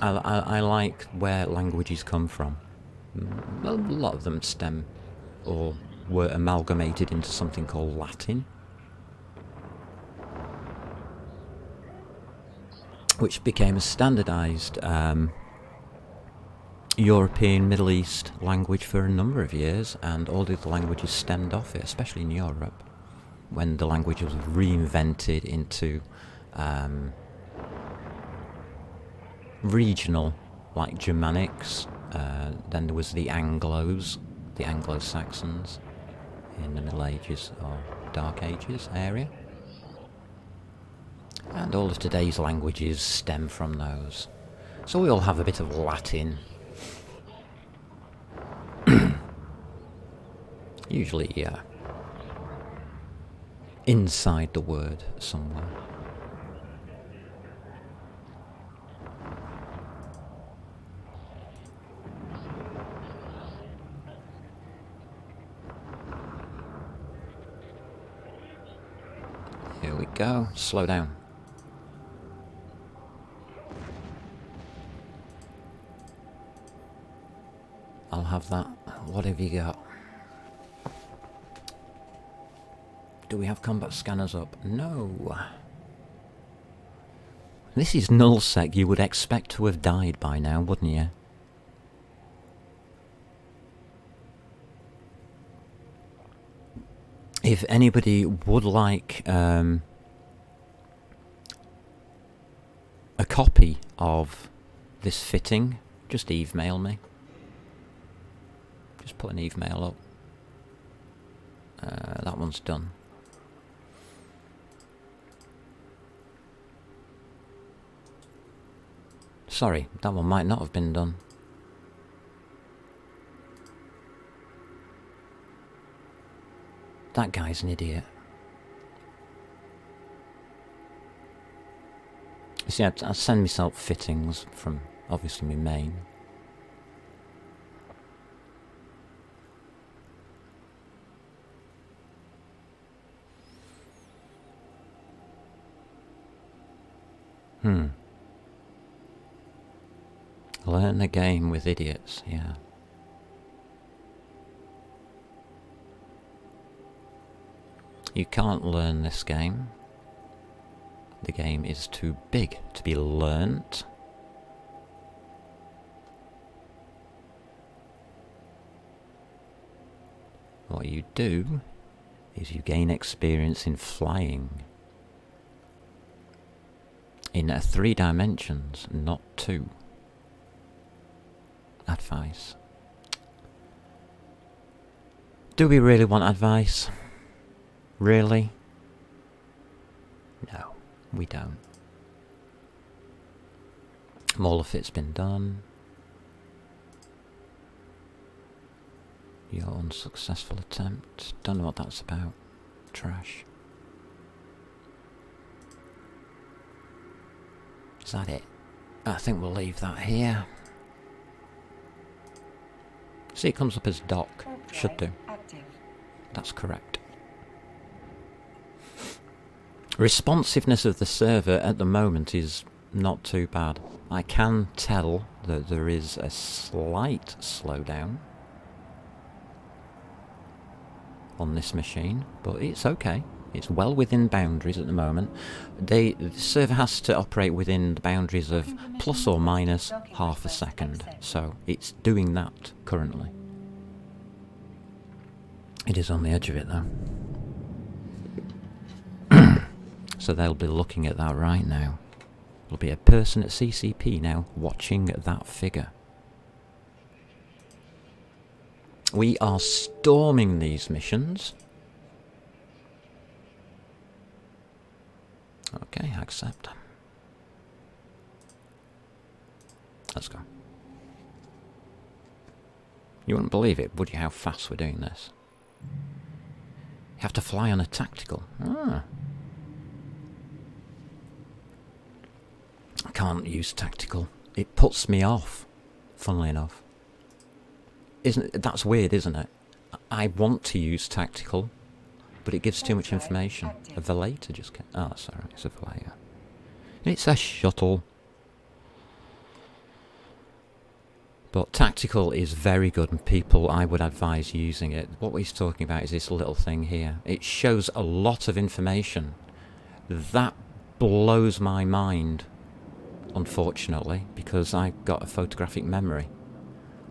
I like where languages come from. A lot of them stem or were amalgamated into something called Latin, which became a standardized European, Middle East language for a number of years, and all the other languages stemmed off it, especially in Europe, when the language was reinvented into regional, like Germanics. Then there was the Anglos, the Anglo-Saxons in the Middle Ages or Dark Ages area. And all of today's languages stem from those. So we all have a bit of Latin. Usually, inside the word somewhere. Here we go. Slow down. I'll have that. What have you got? Do we have combat scanners up? No. This is nullsec. You would expect to have died by now, wouldn't you? If anybody would like a copy of this fitting, just email me. Just put an email up. That one's done. Sorry, that one might not have been done. That guy's an idiot. You see, I send myself fittings from, obviously, my main. Learn the game with idiots, yeah. You can't learn this game. The game is too big to be learnt. What you do is you gain experience in flying. In 3 dimensions, not 2. Advice. Do we really want advice? Really? No, we don't. All of it's been done. Your unsuccessful attempt. Don't know what that's about. Trash. Is that it? I think we'll leave that here. See, it comes up as dock. Should do. Active. That's correct. Responsiveness of the server at the moment is not too bad. I can tell that there is a slight slowdown on this machine, but it's okay. It's well within boundaries at the moment. The server has to operate within the boundaries of plus or minus half a second, so it's doing that currently. It is on the edge of it though. So they'll be looking at that right now. There'll be a person at CCP now watching that figure. We are storming these missions. Okay, accept. Let's go. You wouldn't believe it, would you, how fast we're doing this? You have to fly on a tactical. Ah. I can't use tactical. It puts me off, funnily enough. That's weird, isn't it? I want to use tactical, but it gives too much information. A velator just came. Oh, that's alright, it's a velator. It's a shuttle. But tactical is very good, and people, I would advise using it. What he's talking about is this little thing here. It shows a lot of information. That blows my mind, unfortunately, because I've got a photographic memory.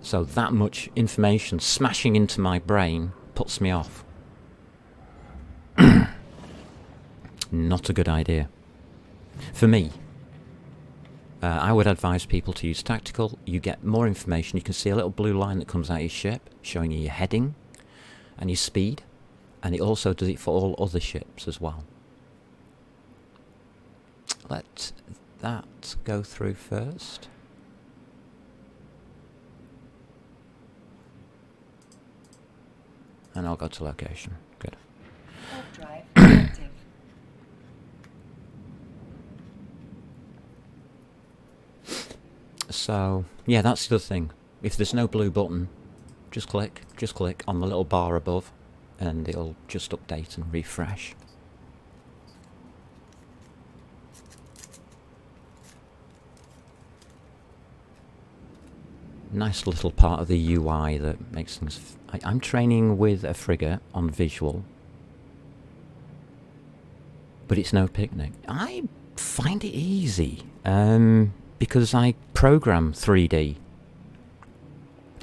So that much information smashing into my brain puts me off. Not a good idea. For me. I would advise people to use tactical. You get more information. You can see a little blue line that comes out of your ship, showing you your heading and your speed. And it also does it for all other ships as well. Let that go through first. And I'll go to location. Good. Warp drive active. So, yeah, that's the other thing. If there's no blue button, just click on the little bar above, and it'll just update and refresh. Nice little part of the UI that makes things... I'm training with a frigate on visual, but it's no picnic. I find it easy, because I program 3D.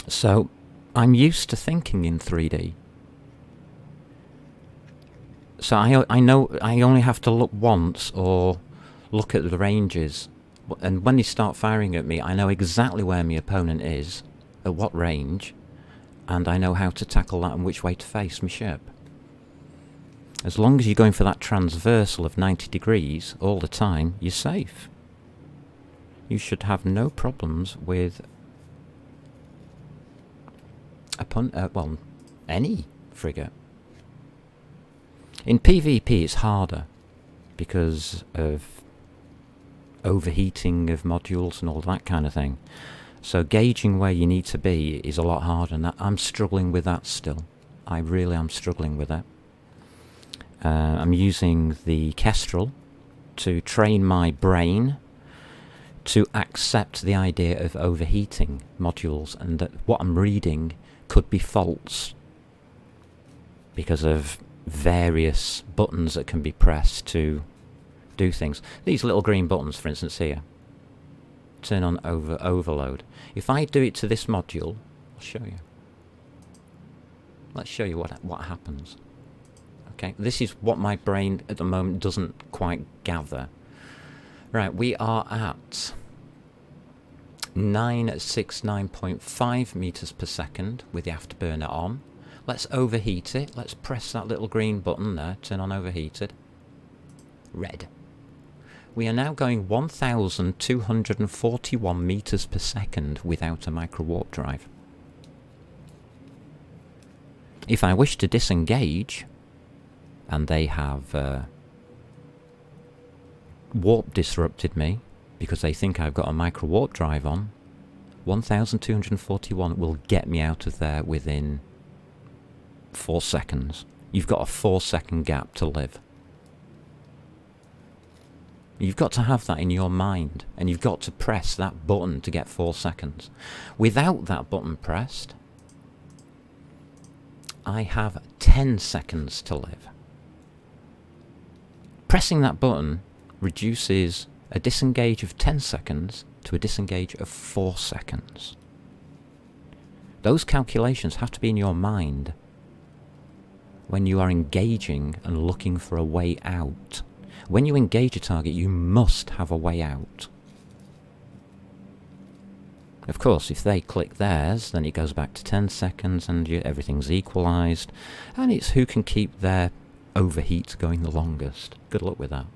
So I'm used to thinking in 3D. So I know I only have to look once or look at the ranges. And when they start firing at me, I know exactly where my opponent is, at what range, and I know how to tackle that and which way to face my ship. As long as you're going for that transversal of 90 degrees all the time, you're safe. You should have no problems with any frigate. In PvP it's harder because of overheating of modules and all that kind of thing. So gauging where you need to be is a lot harder, and I'm struggling with that still. I really am struggling with it. I'm using the Kestrel to train my brain to accept the idea of overheating modules, and that what I'm reading could be false because of various buttons that can be pressed to do things. These little green buttons, for instance, here. Turn on overload. If I do it to this module, I'll show you. Let's show you what happens. Okay, this is what my brain at the moment doesn't quite gather. Right, we are at 969.5 meters per second with the afterburner on. Let's overheat it. Let's press that little green button there, turn on overheated. Red. We are now going 1,241 meters per second without a micro warp drive. If I wish to disengage, and they have warp disrupted me because they think I've got a micro warp drive on, 1,241 will get me out of there within 4 seconds. You've got a 4-second gap to live. You've got to have that in your mind, and you've got to press that button to get 4 seconds. Without that button pressed, I have 10 seconds to live. Pressing that button reduces a disengage of 10 seconds to a disengage of 4 seconds. Those calculations have to be in your mind when you are engaging and looking for a way out. When you engage a target, you must have a way out. Of course, if they click theirs, then it goes back to 10 seconds and everything's equalised, and it's who can keep their overheat going the longest. Good luck with that.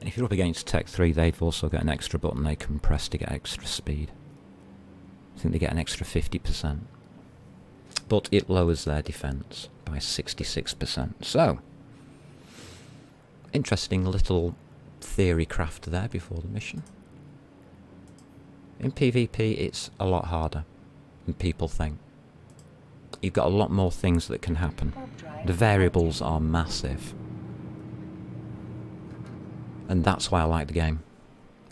And if you're up against Tech 3, they've also got an extra button they can press to get extra speed. I think they get an extra 50%. But it lowers their defense by 66%. So, interesting little theory craft there before the mission. In PvP, it's a lot harder than people think. You've got a lot more things that can happen. The variables are massive. And that's why I like the game.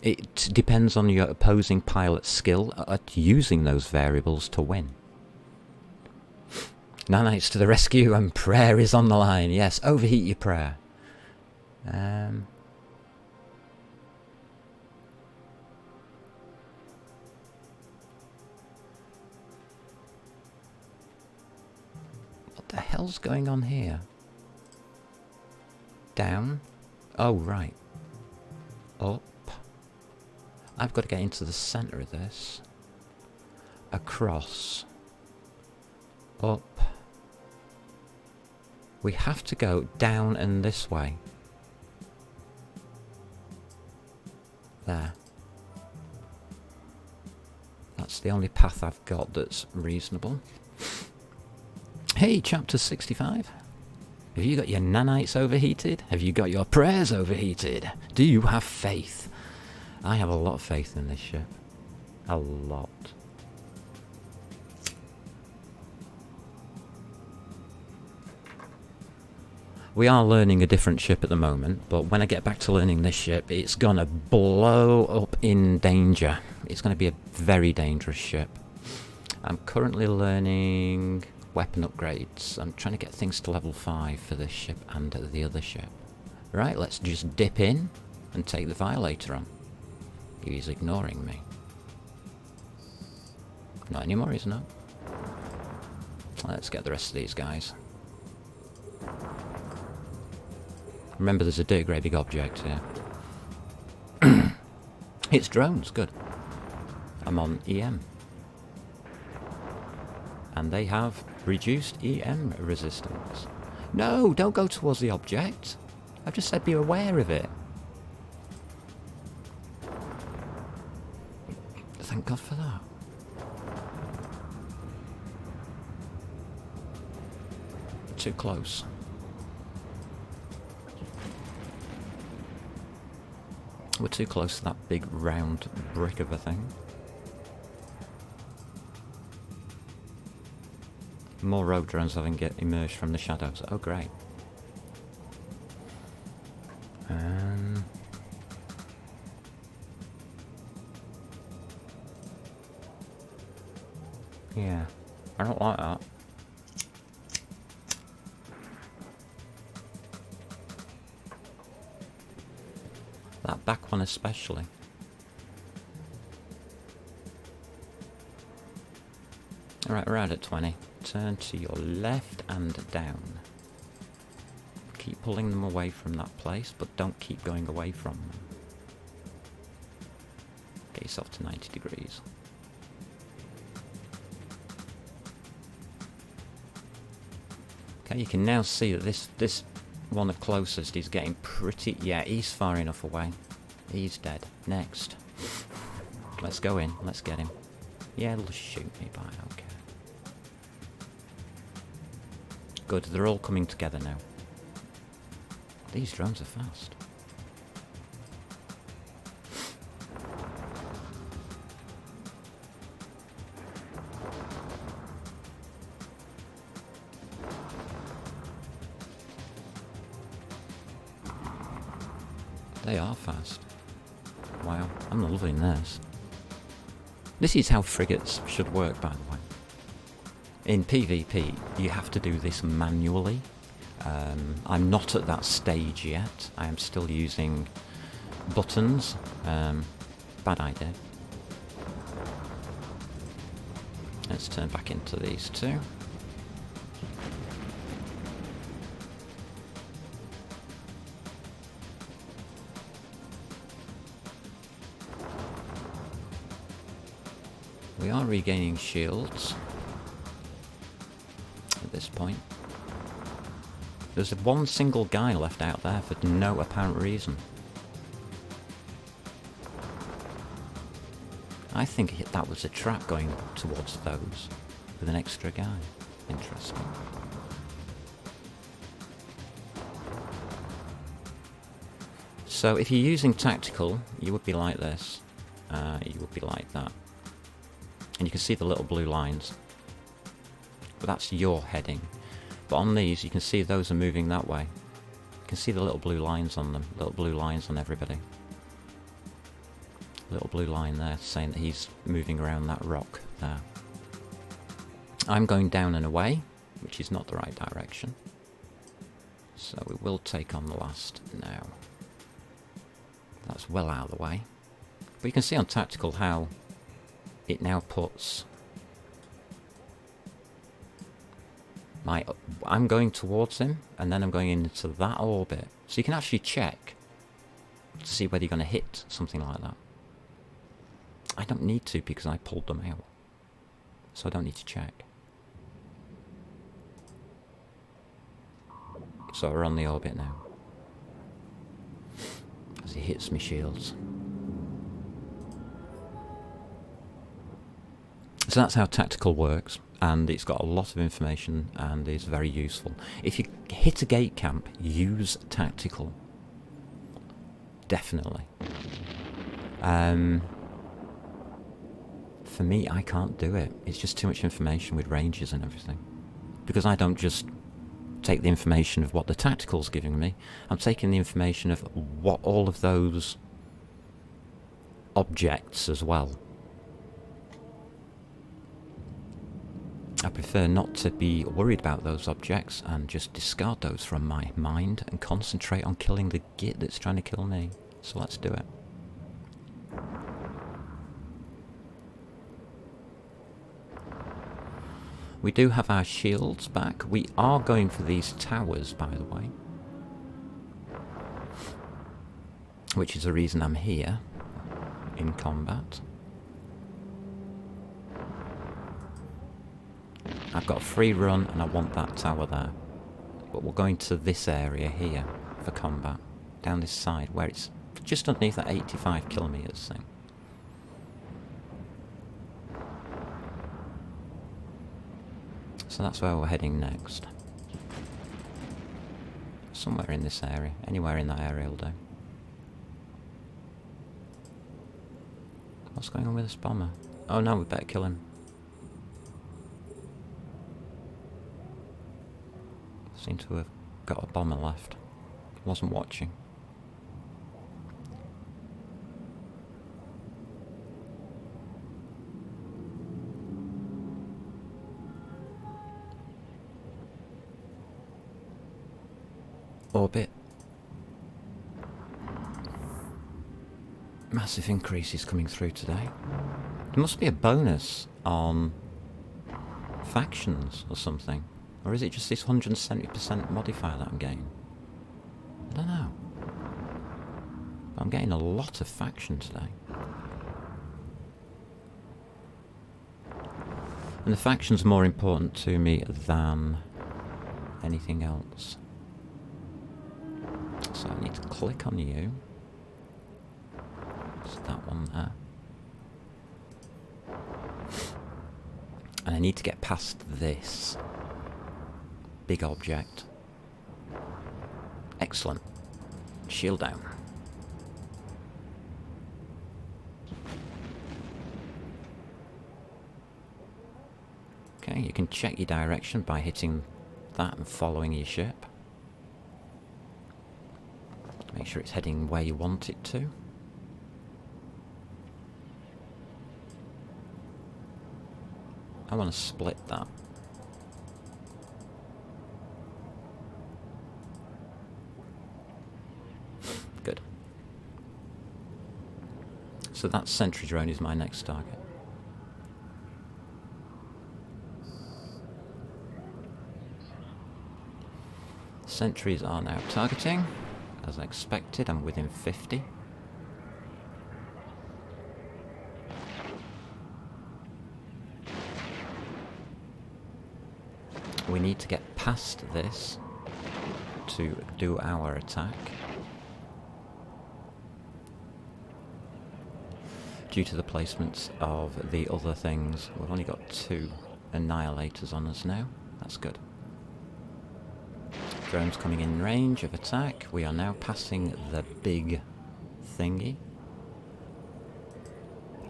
It depends on your opposing pilot's skill at using those variables to win. Nanites to the rescue, and prayer is on the line. Yes, overheat your prayer. What the hell's going on here? Down? Oh, right. Up. I've got to get into the centre of this. Across. Up. We have to go down and this way. There. That's the only path I've got that's reasonable. Hey, chapter 65. Have you got your nanites overheated? Have you got your prayers overheated? Do you have faith? I have a lot of faith in this ship. A lot. We are learning a different ship at the moment, but when I get back to learning this ship, it's gonna blow up in danger. It's gonna be a very dangerous ship. I'm currently learning weapon upgrades. I'm trying to get things to level 5 for this ship and the other ship. Right, let's just dip in and take the Violator on. He's ignoring me. Not anymore, he's not. Let's get the rest of these guys. Remember, there's a dirty grey big object here. It's drones, good. I'm on EM. And they have reduced EM resistance. No, don't go towards the object. I've just said be aware of it. Thank God for that. Too close. We're too close to that big round brick of a thing. More rogue drones having get emerged from the shadows. Oh, great. Yeah, I don't like that. That back one especially. Alright, we're out at 20. Turn to your left and down. Keep pulling them away from that place, but don't keep going away from them. Get yourself to 90 degrees. Okay, you can now see that this one the closest is getting pretty... Yeah, he's far enough away. He's dead. Next. Let's go in. Let's get him. Yeah, it'll shoot me by, okay. Good, they're all coming together now. These drones are fast. They are fast. Wow, I'm loving this. This is how frigates should work, by the way. In PvP, you have to do this manually. I'm not at that stage yet. I am still using buttons. Bad idea. Let's turn back into these two. We are regaining shields at this point. There's one single guy left out there for no apparent reason. I think that was a trap going towards those with an extra guy. Interesting. So if you're using tactical, you would be like this. You would be like that. And you can see the little blue lines. But that's your heading. But on these, you can see those are moving that way. You can see the little blue lines on them. Little blue lines on everybody. Little blue line there saying that he's moving around that rock there. I'm going down and away, which is not the right direction. So we will take on the last now. That's well out of the way. But you can see on tactical how it now puts I'm going towards him, and then I'm going into that orbit. So you can actually check to see whether you're going to hit something like that. I don't need to because I pulled them out. So I don't need to check. So we're on the orbit now. As he hits me shields. So that's how tactical works, and it's got a lot of information and is very useful. If you hit a gate camp, use tactical. Definitely. For me, I can't do it. It's just too much information with ranges and everything. Because I don't just take the information of what the tactical's giving me. I'm taking the information of what all of those objects as well. I prefer not to be worried about those objects and just discard those from my mind and concentrate on killing the git that's trying to kill me. So let's do it. We do have our shields back. We are going for these towers, by the way. Which is the reason I'm here in combat. I've got a free run and I want that tower there. But we're going to this area here for combat. Down this side where it's just underneath that 85 kilometers thing. So that's where we're heading next. Somewhere in this area. Anywhere in that area will do. What's going on with this bomber? Oh no, we better kill him. Seem to have got a bomber left. Wasn't watching. Orbit. Massive increases coming through today. There must be a bonus on factions or something. Or is it just this 170% modifier that I'm getting? I don't know. But I'm getting a lot of faction today. And the faction's more important to me than anything else. So I need to click on you. It's that one there. And I need to get past this big object. Excellent. Shield down. Okay, you can check your direction by hitting that and following your ship. Make sure it's heading where you want it to. I want to split that. Good. So that sentry drone is my next target. Sentries are now targeting. As expected, I'm within 50. We need to get past this to do our attack. due to the placements of the other things. We've only got 2 annihilators on us now. That's good. Drones coming in range of attack. We are now passing the big thingy.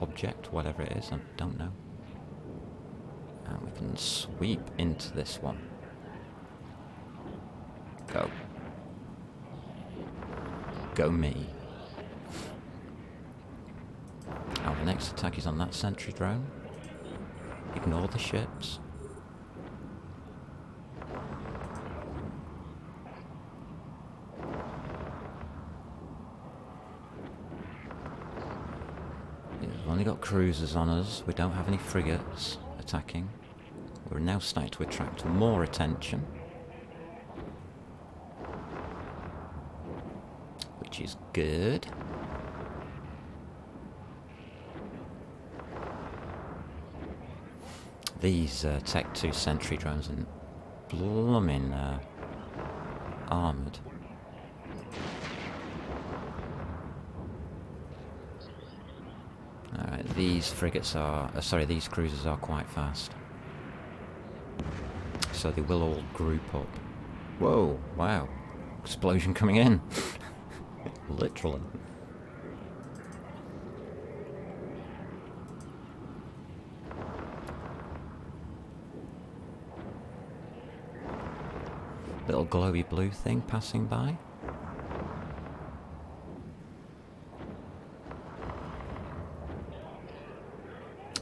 Object, whatever it is, I don't know. And we can sweep into this one. Go. Go me. Our next attack is on that sentry drone. Ignore the ships. We've only got cruisers on us. We don't have any frigates attacking. We're now starting to attract more attention, which is good. These Tech 2 sentry drones are blooming armoured. Alright, these frigates are... these cruisers are quite fast. So they will all group up. Whoa, wow. Explosion coming in. Literally. Little glowy blue thing passing by.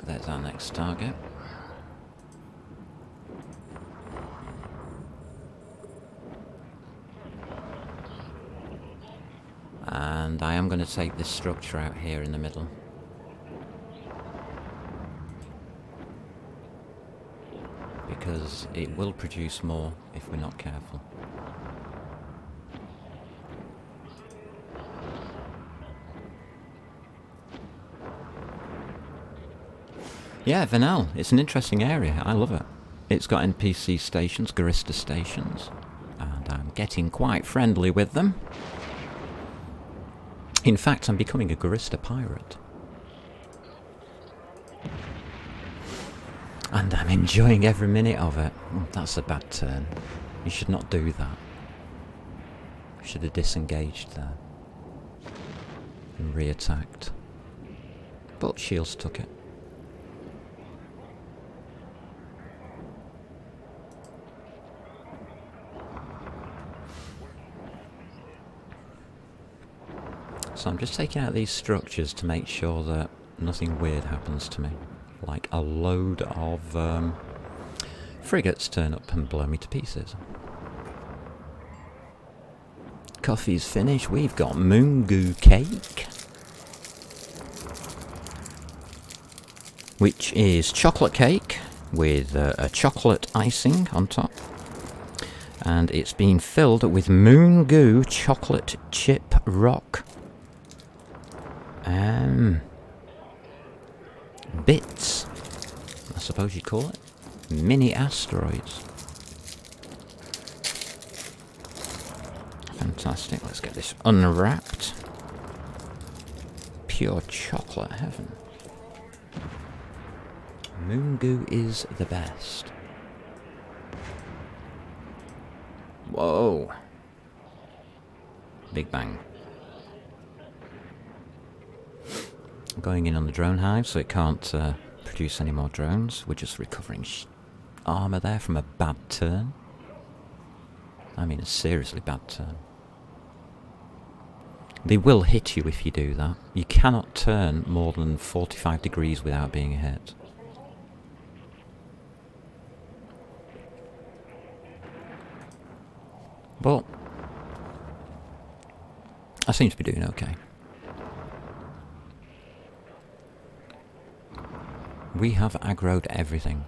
There's our next target. And I am going to take this structure out here in the middle. Because it will produce more if we're not careful. Yeah, Venel. It's an interesting area. I love it. It's got NPC stations, Gurista stations, and I'm getting quite friendly with them. In fact, I'm becoming a Gurista Pirate. And I'm enjoying every minute of it. Oh, that's a bad turn. You should not do that. You should have disengaged there. And re-attacked. But Shields took it. So I'm just taking out these structures to make sure that nothing weird happens to me. Like a load of frigates turn up and blow me to pieces. Coffee's finished. We've got Moongoo cake, which is chocolate cake with a chocolate icing on top. And it's been filled with Moongoo chocolate chip rock. Bits, I suppose you'd call it. Mini asteroids. Fantastic. Let's get this unwrapped. Pure chocolate heaven. Moongoo is the best. Whoa. Big bang. Going in on the drone hive, so it can't produce any more drones. We're just recovering armour there from a bad turn. I mean, a seriously bad turn. They will hit you if you do that. You cannot turn more than 45 degrees without being hit. But I seem to be doing okay. We have aggroed everything.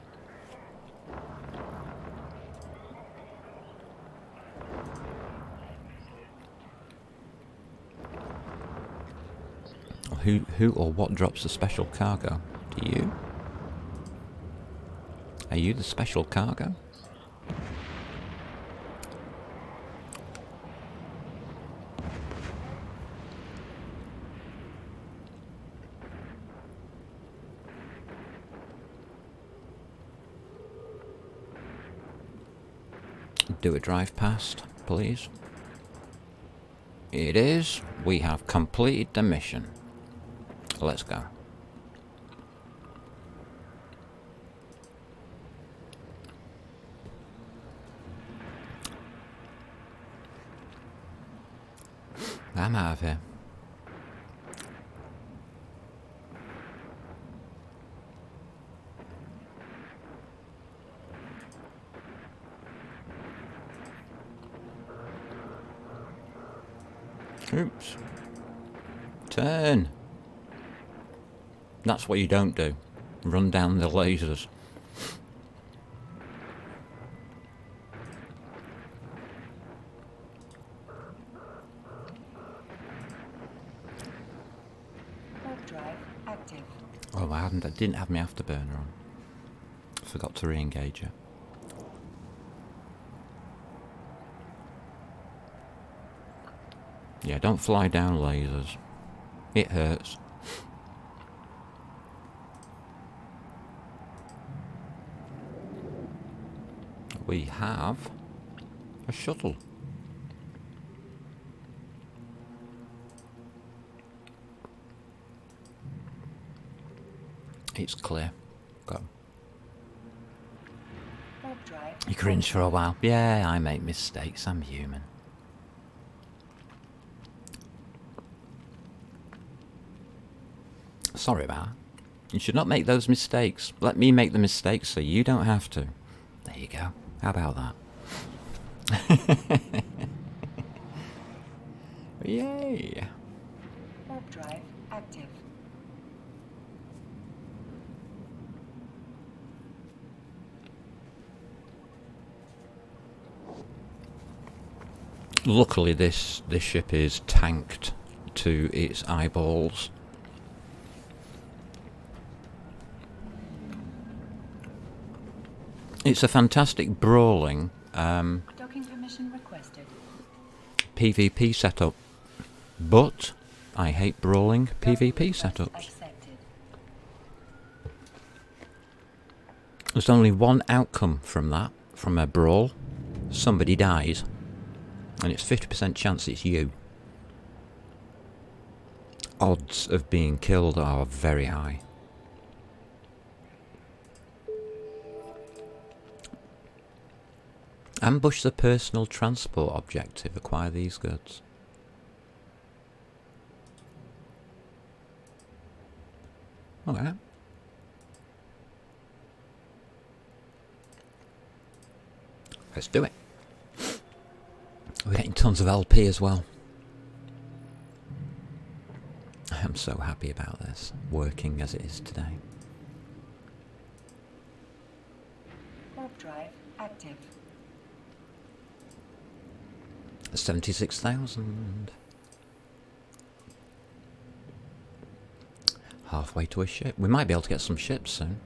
Who or what drops the special cargo? Do you? Are you the special cargo? Do a drive past, please. It is. We have completed the mission. Let's go. I'm out of here. Oops. Turn. That's what you don't do. Run down the lasers. Warp drive active. Oh, I didn't have my afterburner on. Forgot to re-engage it. Yeah, don't fly down lasers. It hurts. We have a shuttle. It's clear. Go. Warp drive. You cringe for a while. Yeah, I make mistakes. I'm human. Sorry about that. You should not make those mistakes. Let me make the mistakes so you don't have to. There you go. How about that? Yay! Warp drive active. Luckily this ship is tanked to its eyeballs. It's a fantastic brawling Docking permission requested. PvP setup, but I hate brawling PvP Request setups. accepted. There's only one outcome from that, from a brawl. Somebody dies, and it's 50% chance it's you. Odds of being killed are very high. Ambush the personal transport objective. Acquire these goods. Okay. Let's do it. We're getting tons of LP as well. I am so happy about this, working as it is today. Warp drive active. 76,000. Halfway to a ship. We might be able to get some ships soon.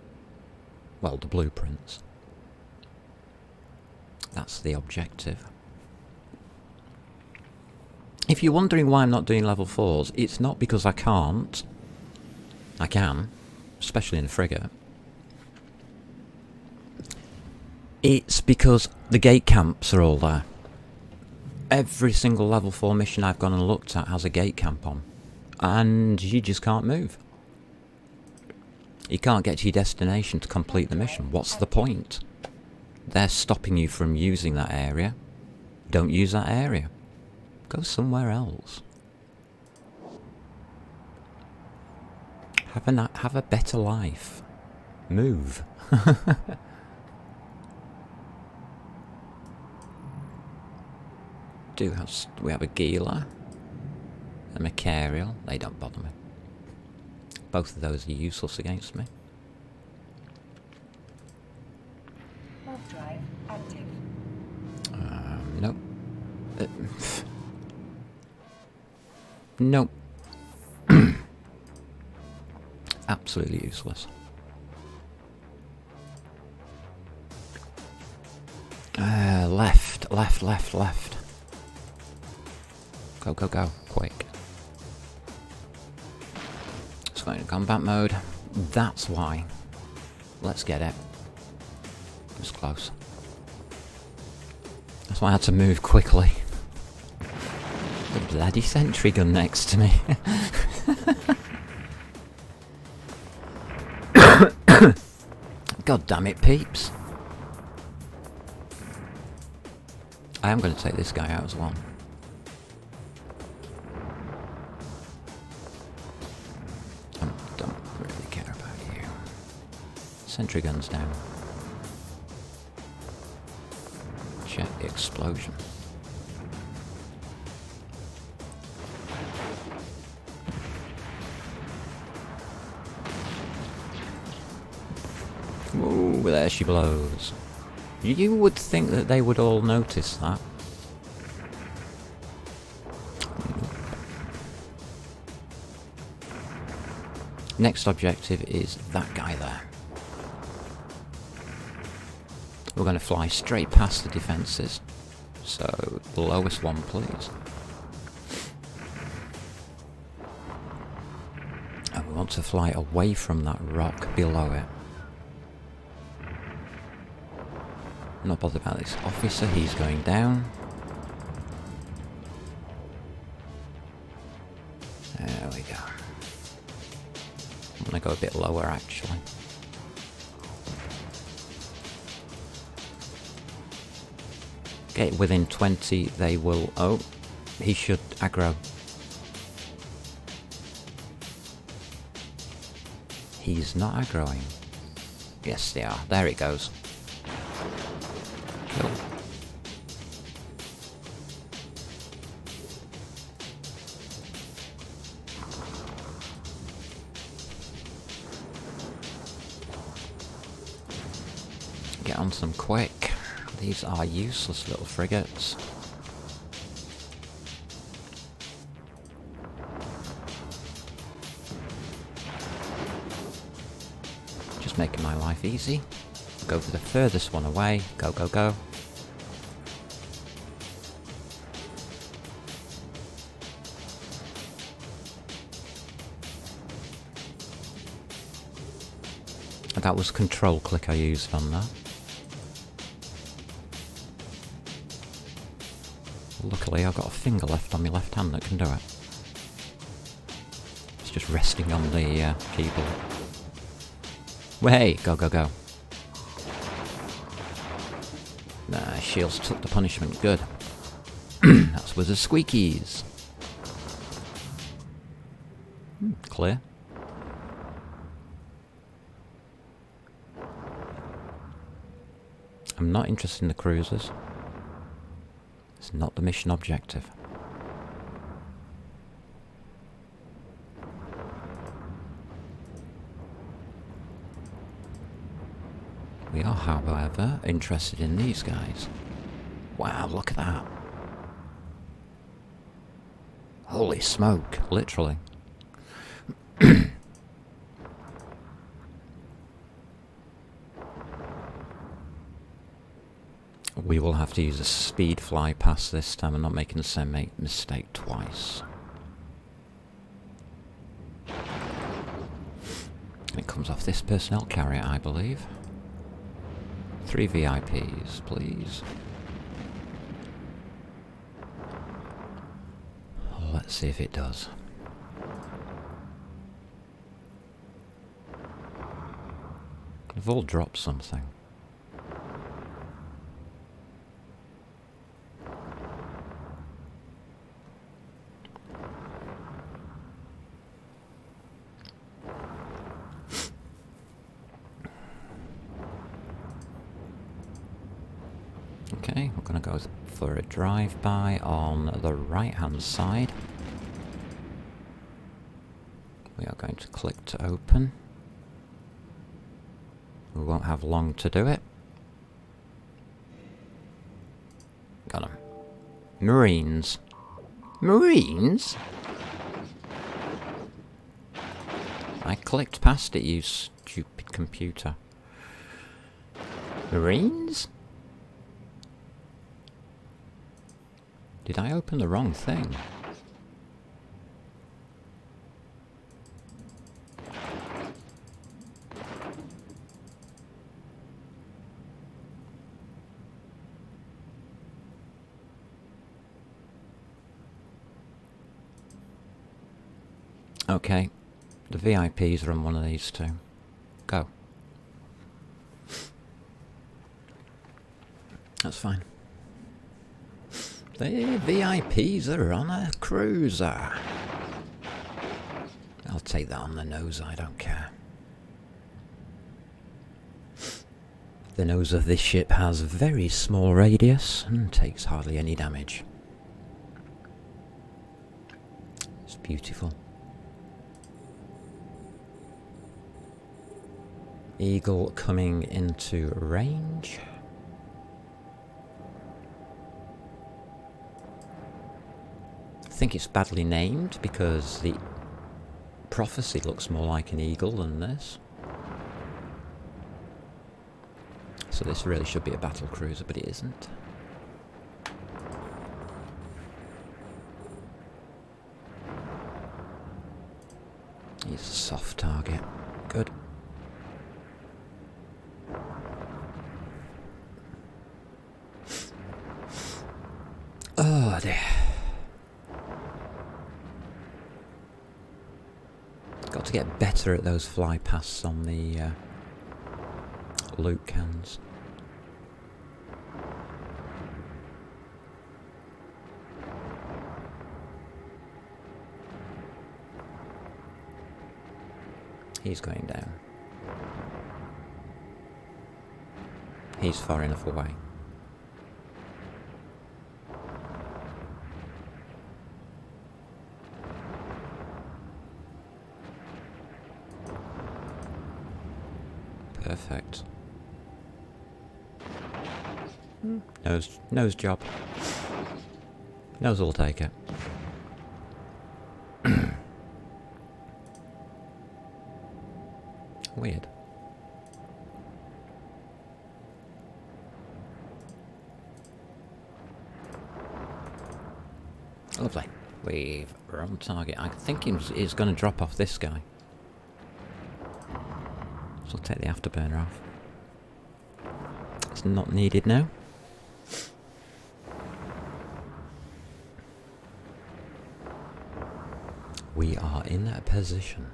Well, the blueprints. That's the objective. If you're wondering why I'm not doing level 4s, it's not because I can't. I can, especially in a frigate. It's because the gate camps are all there. Every single level 4 mission I've gone and looked at has a gate camp on. And you just can't move. You can't get to your destination to complete the mission. What's the point? They're stopping you from using that area. Don't use that area. Go somewhere else. Have a better life. Move. We have a Gila, a Macarial. They don't bother me. Both of those are useless against me. Warp drive active. Nope. Nope. Absolutely useless. Left. Go, quick. It's going to combat mode. That's why. Let's get it. It's close. That's why I had to move quickly. The bloody sentry gun next to me. God damn it, peeps. I am going to take this guy out as well. I don't really care about you. Sentry gun's down. Check the explosion. Ooh, there she blows. You would think that they would all notice that. Next objective is that guy there. We're going to fly straight past the defences. So, the lowest one, please. And we want to fly away from that rock below it. Not bothered about this officer, he's going down. There we go. I'm going to go a bit lower actually. Get within 20, they will... Oh, he should aggro. He's not aggroing. Yes, they are. There it goes. Kill. Get on some quick. These are useless little frigates. Just making my life easy. Go for the furthest one away. Go, go, go. And that was control click I used on that. Luckily I've got a finger left on my left hand that can do it. It's just resting on the keyboard. Way, go, go, go. Nah, shields took the punishment, good. That's with the squeakies. Clear. I'm not interested in the cruisers. It's not the mission objective. We are, however, interested in these guys. Wow, look at that. Holy smoke, literally. We will have to use a speed fly past this time. I'm not making the same mistake twice. It comes off this personnel carrier, I believe. 3 VIPs, please. Let's see if it does. They've all dropped something. Okay, we're going to go for a drive-by on the right-hand side. We are going to click to open. We won't have long to do it. Got him. Marines. Marines? I clicked past it, you stupid computer. Marines? Did I open the wrong thing? Okay, the VIPs are on one of these two. Go. That's fine. The VIPs are on a cruiser. I'll take that on the nose, I don't care. The nose of this ship has very small radius and takes hardly any damage. It's beautiful. Eagle coming into range. I think it's badly named because the Prophecy looks more like an eagle than this. So this really should be a battle cruiser, but it isn't. He's a soft target. Good. Oh dear. Got to get better at those fly pasts on the loot cans. He's going down. He's far enough away. Perfect. Nose job. Nose will take it. Weird. Lovely. We're on target. I think he's going to drop off this guy. So I'll take the afterburner off. It's not needed now. We are in a position.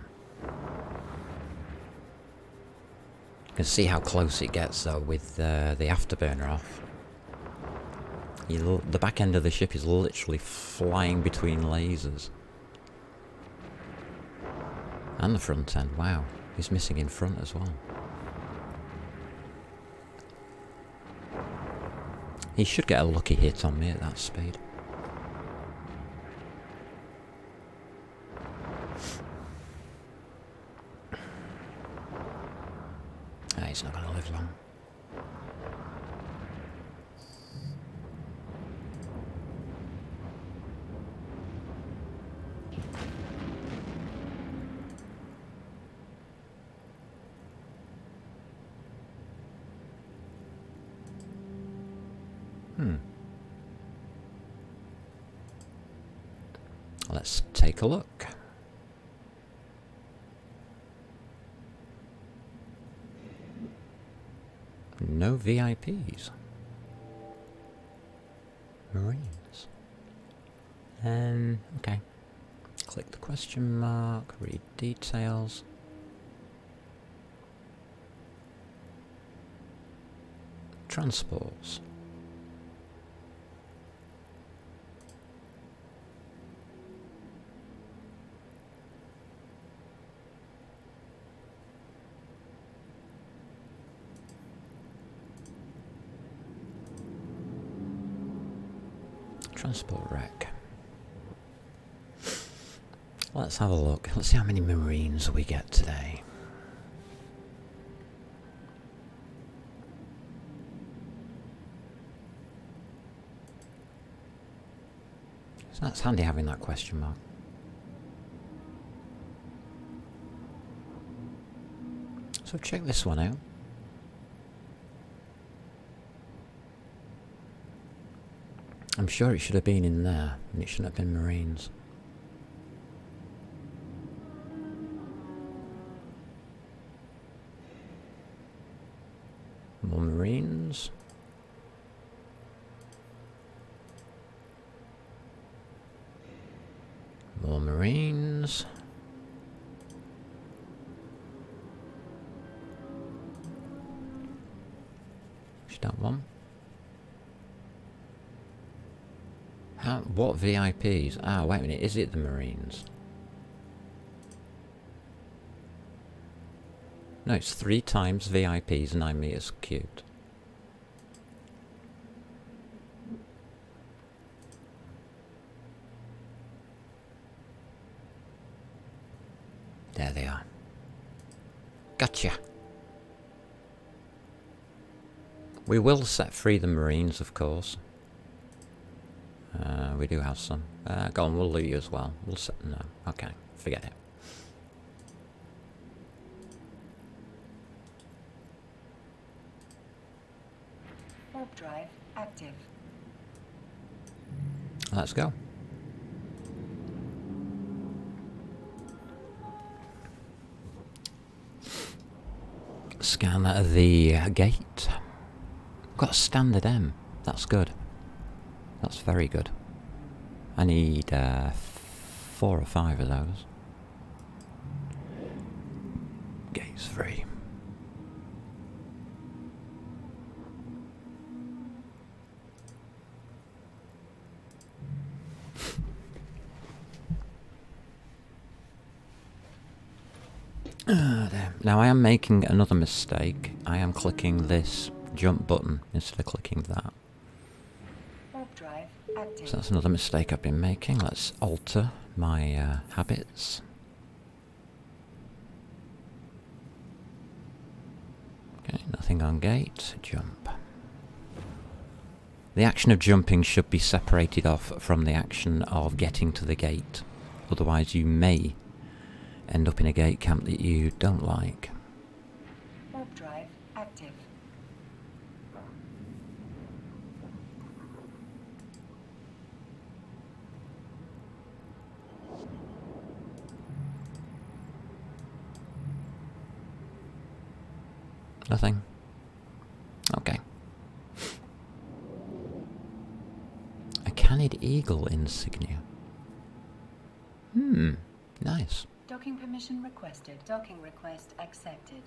You can see how close it gets though with the afterburner off. The back end of the ship is literally flying between lasers. And the front end, wow. He's missing in front as well. He should get a lucky hit on me at that speed. He's not going to live long. Let's take a look. No VIPs. Marines. Okay. Click the question mark, read details. Transports. Transport wreck. Let's have a look. Let's see how many Marines we get today. So that's handy having that question mark. So check this one out. I'm sure it should have been in there, and it shouldn't have been Marines. More Marines. More Marines. Is that one? What VIPs? Ah, wait a minute. Is it the Marines? No, it's 3 times VIPs 9 meters cubed. There they are. Gotcha. We will set free the Marines, of course. We do have some. Go on, we'll loot you as well. We'll set... No. Okay, forget it. Warp drive active. Let's go. Scan the gate. Got a standard M. That's good. That's very good. I need 4 or 5 of those. Gate's free. There. Now I am making another mistake. I am clicking this jump button instead of clicking that. Warp drive active. So that's another mistake I've been making. Let's alter my habits. Okay, nothing on gate. Jump. The action of jumping should be separated off from the action of getting to the gate. Otherwise you may end up in a gate camp that you don't like. Warp drive active. Nothing. Okay. A Canid Eagle insignia. Nice. Docking permission requested. Docking request accepted.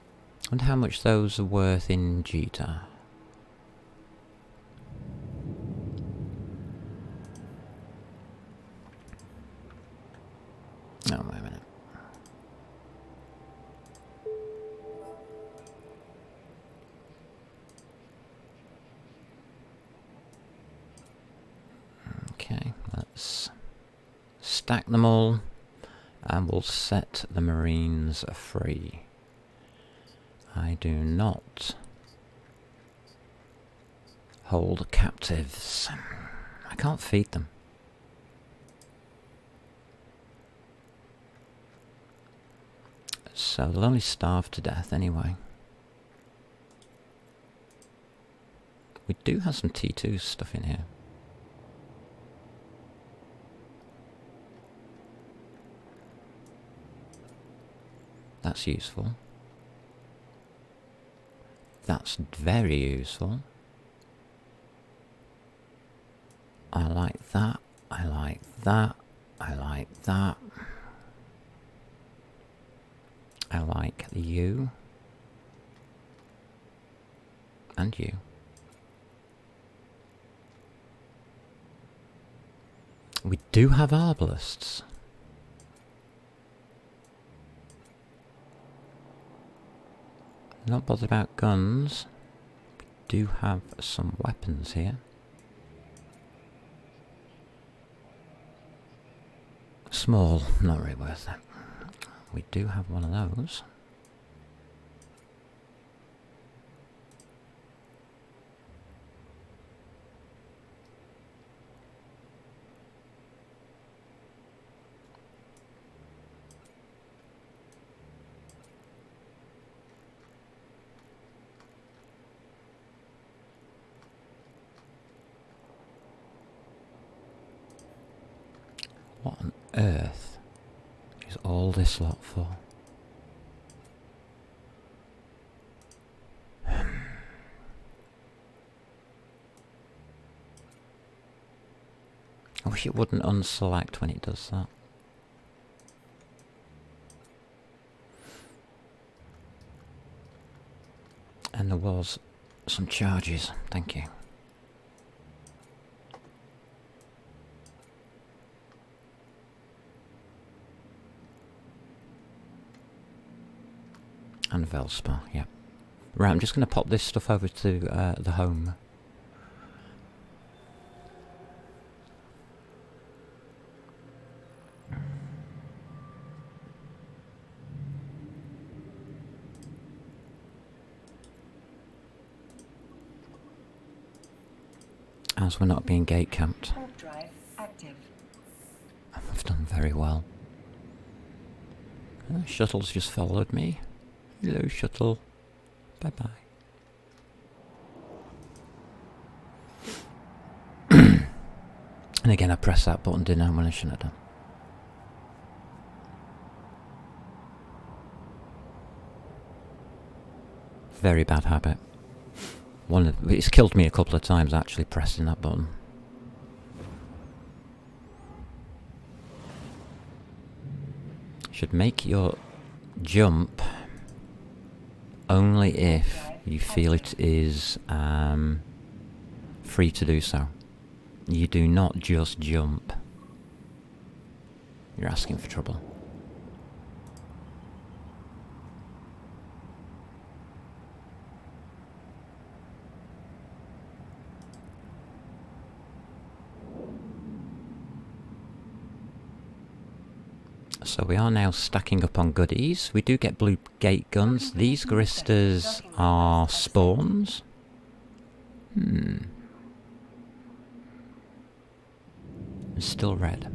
And how much those are worth in Jita? Oh, wait a minute. Okay, let's stack them all. And we'll set the Marines free. I do not hold captives. I can't feed them. So they'll only starve to death anyway. We do have some T2 stuff in here. That's useful. That's very useful. I like that. I like that. I like that. I like you. And you. We do have arbalists. Not bothered about guns. We do have some weapons here. Small, not really worth it. We do have one of those. What on earth is all this lot for? I wish it wouldn't unselect when it does that. And there was some charges. Thank you. And Velspar, yeah. Right, I'm just going to pop this stuff over to the home. As we're not being gate camped. Warp drive active. I've done very well. Shuttle's just followed me. Hello, Shuttle. Bye-bye. And again, I pressed that button, didn't I, when I shouldn't have done. Very bad habit. It's killed me a couple of times, actually, pressing that button. Should make your jump only if you feel it is free to do so. You do not just jump. You're asking for trouble. So we are now stacking up on goodies. We do get blue gate guns. These Guristas are spawns. It's still red.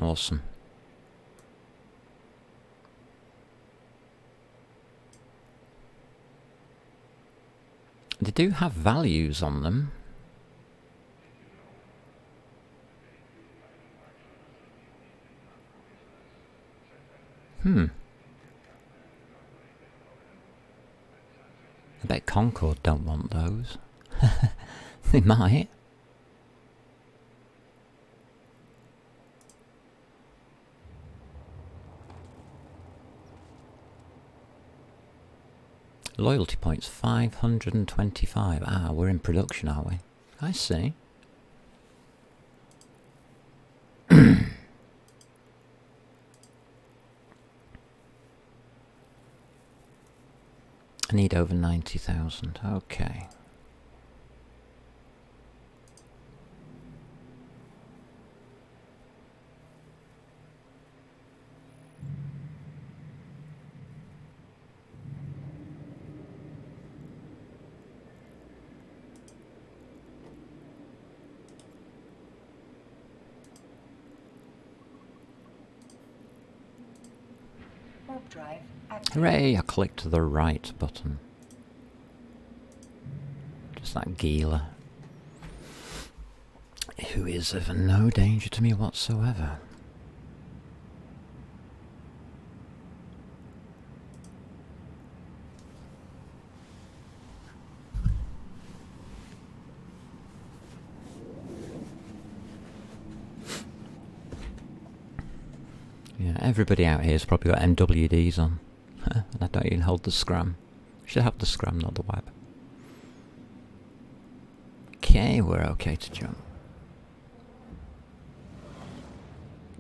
Awesome. They do have values on them. I bet Concord don't want those. They might. Loyalty points 525. Ah, we're in production, are we? I see. I need over 90,000. Okay. Warp drive active. Hooray, I clicked the right button. Just that Gila. Who is of no danger to me whatsoever. Yeah, everybody out here has probably got MWDs on. And I don't even hold the scram. Should have the scram, not the web. Okay, we're okay to jump.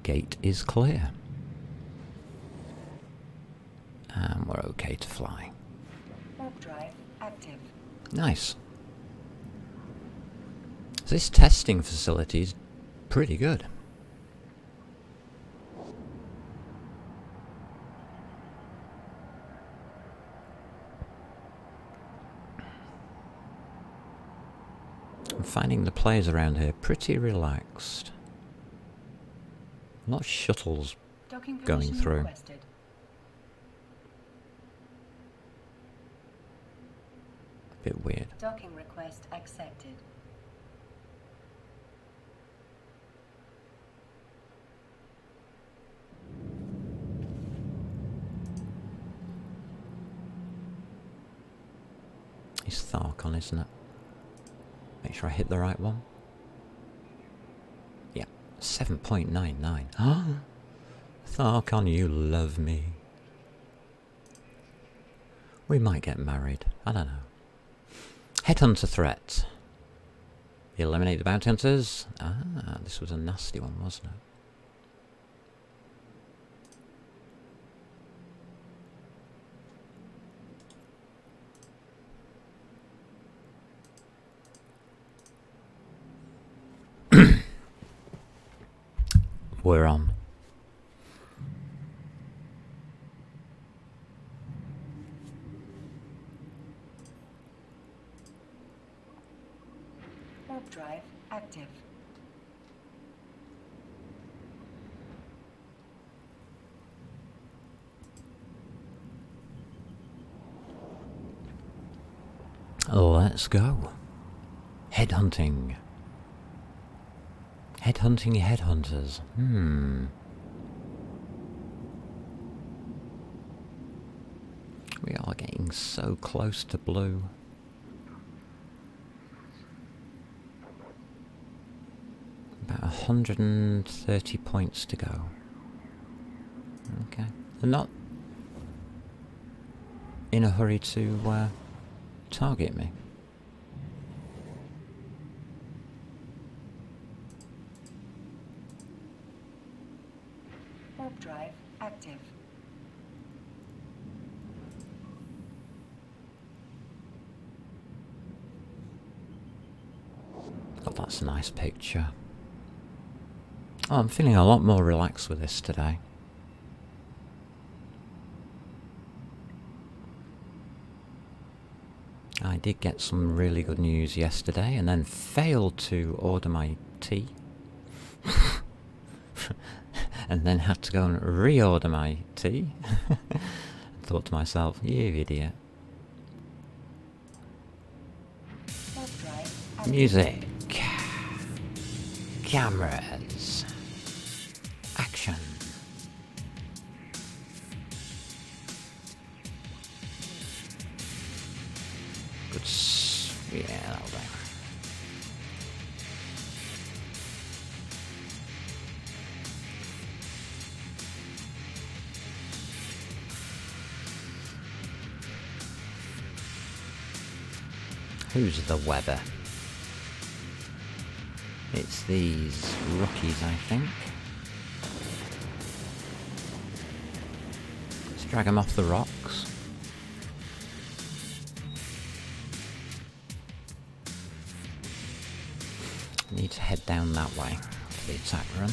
Gate is clear. And we're okay to fly. Warp drive active. Nice. This testing facility is pretty good. I'm finding the players around here pretty relaxed. A lot of shuttles Docking going permission through. requested. Bit weird. Docking request accepted. It's Tharkon, isn't it? Make Make sure I hit the right one. Yeah, 7.99. Oh, can you love me? We might get married. I don't know. Headhunter threat. Eliminate the bounty hunters. This was a nasty one, wasn't it? We're on. Warp drive active. Let's go. Headhunting. Headhunting headhunters. We are getting so close to blue. About 130 points to go. Okay. They're not in a hurry to target me. Warp drive active. Oh, that's a nice picture. Oh, I'm feeling a lot more relaxed with this today. I did get some really good news yesterday and then failed to order my tea. And then had to go and reorder my tea. Thought to myself, you idiot. Warp drive active. Music. Cameras. Action. Good. Yeah, that'll do. Who's the Weber? It's these rookies, I think. Let's drag them off the rocks. Need to head down that way for the attack run.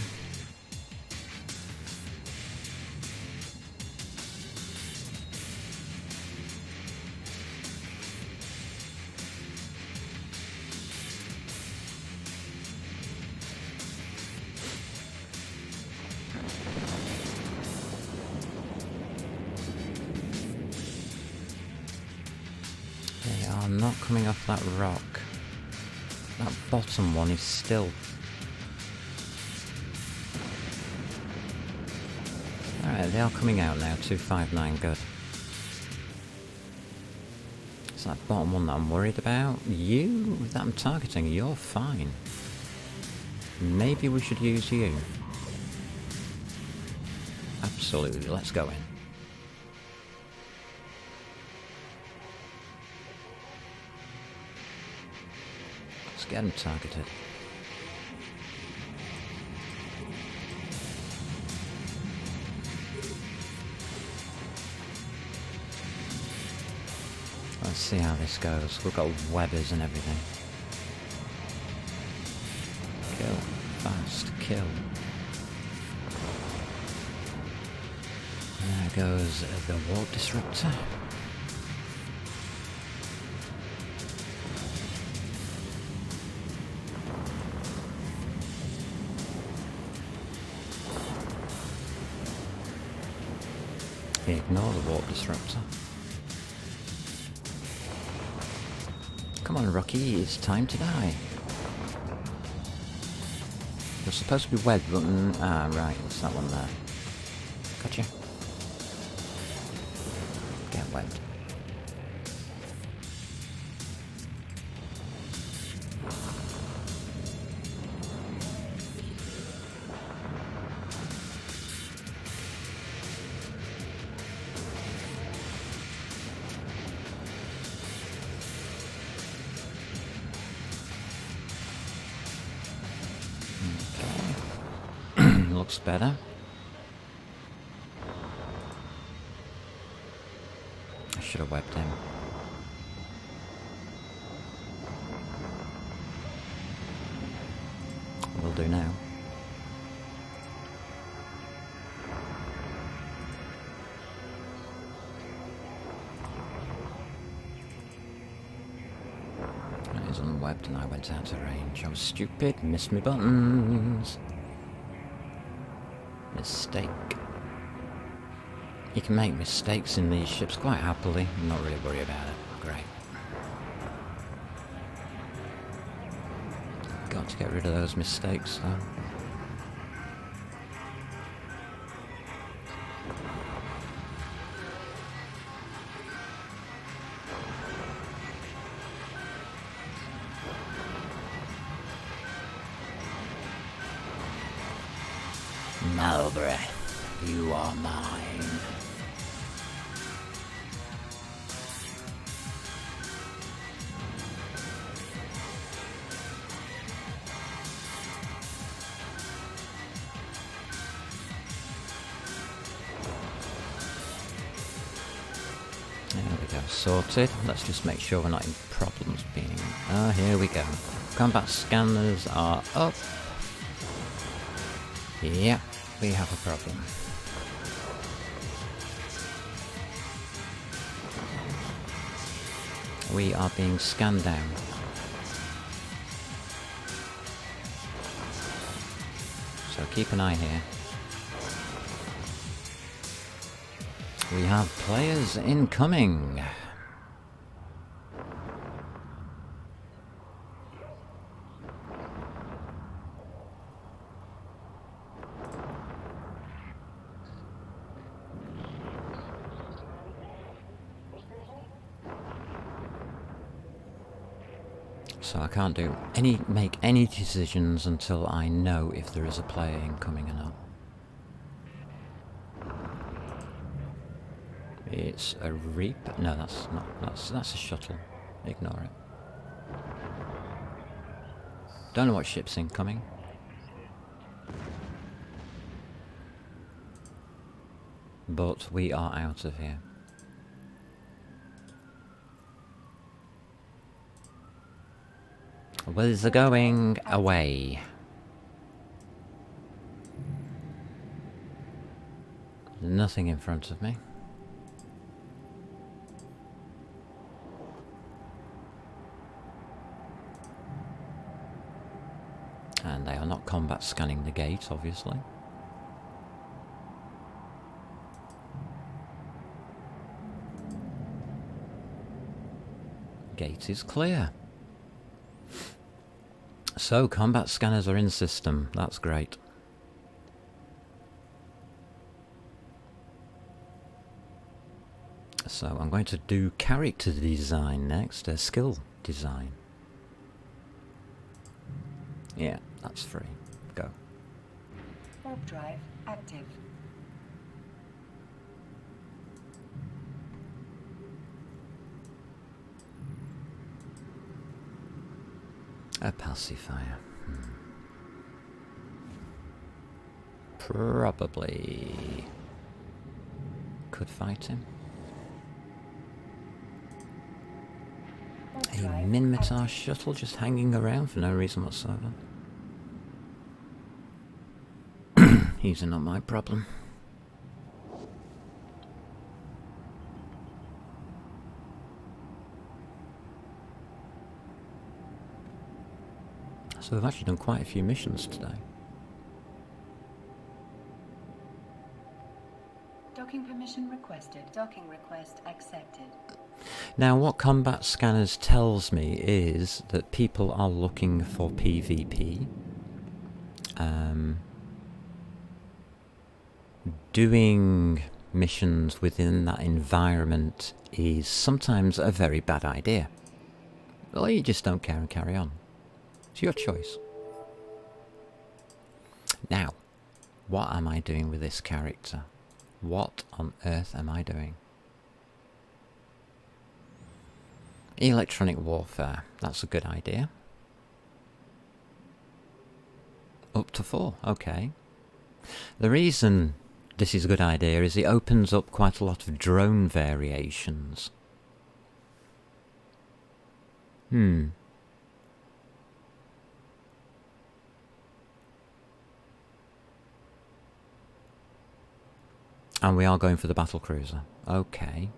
They are not coming off that rock. That bottom one is still... Alright, they are coming out now, 259, good. It's that bottom one that I'm worried about. You, that I'm targeting, you're fine. Maybe we should use you. Absolutely, let's go in. Let's get them targeted. Let's see how this goes. We've got webbers and everything. Kill. Fast. Kill. There goes the warp disruptor. Ignore the warp disruptor. Come on, Rocky, it's time to die. You're supposed to be webbed, but... right, it's that one there. Gotcha. Get webbed. looks better. I should have webbed him. Will do now. He's unwebbed and I went out of range. I was stupid, missed my buttons. Mistake. You can make mistakes in these ships quite happily. I'm not really worried about it. Great. Got to get rid of those mistakes though. No breath, you are mine. There we go, sorted. Let's just make sure we're not in problems being... Ah, here we go. Combat scanners are up. Yeah, we have a problem. We are being scanned down. So keep an eye here. We have players incoming. So I can't make any decisions until I know if there is a player incoming or not. It's a reap. No, that's not. That's a shuttle. Ignore it. Don't know what ship's incoming. But we are out of here. Where's the going? Away. Nothing in front of me. And they are not combat scanning the gate, obviously. Gate is clear. So, combat scanners are in system. That's great. So, I'm going to do character design next, skill design. Yeah, that's free. Go. Warp drive active. A pacifier. Probably could fight him. A Minmatar shuttle just hanging around for no reason whatsoever. These are not my problem. So we've actually done quite a few missions today. Docking permission requested. Docking request accepted. Now what combat scanners tells me is that people are looking for PvP. Doing missions within that environment is sometimes a very bad idea. Or you just don't care and carry on. It's your choice. Now, what am I doing with this character? What on earth am I doing? Electronic warfare. That's a good idea. Up to 4. Okay. The reason this is a good idea is it opens up quite a lot of drone variations. And we are going for the battle cruiser. Okay.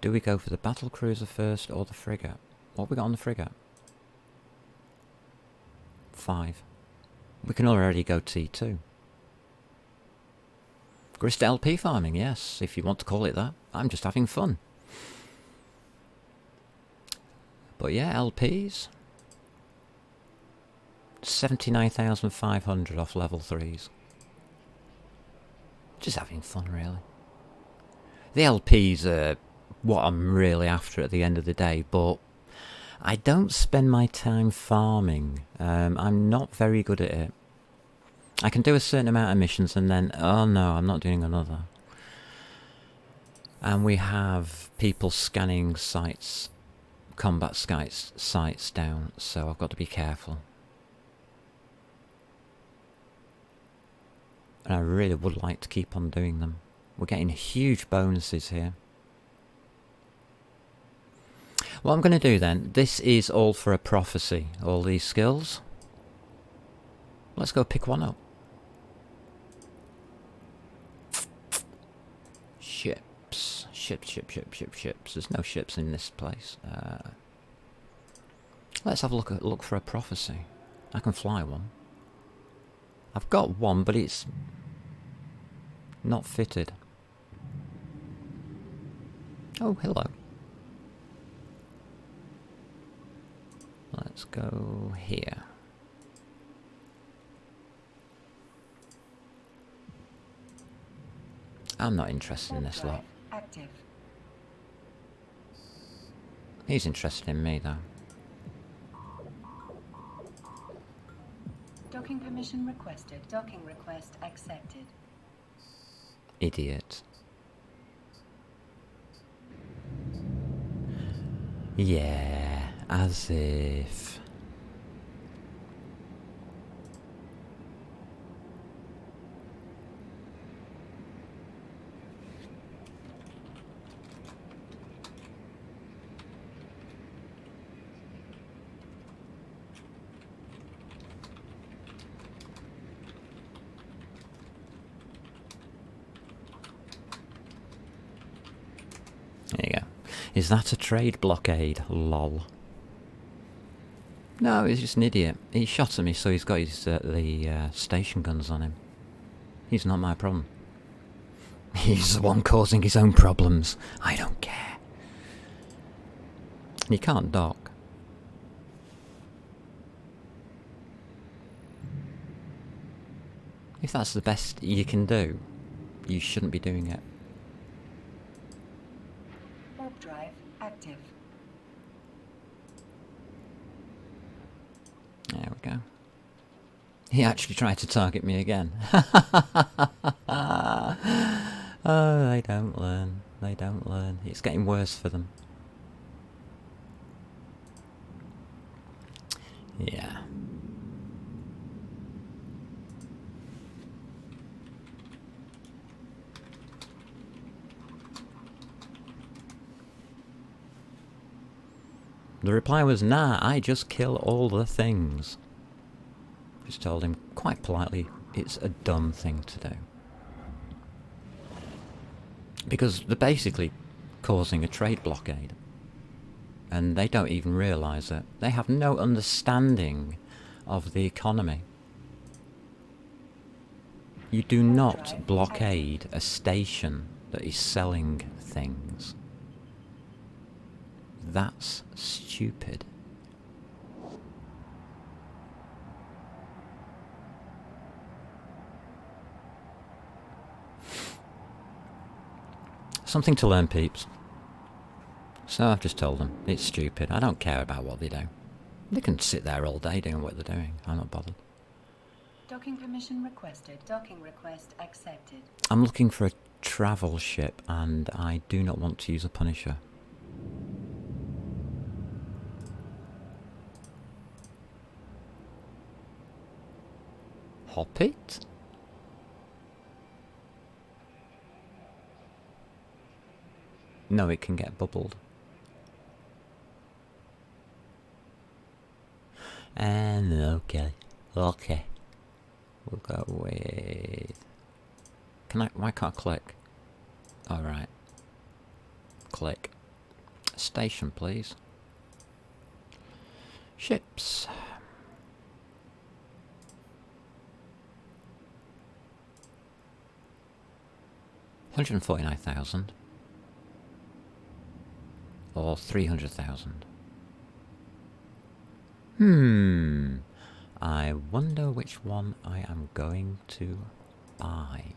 Do we go for the battle cruiser first or the frigate? What have we got on the frigate? 5. We can already go T2. Gurista LP farming, yes, if you want to call it that. I'm just having fun. But yeah, LPs. 79,500 off level 3s. Just having fun, really. The LPs are what I'm really after at the end of the day, but I don't spend my time farming. I'm not very good at it. I can do a certain amount of missions and then, oh no, I'm not doing another. And we have people scanning sites, combat sites down, so I've got to be careful. And I really would like to keep on doing them. We're getting huge bonuses here. What I'm going to do then, this is all for a prophecy, all these skills. Let's go pick one up. Ships. Ships. There's no ships in this place. Let's have a look for a prophecy. I can fly one. I've got one, but it's not fitted. Oh, hello. Let's go here. I'm not interested in this lot. Active. He's interested in me, though. Docking permission requested. Docking request accepted. Idiot. Yeah, as if. There you go. Is that a trade blockade? Lol. No, he's just an idiot. He shot at me, so he's got his station guns on him. He's not my problem. He's the one causing his own problems. I don't care. And he can't dock. If that's the best you can do, you shouldn't be doing it. Warp drive active. There we go. He actually tried to target me again. Oh, they don't learn. They don't learn. It's getting worse for them. Yeah. The reply was, nah, I just kill all the things. Just told him quite politely it's a dumb thing to do. Because they're basically causing a trade blockade. And they don't even realise it. They have no understanding of the economy. You do not blockade a station that is selling things. That's stupid. Something to learn, peeps. So I've just told them, it's stupid. I don't care about what they do. They can sit there all day doing what they're doing. I'm not bothered. Docking permission requested. Docking request accepted. I'm looking for a travel ship, and I do not want to use a Punisher. pop it? No, it can get bubbled. And okay. Okay. We'll go with... Can I... Why can't I click? Alright. Click. Station, please. Ships. $149,000. Or 300,000. I wonder which one I am going to buy.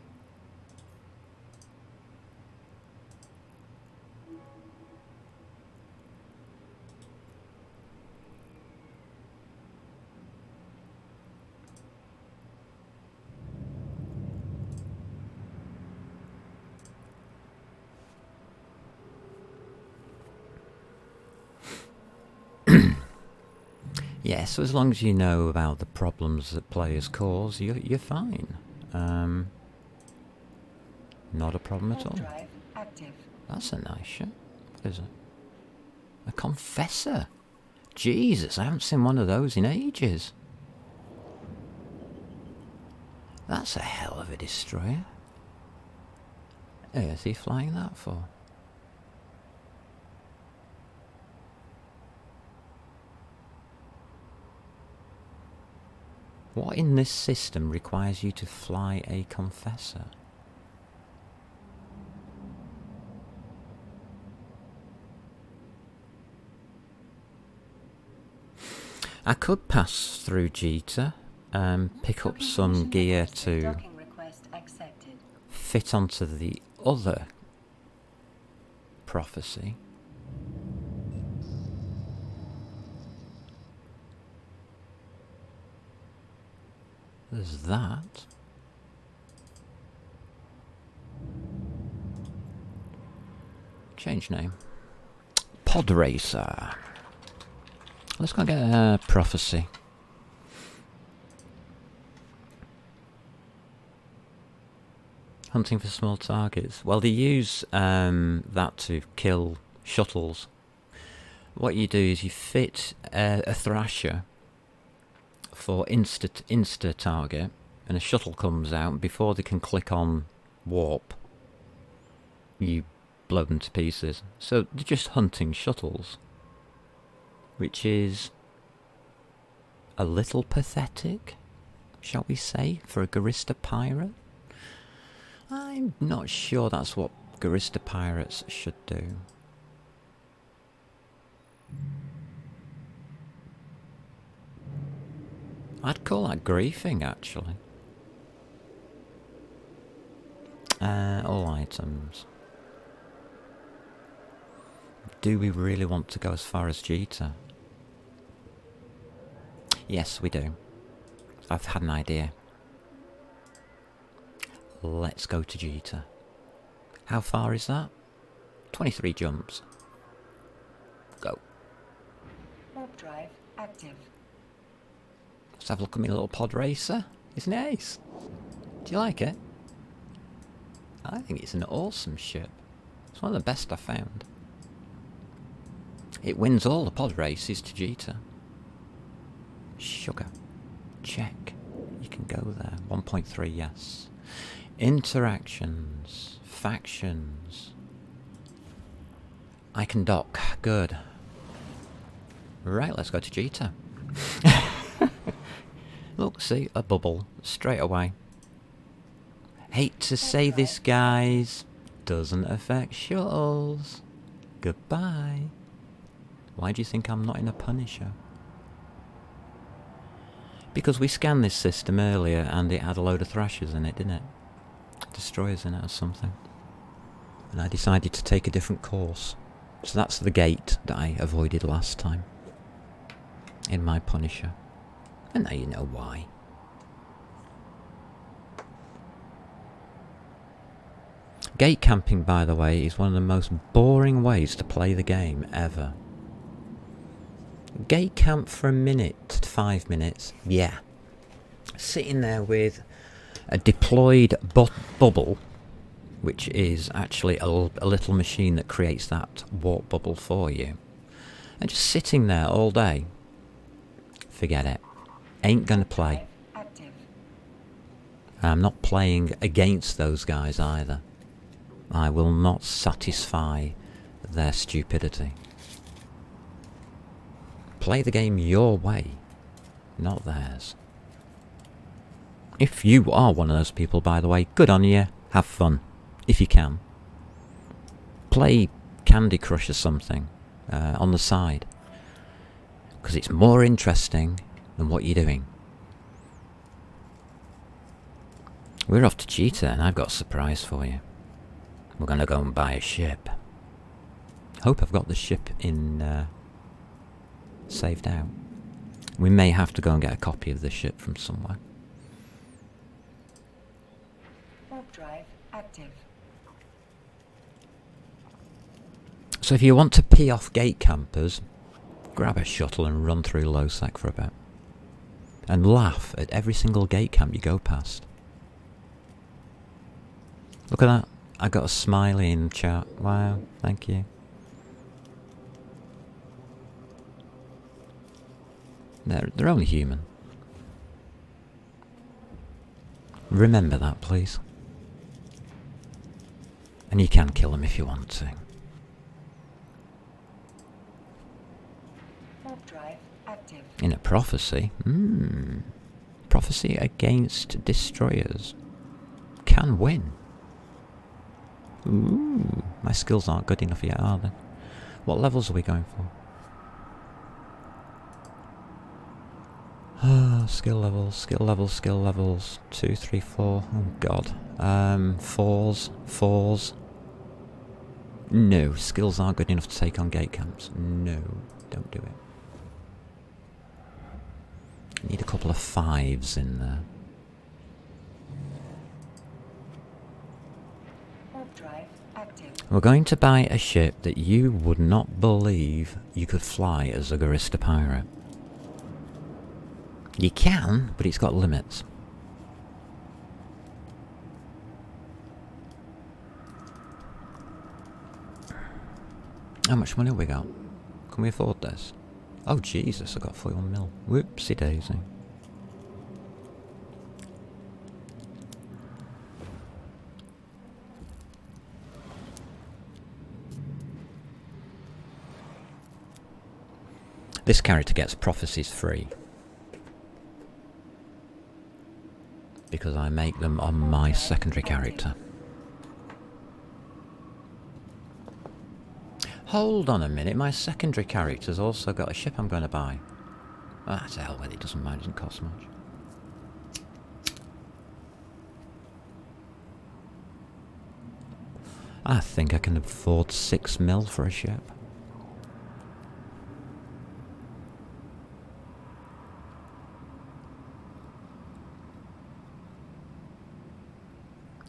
Yes, so as long as you know about the problems that players cause, you're fine. Not a problem at all. Drive active. That's a nice ship. What is it? A Confessor. Jesus, I haven't seen one of those in ages. That's a hell of a destroyer. Who is he flying that for? What in this system requires you to fly a Confessor? I could pass through Jita and pick up some gear to fit onto the other prophecy. There's that. Change name. Pod Racer. Let's go get a prophecy. Hunting for small targets. Well, they use that to kill shuttles. What you do is you fit a Thrasher for insta target, and a shuttle comes out, and before they can click on warp, you blow them to pieces. So they're just hunting shuttles, which is a little pathetic, shall we say, for a Gurista Pirate. I'm not sure that's what Gurista Pirates should do. I'd call that griefing, actually. All items. Do we really want to go as far as Jita? Yes, we do. I've had an idea. Let's go to Jita. How far is that? 23 jumps. Go. Warp drive active. Let's have a look at my little pod racer. Isn't it ace? Do you like it? I think it's an awesome ship. It's one of the best I've found. It wins all the pod races to Jita. Sugar. Check. You can go there. 1.3, yes. Interactions. Factions. I can dock. Good. Right, let's go to Jita. Look, see, a bubble. Straight away. Hate to say this, guys. Doesn't affect shuttles. Goodbye. Why do you think I'm not in a Punisher? Because we scanned this system earlier and it had a load of Thrashers in it, didn't it? Destroyers in it or something. And I decided to take a different course. So that's the gate that I avoided last time. In my Punisher. And now you know why. Gate camping, by the way, is one of the most boring ways to play the game ever. Gate camp for a minute to 5 minutes, yeah. sitting there with a deployed bubble, which is actually a little machine that creates that warp bubble for you, and just sitting there all day, forget it. Ain't gonna play. Active. And I'm not playing against those guys either. I will not satisfy their stupidity. Play the game your way, not theirs. If you are one of those people, by the way, good on you. Have fun, if you can. Play Candy Crush or something on the side, because it's more interesting than what you're doing. We're off to Cheetah, and I've got a surprise for you. We're going to go and buy a ship. Hope I've got the ship in saved out. We may have to go and get a copy of the ship from somewhere. Warp drive active. So if you want to pee off gate campers, grab a shuttle and run through Lowsec for a bit. And laugh at every single gate camp you go past. Look at that. I got a smiley in chat. Wow, thank you. They're only human. Remember that, please. And you can kill them if you want to. Warp drive active. In a prophecy. Prophecy against destroyers. Can win. Ooh, my skills aren't good enough yet, are they? What levels are we going for? Skill levels, skill levels, skill levels. 2, 3, 4. Oh god. Fours. No, skills aren't good enough to take on gate camps. No, don't do it. Need a couple of 5s in there. Warp drive active. We're going to buy a ship that you would not believe you could fly as a Gurista Pirate. You can, but it's got limits. How much money have we got? Can we afford this? Oh Jesus, I got 41 mil. Whoopsie daisy. This character gets prophecies free. Because I make them on my secondary character. Hold on a minute, my secondary character's also got a ship I'm going to buy. Ah, to hell with it, doesn't matter, it doesn't cost much. I think I can afford 6 mil for a ship.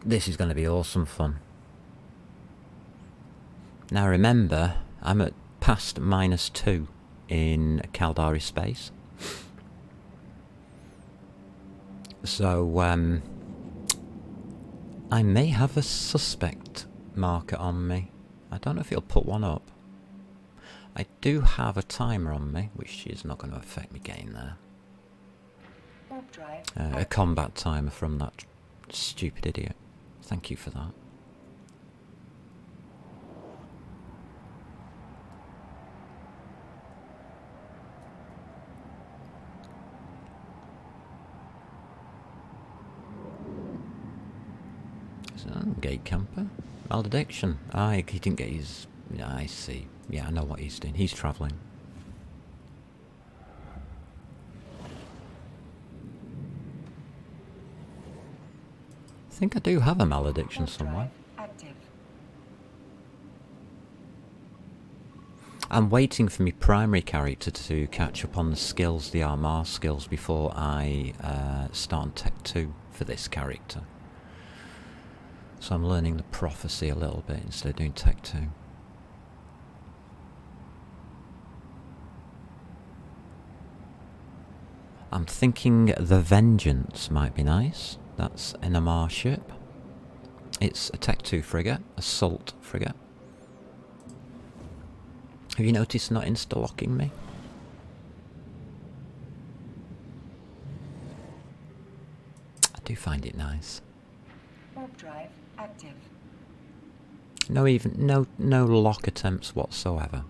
This is going to be awesome fun. Now remember, I'm at past -2 in Caldari space. So, I may have a suspect marker on me. I don't know if it'll put one up. I do have a timer on me, which is not going to affect me getting there. Warp drive A combat timer from that stupid idiot. Thank you for that. So, gate camper. Malediction. He didn't get his... I see. Yeah, I know what he's doing. He's travelling. I think I do have a malediction Warp somewhere. drive active. I'm waiting for my primary character to catch up on the skills, the Armar skills, before I start on Tech 2 for this character. So I'm learning the prophecy a little bit instead of doing Tech 2. I'm thinking the Vengeance might be nice. That's an MR ship. It's a Tech 2 frigate, assault frigate. Have you noticed not insta-locking me? I do find it nice. Warp drive active. No lock attempts whatsoever.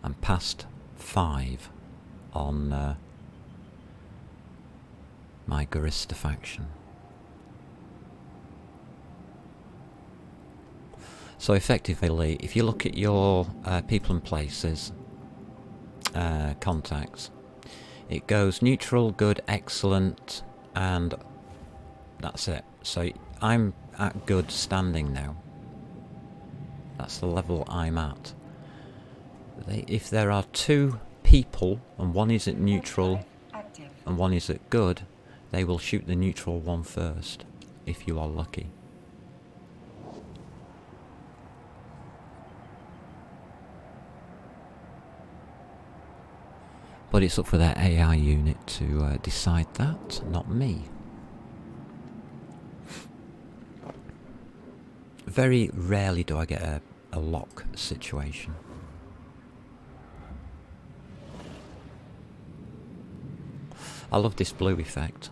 I'm past 5 on my Gurista faction. So effectively, if you look at your people and places contacts, it goes neutral, good, excellent, and that's it. So I'm at good standing now. That's the level I'm at. If there are 2 people and one is at neutral and one is at good, they will shoot the neutral one first, if you are lucky. But it's up for their AI unit to decide that, not me. Very rarely do I get a lock situation. I love this blue effect.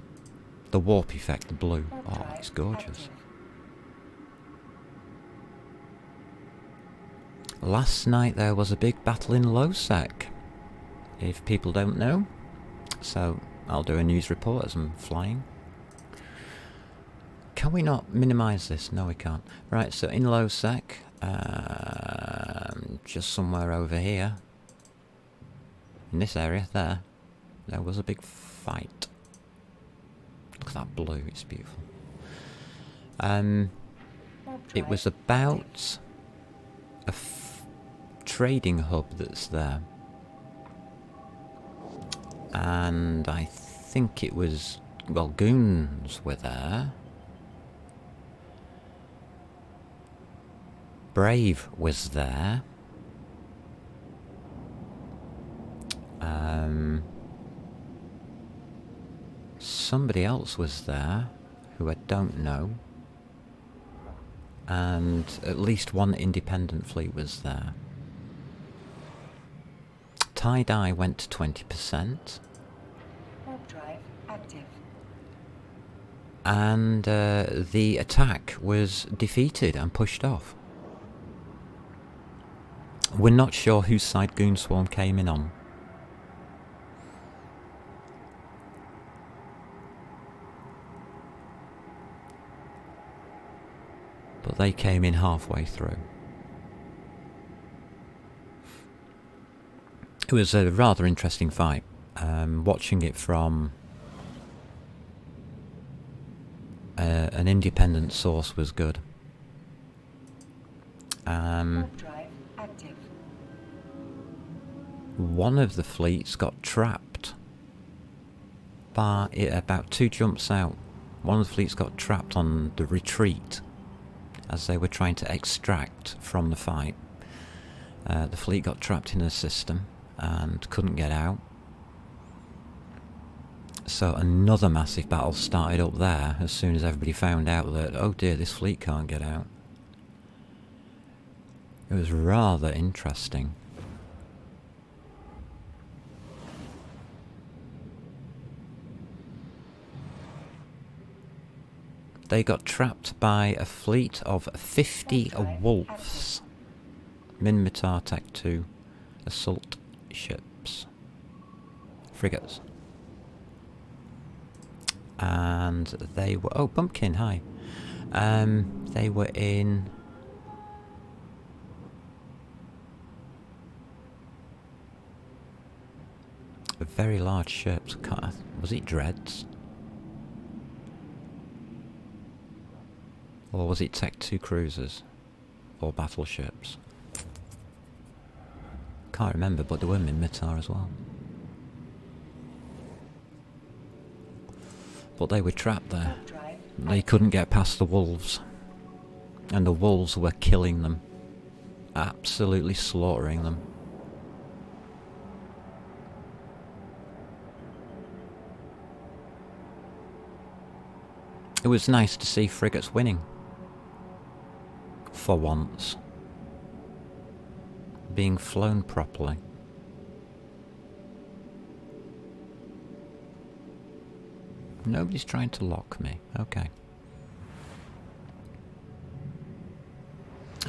The warp effect, the blue. Oh, it's gorgeous. Last night there was a big battle in Lowsec, if people don't know. So I'll do a news report as I'm flying. Can we not minimise this? No, we can't. Right, so in Lowsec, just somewhere over here, in this area, there was a big fight. Look at that blue, it's beautiful. It was about a trading hub that's there. And I think it was, well, goons were there. Brave was there. Somebody else was there, who I don't know. And at least one independent fleet was there. Tie-dye went to 20%. Warp drive active. And the attack was defeated and pushed off. We're not sure whose side Goonswarm came in on. But they came in halfway through. It was a rather interesting fight. Watching it from an independent source was good. Warp drive active. One of the fleets got trapped by about 2 jumps out. One of the fleets got trapped on the retreat as they were trying to extract from the fight. The fleet got trapped in a system and couldn't get out. So another massive battle started up there as soon as everybody found out that, oh dear, this fleet can't get out. It was rather interesting. They got trapped by a fleet of 50 wolves. Minmatar Tech 2 assault ships. Frigates. And they were... Oh, Bumpkin, hi. They were in... very large ships. Was it Dreads? Or was it Tech 2 cruisers? Or battleships? Can't remember, but there were Minmatar as well. But they were trapped there. They couldn't get past the wolves. And the wolves were killing them. Absolutely slaughtering them. It was nice to see frigates winning. For once. Being flown properly. Nobody's trying to lock me. Okay.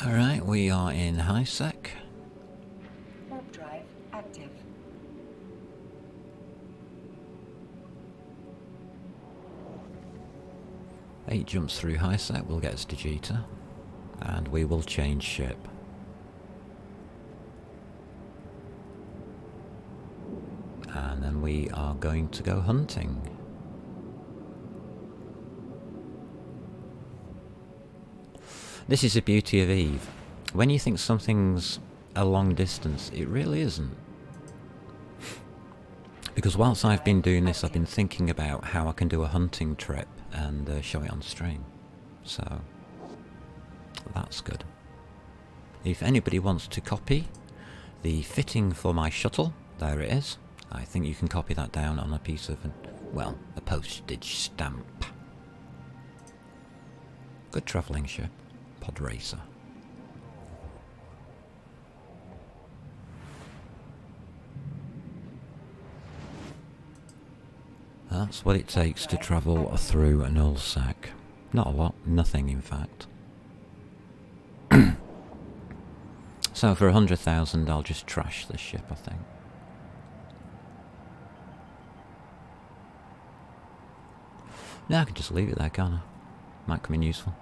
Alright, we are in high sec. Warp drive active. Eight jumps through high sec will get us to Jita. And we will change ship. And then we are going to go hunting. This is the beauty of Eve. When you think something's a long distance, it really isn't. Because whilst I've been doing this, I've been thinking about how I can do a hunting trip and show it on stream. So, that's good. If anybody wants to copy the fitting for my shuttle, there it is. I think you can copy that down on a piece of, well, a postage stamp. Good travelling ship. Pod racer. That's what it takes to travel through a null sec. Not a lot, nothing in fact. So for 100,000 I'll just trash this ship, I think. Now I can just leave it there, can't I? Might come in useful.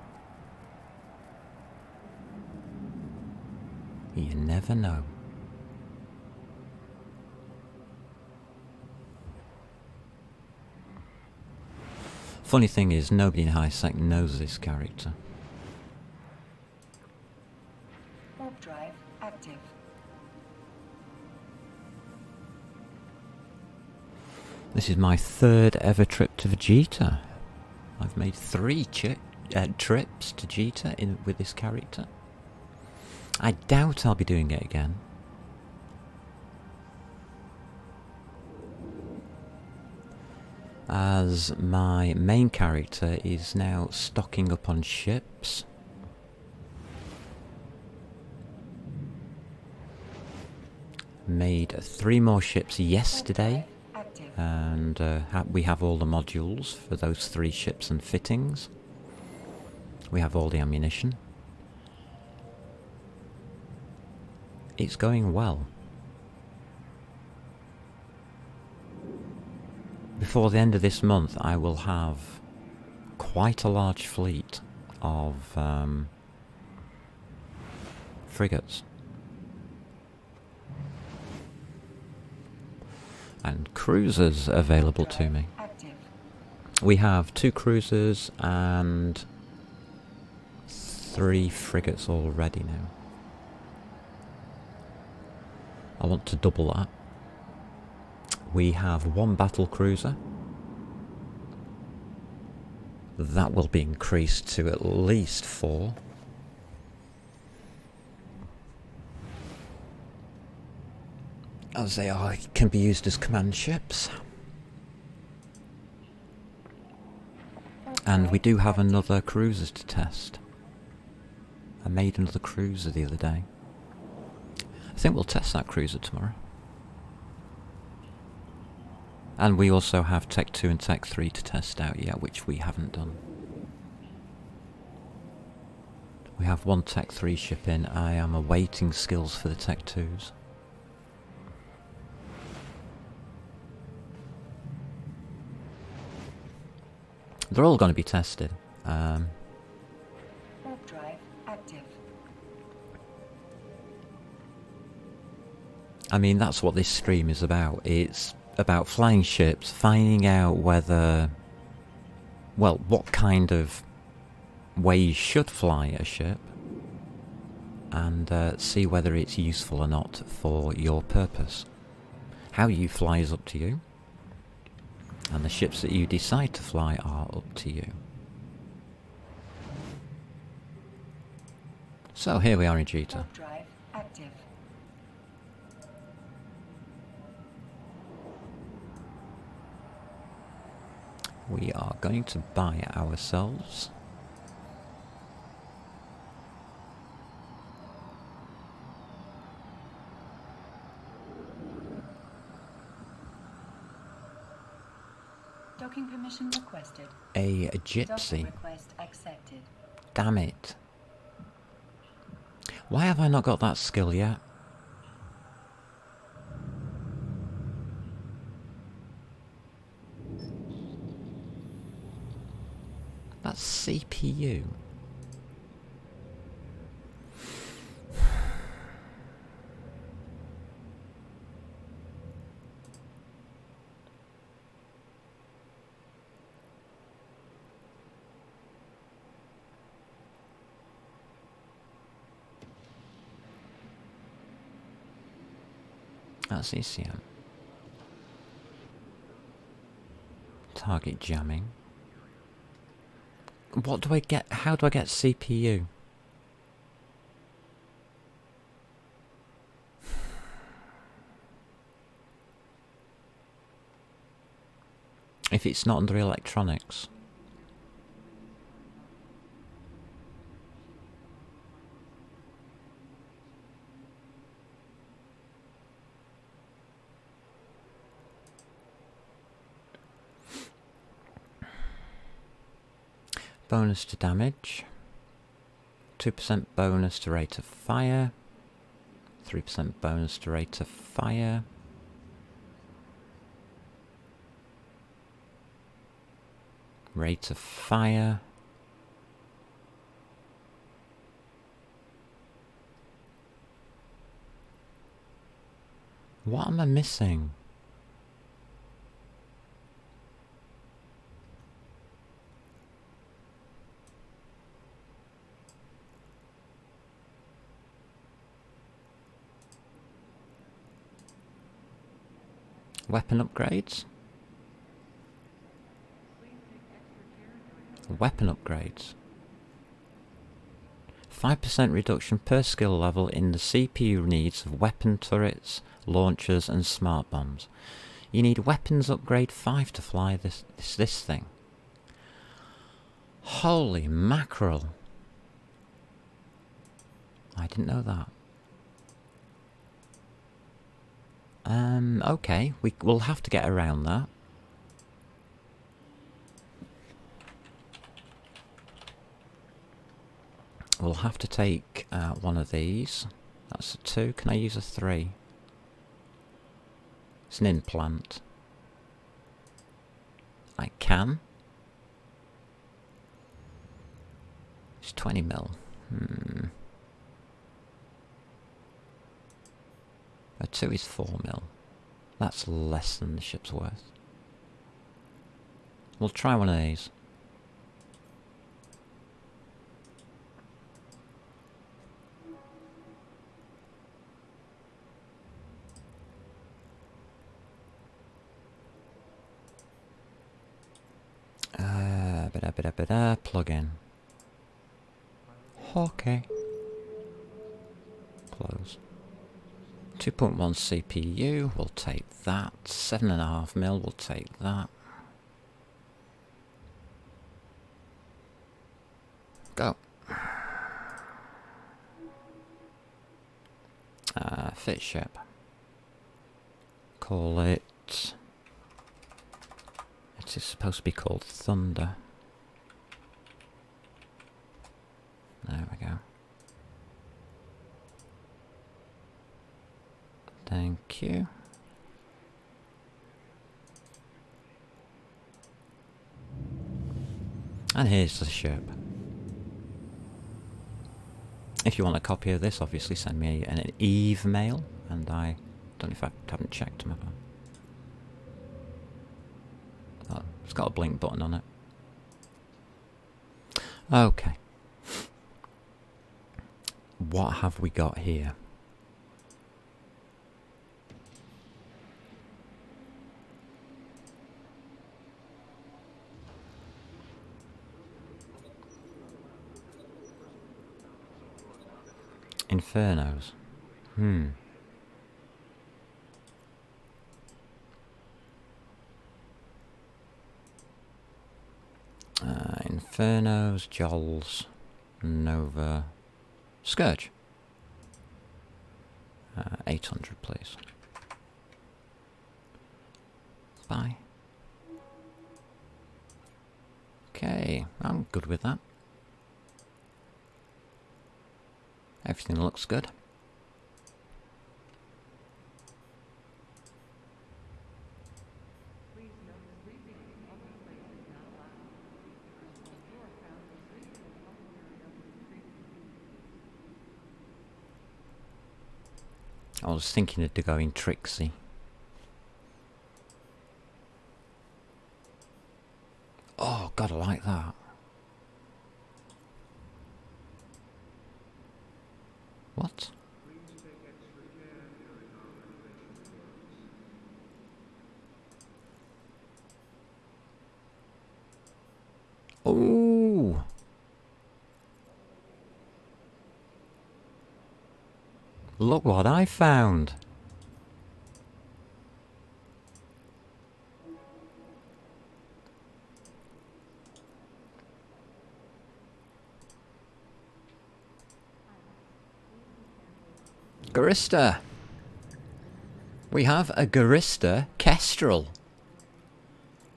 You never know. Funny thing is, nobody in high sec knows this character. Warp drive active. This is my third ever trip to Vegeta. I've made 3 trips to Jita with this character. I doubt I'll be doing it again. As my main character is now stocking up on ships. Made 3 more ships yesterday. And we have all the modules for those 3 ships and fittings. We have all the ammunition. It's going well. Before the end of this month I will have quite a large fleet of frigates. And cruisers available to me. We have 2 cruisers and 3 frigates already now. I want to double that. We have 1 battle cruiser. That will be increased to at least 4. As they can be used as command ships. And we do have another cruiser to test. I made another cruiser the other day. I think we'll test that cruiser tomorrow. And we also have Tech 2 and Tech 3 to test out yet, which we haven't done. We have 1 Tech 3 ship in. I am awaiting skills for the Tech 2s. They're all going to be tested. Warp drive active. I mean, that's what this stream is about. It's about flying ships, finding out whether, well, what kind of way you should fly a ship, and see whether it's useful or not for your purpose. How you fly is up to you, and the ships that you decide to fly are up to you. So here we are in Jita. Warp drive active. we are going to buy ourselves Docking permission requested. a Docking gypsy. request accepted. Damn it. Why have I not got that skill yet? That's CPU. That's ECM. Target jamming. What do I get? How do I get CPU? If it's not under electronics. Bonus to damage. 2% bonus to rate of fire. 3% bonus to rate of fire. Rate of fire. What am I missing? Weapon upgrades? Weapon upgrades. 5% reduction per skill level in the CPU needs of weapon turrets, launchers and smart bombs. You need weapons upgrade 5 to fly this thing. Holy mackerel. I didn't know that. Okay, we'll have to get around that. We'll have to take one of these. That's a 2. Can I use a 3? It's an implant. I can. It's 20 mil. A 2 is 4 mil. That's less than the ship's worth. We'll try one of these. Plug in. Okay. Close. 2.1 CPU, we'll take that. 7.5 mil, we'll take that. Go. Fit ship. Call it... It is supposed to be called Thunder. There we go. Thank you. And here's the ship. If you want a copy of this, obviously send me an Eve mail, and I don't know if I haven't checked my phone. Oh, it's got a blink button on it. Okay. What have we got here? Infernos. Infernos, Jolls, Nova, Scourge. 800 please. Bye. Okay, I'm good with that. Everything looks good. I was thinking of going Trixie. Oh, God, I like that. What? Oh! Look what I found! Gurista! We have a Gurista Kestrel.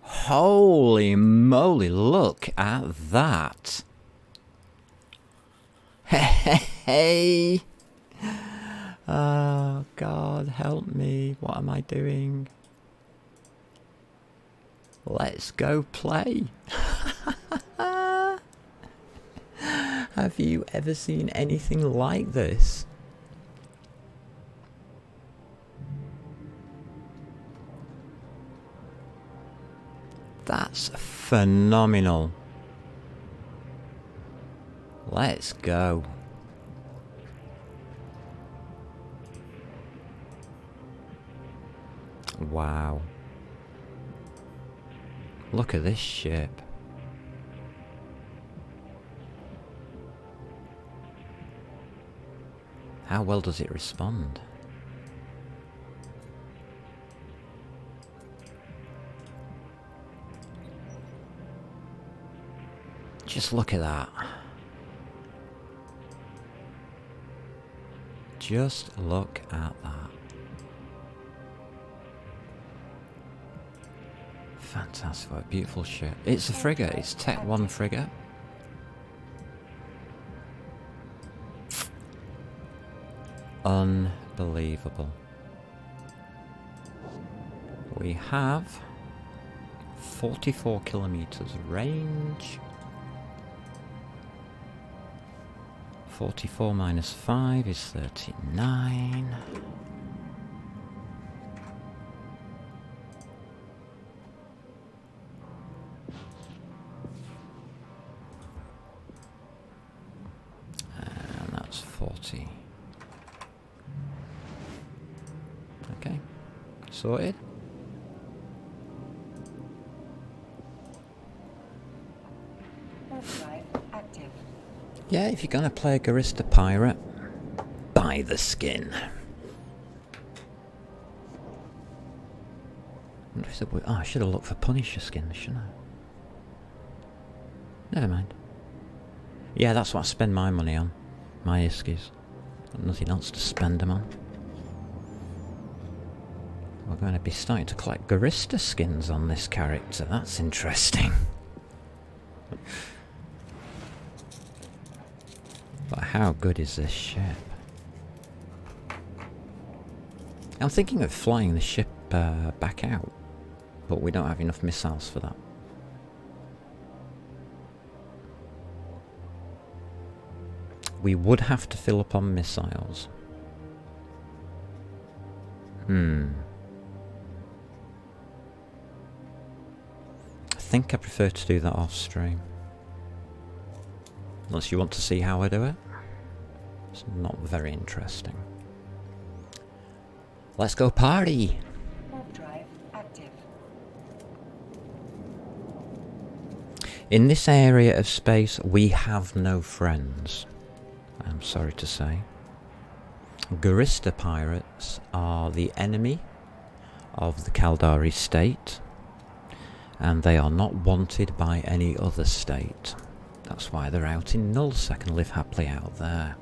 Holy moly, look at that! Hey! Oh God, help me. What am I doing? Let's go play. Have you ever seen anything like this? That's phenomenal. Let's go. Wow. Look at this ship. How well does it respond? Just look at that. Just look at that. Fantastic, what a beautiful ship. It's a frigate, it's Tech 1 frigate. Unbelievable. We have 44 kilometers range. 44 minus 5 is 39. And that's 40. Okay, sorted. Yeah, if you're gonna play a Gurista Pirate, buy the skin. Oh, I should have looked for Punisher skins, shouldn't I? Never mind. Yeah, that's what I spend my money on. My Iskies. Got nothing else to spend them on. We're going to be starting to collect Gurista skins on this character. That's interesting. But how good is this ship? I'm thinking of flying the ship back out, but we don't have enough missiles for that. We would have to fill up on missiles. I think I prefer to do that off stream. Unless you want to see how I do it. It's not very interesting. Let's go party! Warp drive active. In this area of space, we have no friends. I'm sorry to say. Gurista Pirates are the enemy of the Caldari state, and they are not wanted by any other state. That's why they're out in nullsec and live happily out there.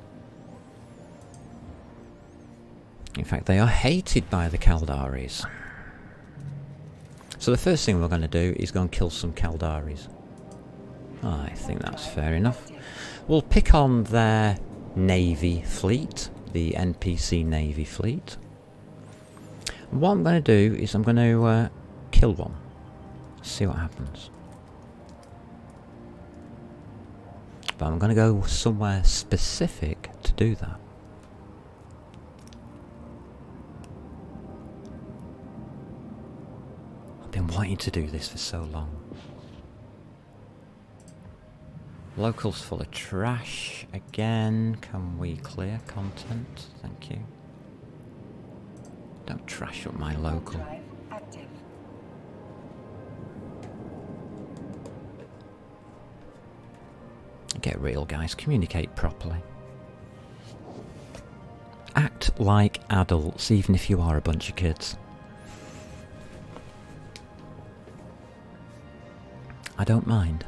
In fact, they are hated by the Kaldaris. So the first thing we're going to do is go and kill some Kaldaris. I think that's fair enough. We'll pick on their navy fleet, the NPC navy fleet. And what I'm going to do is I'm going to kill one. See what happens. But I'm going to go somewhere specific to do that. I've been wanting to do this for so long. Locals full of trash again. Can we clear content? Thank you. Don't trash up my local. Drive active. Get real, guys. Communicate properly. Act like adults, even if you are a bunch of kids. I don't mind.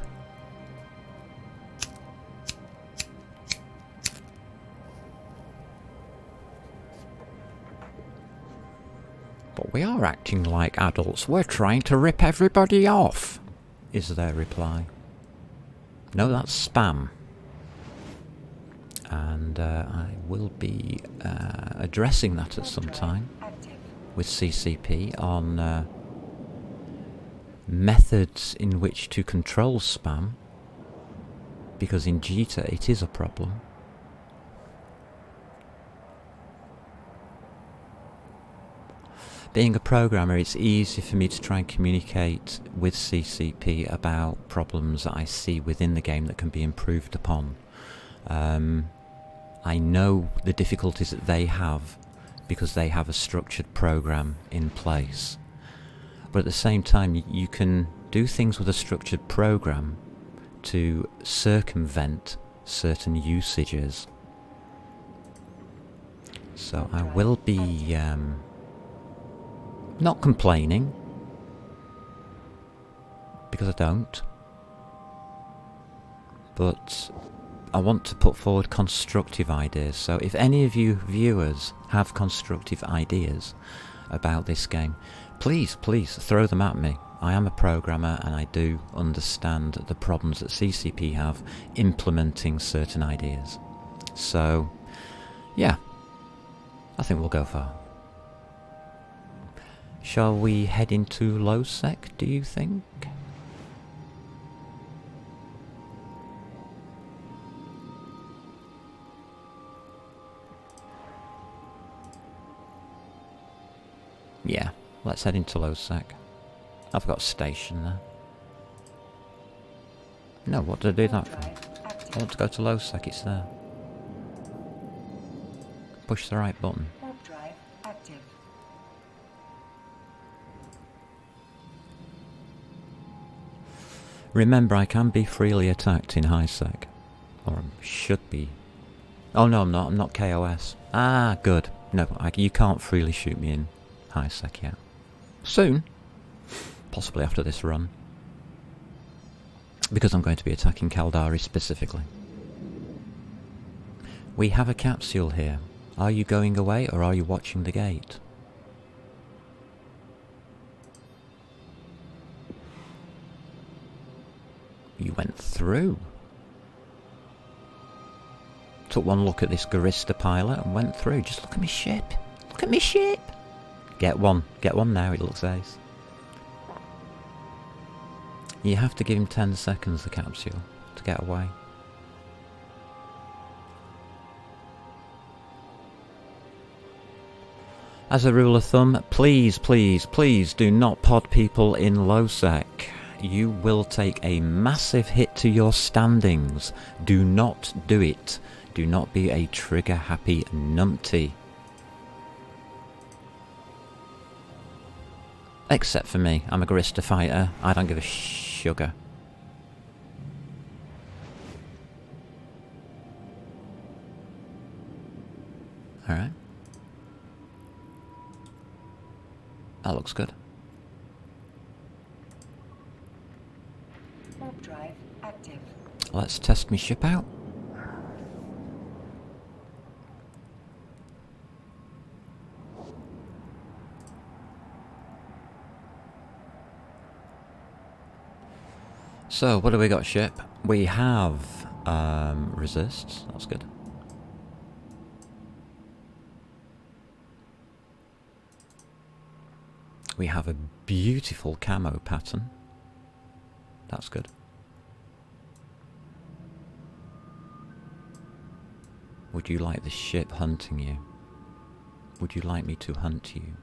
But we are acting like adults. We're trying to rip everybody off, is their reply. No, that's spam. And I will be addressing that at some time with CCP on methods in which to control spam, because in Jita it is a problem. Being a programmer, it's easy for me to try and communicate with CCP about problems that I see within the game that can be improved upon. I know the difficulties that they have because they have a structured program in place. But at the same time, you can do things with a structured program to circumvent certain usages. So I will be not complaining, because I don't, but I want to put forward constructive ideas. So if any of you viewers have constructive ideas about this game, please throw them at me. I am a programmer and I do understand the problems that CCP have implementing certain ideas. So, yeah, I think we'll go far. Shall we head into low sec, do you think? Yeah, let's head into low sec. I've got a station there. No, what did I do that for? I want to go to low sec, it's there. Push the right button. Warp drive active. Remember, I can be freely attacked in high sec. Or should be. Oh no, I'm not. I'm not KOS. Ah, good. No, you can't freely shoot me in high sec yet. Soon. Possibly after this run. Because I'm going to be attacking Kaldari specifically. We have a capsule here. Are you going away or are you watching the gate? You went through. Took one look at this Gurista Pirate and went through. Just look at me ship. Look at me ship. Get one now, it looks ace. You have to give him 10 seconds, the capsule, to get away. As a rule of thumb, please do not pod people in low sec. You will take a massive hit to your standings. Do not do it. Do not be a trigger happy numpty. Except for me, I'm a Gurista fighter. I don't give a sugar. Alright. That looks good. Warp drive active. let's test my ship out. So, what do we got, ship? We have resists. That's good. We have a beautiful camo pattern. That's good. Would you like the ship hunting you? Would you like me to hunt you?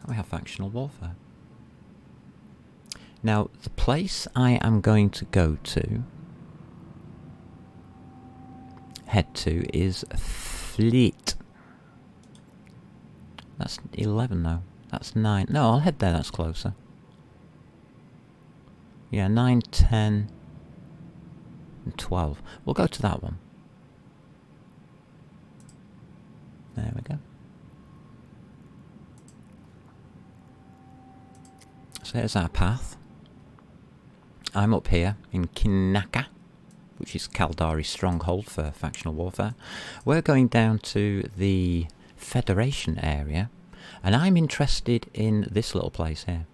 And we have factional warfare. Now, the place I am going to go to, head to, is Fleet. That's 11 though. That's 9. No, I'll head there, that's closer. Yeah, 9, 10, and 12. We'll go to that one. There we go. So there's our path. I'm up here in Kinaka, which is Kaldari's stronghold for factional warfare. We're going down to the Federation area, and I'm interested in this little place here.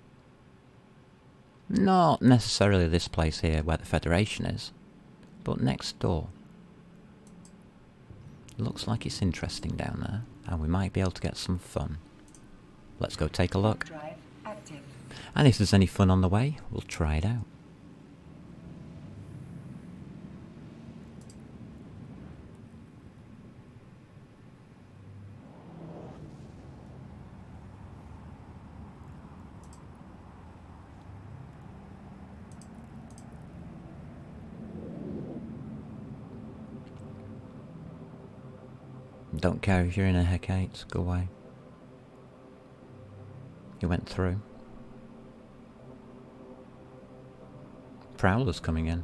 Not necessarily this place here where the Federation is, but next door. Looks like it's interesting down there, and we might be able to get some fun. Let's go take a look. Drive active. And if there's any fun on the way, we'll try it out. Don't care if you're in a Hecate, go away. You went through. Prowler's coming in.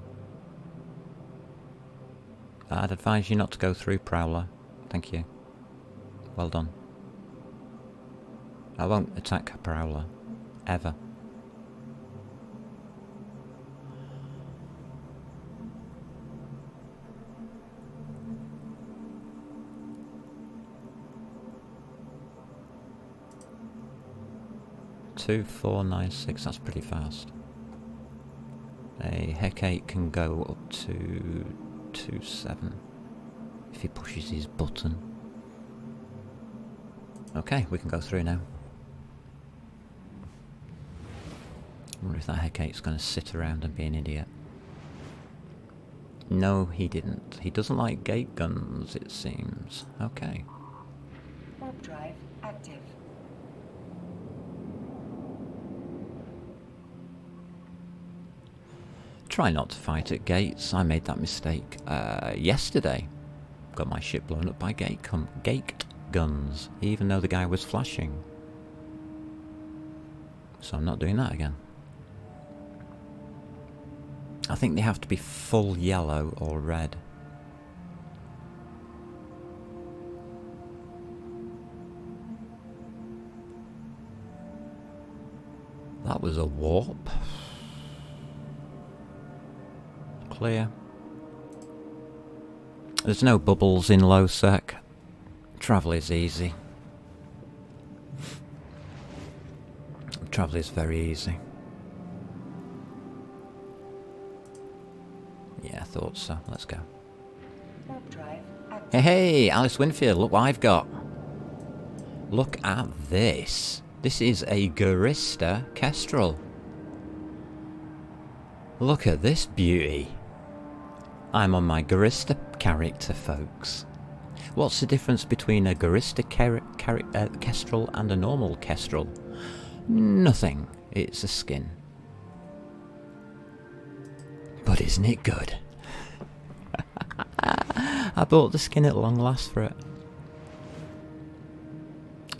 I'd advise you not to go through, Prowler. Thank you. Well done. I won't attack Prowler. Ever. Two, 4, 9, 6, that's pretty fast. A Hecate can go up to 2, 7 if he pushes his button. Okay, we can go through now. I wonder if that Hecate's going to sit around and be an idiot. No, he didn't. He doesn't like gate guns, it seems. Okay. Warp drive active. Try not to fight at gates. I made that mistake yesterday. Got my ship blown up by gate guns, even though the guy was flashing. So I'm not doing that again. I think they have to be full yellow or red. That was a warp. Clear. There's no bubbles in low sec. Travel is easy. Travel is very easy. Yeah, I thought so. Let's go. Warp drive active. Hey, hey, Alice Winfield, look what I've got. Look at this. This is a Gurista Kestrel. Look at this beauty. I'm on my Gurista character, folks. What's the difference between a Gurista Kestrel and a normal Kestrel? Nothing. It's a skin. But isn't it good? I bought the skin at long last for it.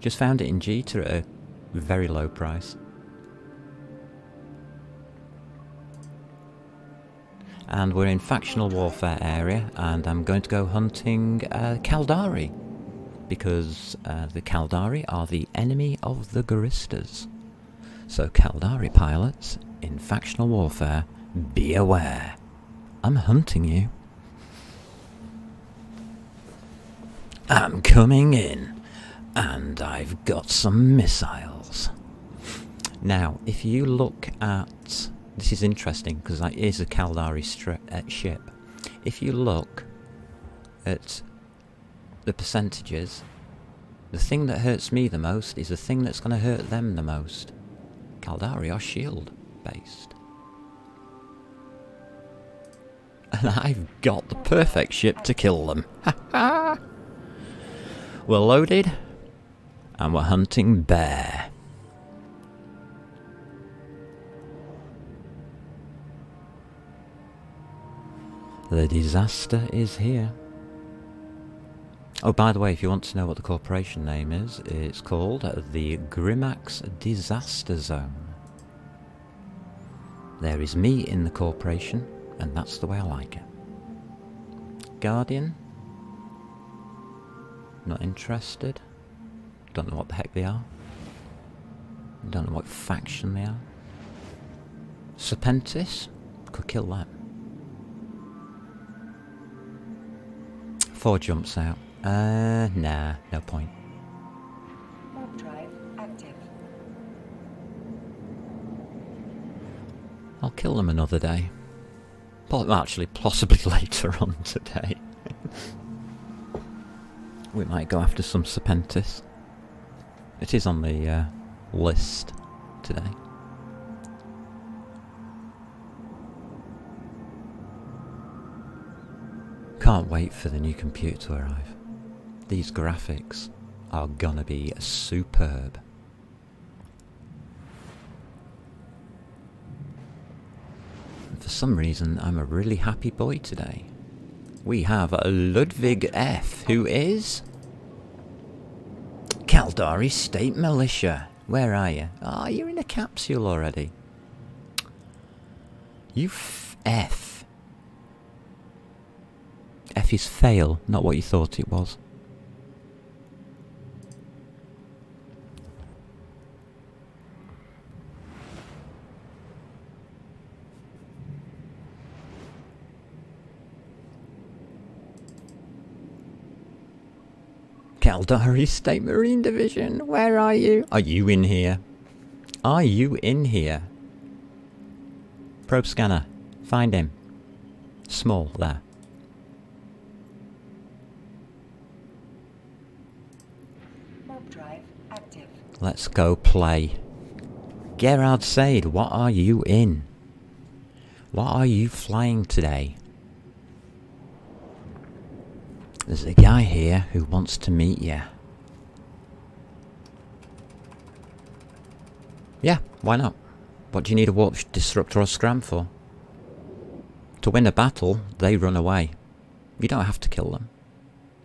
Just found it in Jita at a very low price. And we're in factional warfare area, and I'm going to go hunting Kaldari, because the Kaldari are the enemy of the Guristas. So Kaldari pilots in factional warfare, Be aware. I'm hunting you. I'm coming in, and I've got some missiles. Now, if you look at... This is interesting, because that is a Caldari ship. If you look at the percentages, the thing that hurts me the most is the thing that's going to hurt them the most. Caldari are shield-based. And I've got the perfect ship to kill them. Ha ha! We're loaded, and we're hunting bear. The disaster is here. Oh, by the way, if you want to know what the corporation name is, it's called the Grimax Disaster Zone. There is me in the corporation, and that's the way I like it. Guardian? Not interested. Don't know what the heck they are. Don't know what faction they are. Serpentis? Could kill that. 4 jumps out. Nah, no point. Warp drive active. I'll kill them another day. Actually, possibly later on today. We might go after some Serpentis. It is on the list today. Can't wait for the new computer to arrive. These graphics are gonna be superb. And for some reason, I'm a really happy boy today. We have Ludwig F, who is Caldari State Militia. Where are you? Oh, you're in a capsule already. You F. F is fail, not what you thought it was. Caldari State Marine Division, where are you? Are you in here? Are you in here? Probe scanner, find him. Small, there. Warp drive active. Let's go play. Gerard Sade, what are you in? What are you flying today? There's a guy here who wants to meet you. Yeah, why not? What do you need a warp disruptor or scram for? To win a battle, they run away. You don't have to kill them.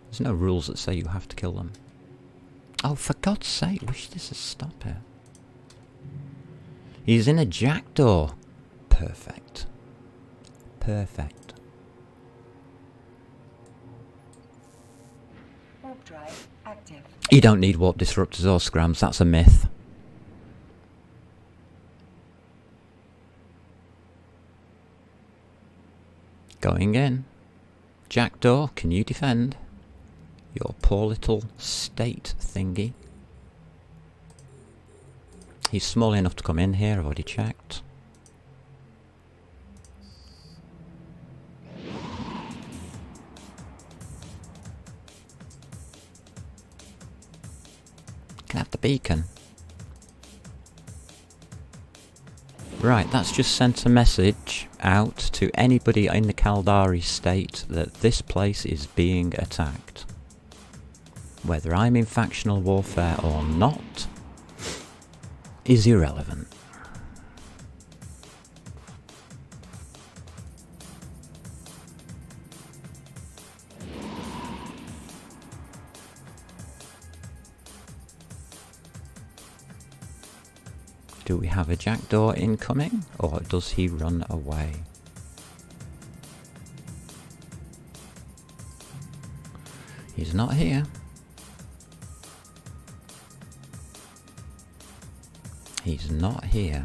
There's no rules that say you have to kill them. Oh, for God's sake, wish this would stop here. He's in a jackdaw. Perfect. Perfect. Warp drive active. You don't need warp disruptors or scrams, that's a myth. Going in. Jackdaw, can you defend? Your poor little state thingy. He's small enough to come in here, I've already checked. Can I have the beacon? Right, that's just sent a message out to anybody in the Caldari state that this place is being attacked. Whether I'm in factional warfare or not is irrelevant. Do we have a jackdaw incoming, or does he run away? He's not here. He's not here.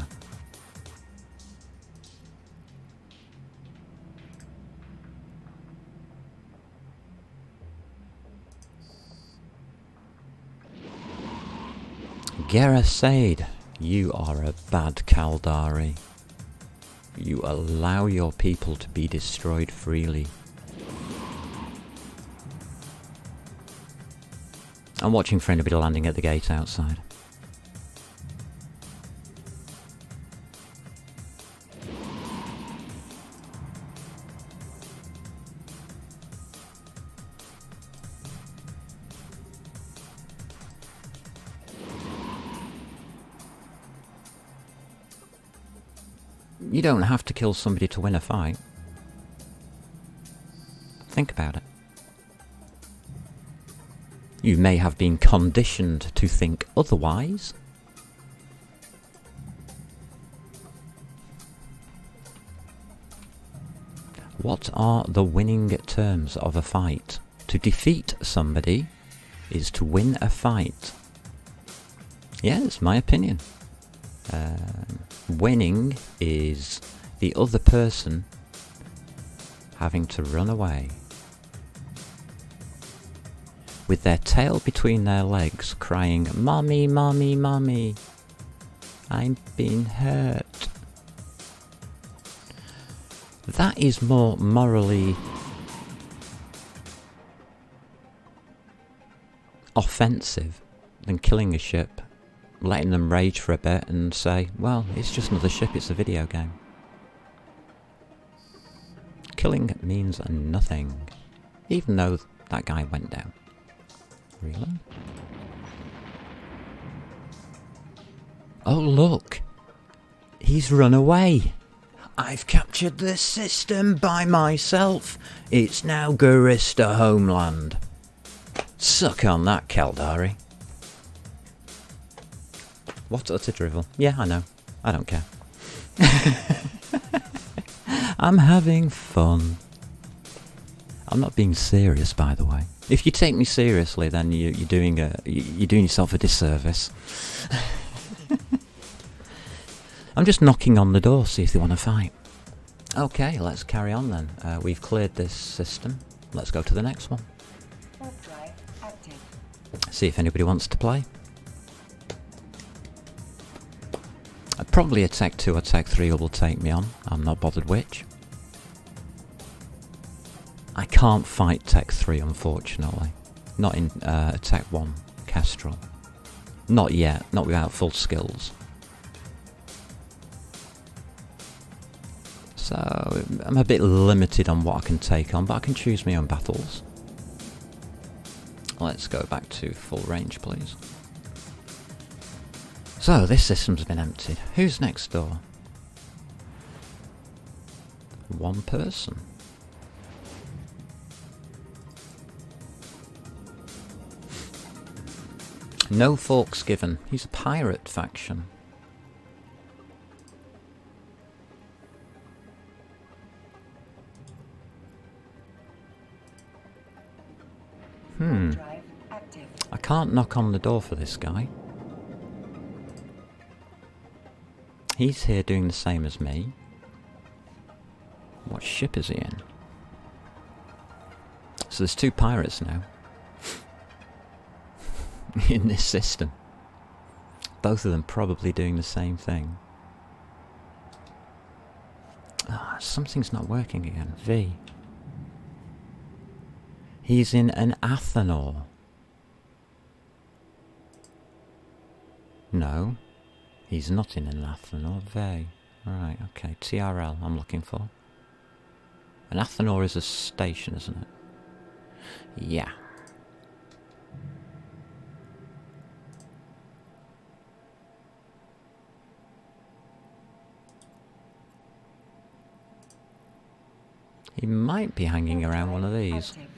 Gerasaid, you are a bad Kaldari. You allow your people to be destroyed freely. I'm watching for anybody landing at the gate outside. You don't have to kill somebody to win a fight. Think about it. You may have been conditioned to think otherwise. What are the winning terms of a fight? To defeat somebody is to win a fight. Yeah, it's my opinion. Winning is the other person having to run away with their tail between their legs, crying, "Mommy, mommy, mommy, I'm being hurt." That is more morally offensive than killing a ship, letting them rage for a bit and say, well, it's just another ship, it's a video game. Killing means nothing, even though that guy went down. Really? Oh look! He's run away! I've captured this system by myself! It's now Gurista homeland! Suck on that, Kaldari. What utter drivel. Yeah, I know. I don't care. I'm having fun. I'm not being serious, by the way. If you take me seriously, then you're doing yourself a disservice. I'm just knocking on the door, see if they want to fight. Okay, let's carry on then. We've cleared this system. Let's go to the next one. Warp drive active. See if anybody wants to play. Probably a Tech 2 or Tech 3 will take me on. I'm not bothered which. I can't fight Tech 3, unfortunately. Not in Tech 1 Kestrel. Not yet, not without full skills. So I'm a bit limited on what I can take on, but I can choose my own battles. Let's go back to full range, please. So this system's been emptied. Who's next door? One person. No forks given. He's a pirate faction. Drive active. I can't knock on the door for this guy. He's here doing the same as me. What ship is he in? So there's two pirates now. In this system. Both of them probably doing the same thing. Something's not working again. V. He's in an Athanor. No. He's not in an Athanor. V. Right, okay. TRL I'm looking for. An Athanor is a station, isn't it? Yeah. He might be hanging around one of these. Active.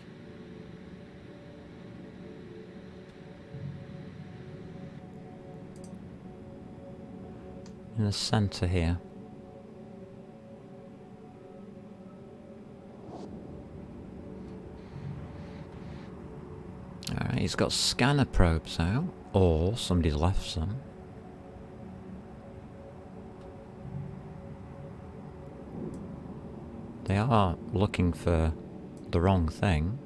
In the centre here. Alright, he's got scanner probes out, or somebody's left some. They are looking for the wrong thing.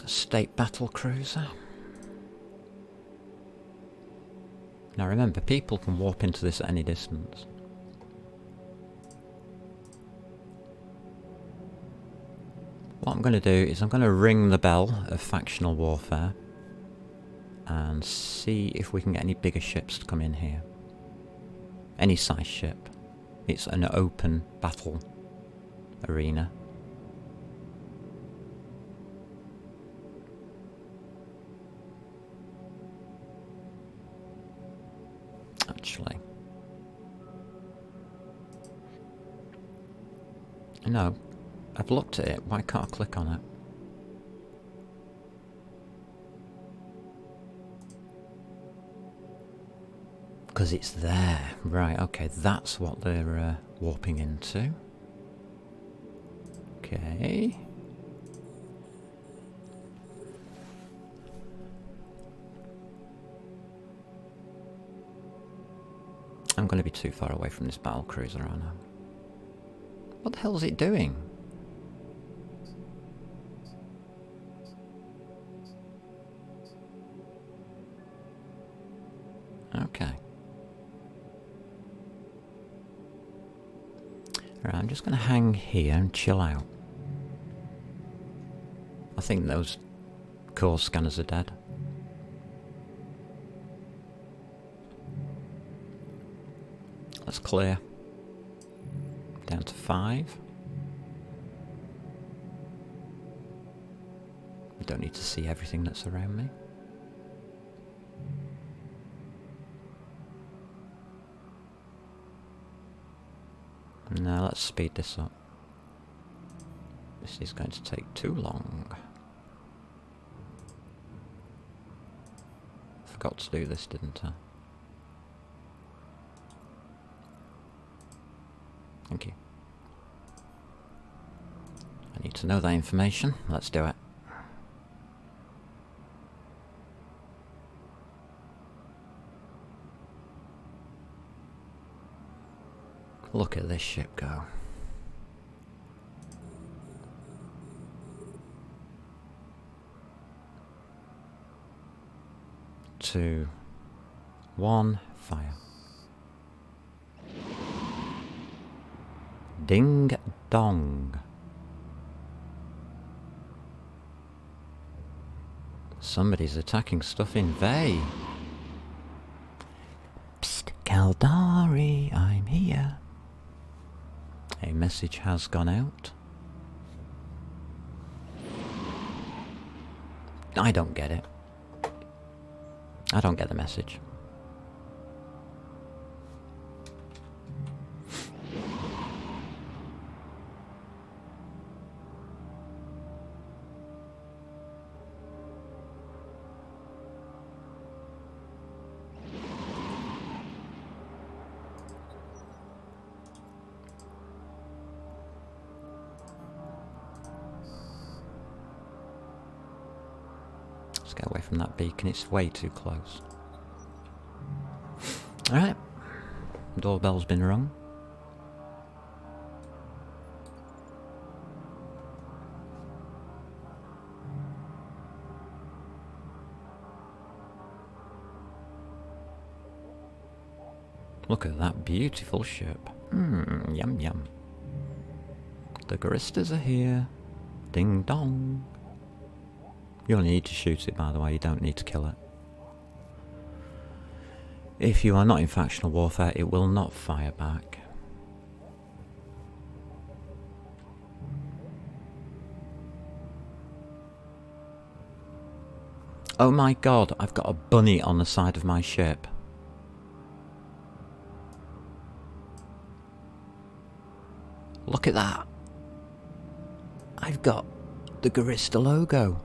State battle cruiser. Now remember, people can warp into this at any distance. What I'm going to do is I'm going to ring the bell of factional warfare and see if we can get any bigger ships to come in here. Any size ship. It's an open battle arena. Actually, no, I've looked at it. Why can't I click on it? Because it's there. Right, okay, that's what they're warping into. Okay. I'm going to be too far away from this battle cruiser, aren't I? What the hell is it doing? Okay. Right, I'm just going to hang here and chill out. I think those core scanners are dead. Let's clear. Down to 5. I don't need to see everything that's around me. Now let's speed this up. This is going to take too long. Forgot to do this, didn't I? Thank you. I need to know that information. Let's do it. Look at this ship go. 2, 1, fire. Ding dong. Somebody's attacking stuff in Vey. Psst, Kaldari, I'm here. A message has gone out. I don't get it. I don't get the message. Let's get away from that beacon, it's way too close. Alright, doorbell's been rung. Look at that beautiful ship. Yum yum. The Guristas are here. Ding dong. You only need to shoot it, by the way, you don't need to kill it. If you are not in factional warfare, it will not fire back. Oh my god, I've got a bunny on the side of my ship. Look at that. I've got the Gurista logo.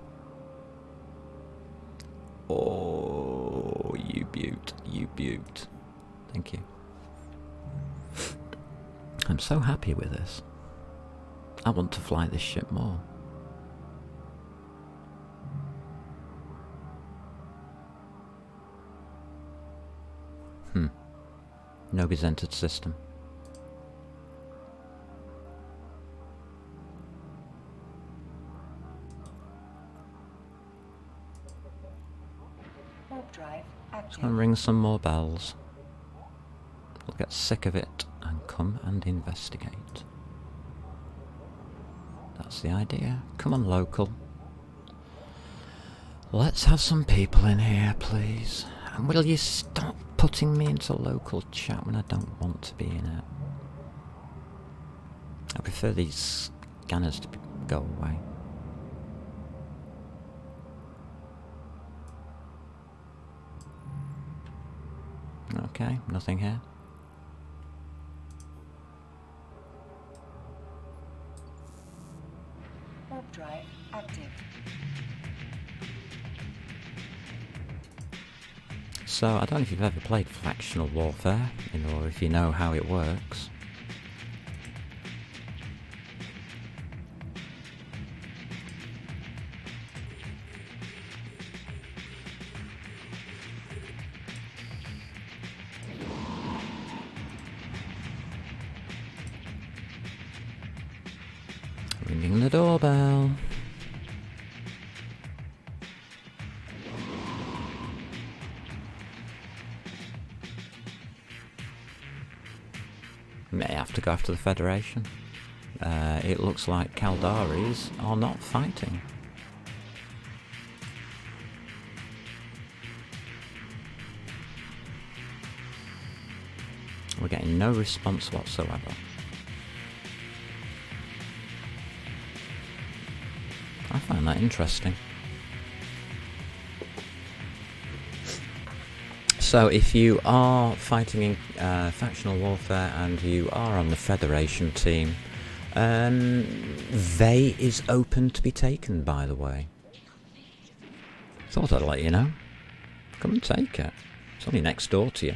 Oh, you beaut, you beaut. Thank you. I'm so happy with this. I want to fly this ship more. Nobody's entered system. and ring some more bells. We'll get sick of it and come and investigate. That's the idea. Come on, local. Let's have some people in here, please. And will you stop putting me into local chat when I don't want to be in it? I prefer these scanners to go away. Okay, nothing here. Warp drive active. So, I don't know if you've ever played Factional Warfare, or if you know how it works. Ringing the doorbell. May have to go after the Federation. It looks like Kaldaris are not fighting. We're getting no response whatsoever. I find that interesting. So if you are fighting in factional warfare and you are on the Federation team, Vey is open to be taken, by the way. Thought I'd let you know. Come and take it. It's only next door to you.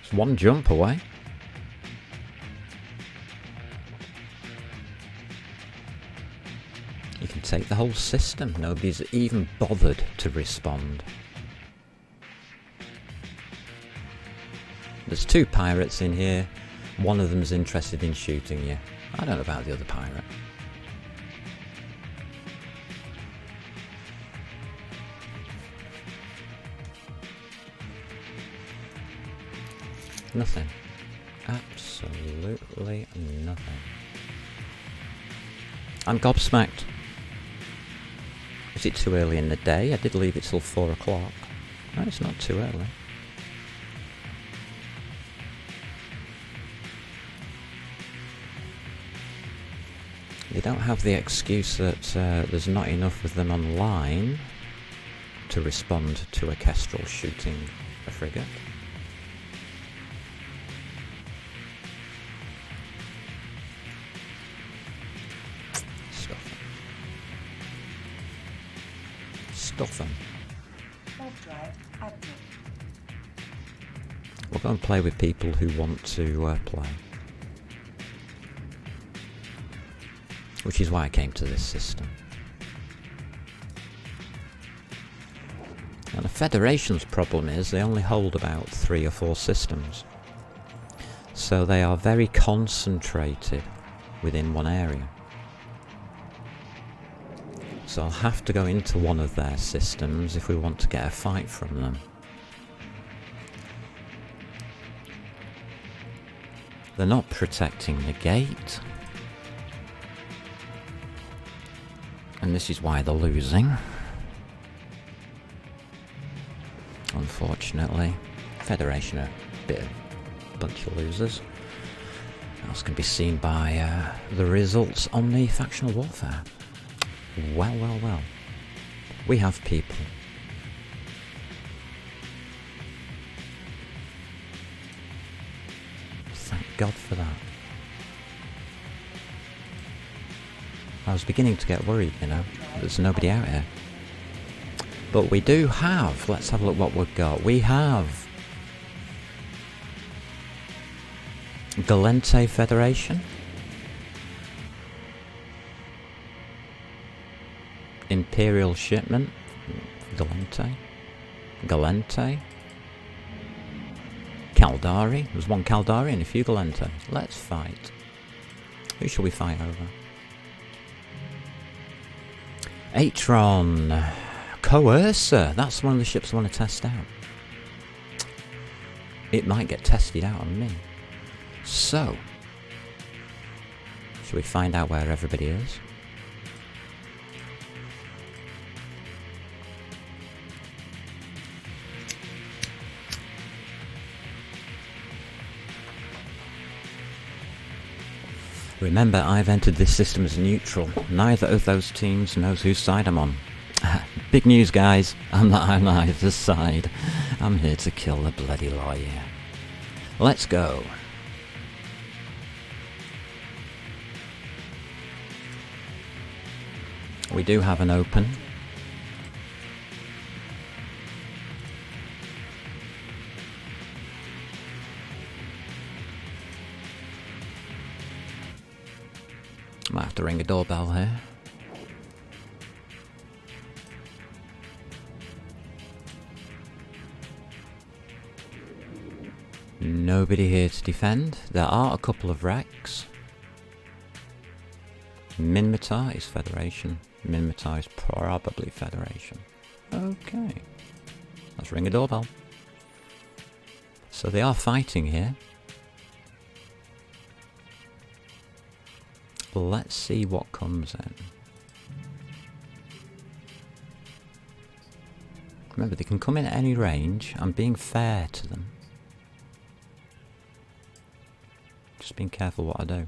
It's one jump away. You can take the whole system. Nobody's even bothered to respond. There's 2 pirates in here. One of them's interested in shooting you. I don't know about the other pirate. Nothing. Absolutely nothing. I'm gobsmacked. Is it too early in the day? I did leave it till 4 o'clock. No, it's not too early. They don't have the excuse that there's not enough of them online to respond to a Kestrel shooting a frigate. Stuff them. Drive active. We'll go and play with people who want to play. Which is why I came to this system. And the Federation's problem is they only hold about 3 or 4 systems. So they are very concentrated within one area. So I'll have to go into one of their systems if we want to get a fight from them. They're not protecting the gate. And this is why they're losing. Unfortunately. Federation are a bit of a bunch of losers. That's can be seen by the results on the factional warfare. Well, well, well. We have people. Thank God for that. I was beginning to get worried, you know. There's nobody out here. But we do have, let's have a look what we've got. We have Galente Federation. Imperial Shipment. Galente. Galente. Caldari. There's one Caldari and a few Galente. Let's fight. Who shall we fight over? Atron. Coercer. That's one of the ships I want to test out. it might get tested out on me. So, shall we find out where everybody is? Remember, I've entered this system as neutral. Neither of those teams knows whose side I'm on. Big news, guys. I'm not on either side. I'm here to kill the bloody lawyer. Let's go. We do have an open. Might have to ring a doorbell here. Nobody here to defend. There are a couple of wrecks. Minmatar is Federation. Minmatar is probably Federation. Okay. Let's ring a doorbell. So they are fighting here. Let's see what comes in. Remember, they can come in at any range. I'm being fair to them. Just being careful what I do.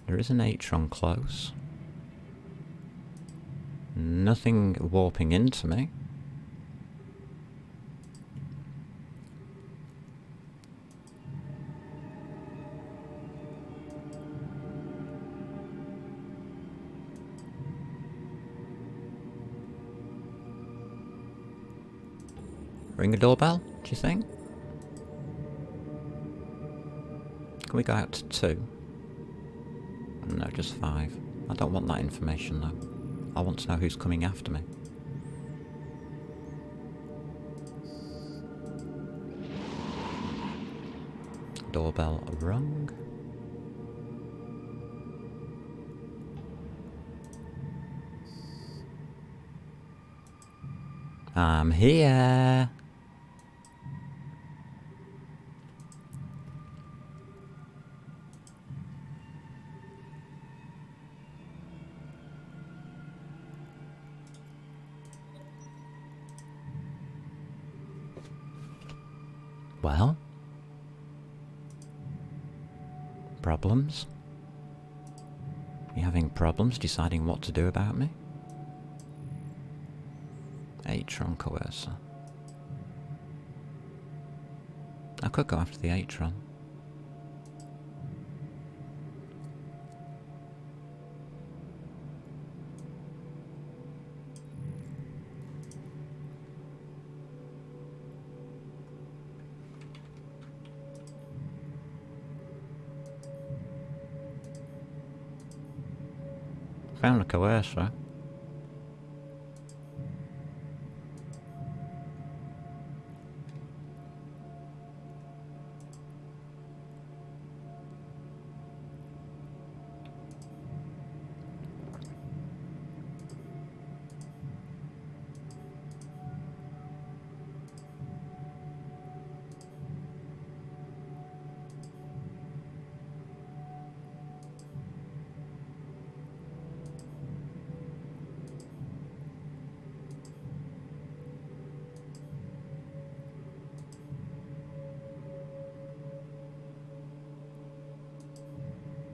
There is an Atron close. Nothing warping into me. Ring a doorbell, do you think? Can we go out to 2? No, just 5. I don't want that information though. I want to know who's coming after me. Doorbell rung. I'm here. Well, problems? You having problems deciding what to do about me? Atron coercer. I could go after the Atron. Found a coercer.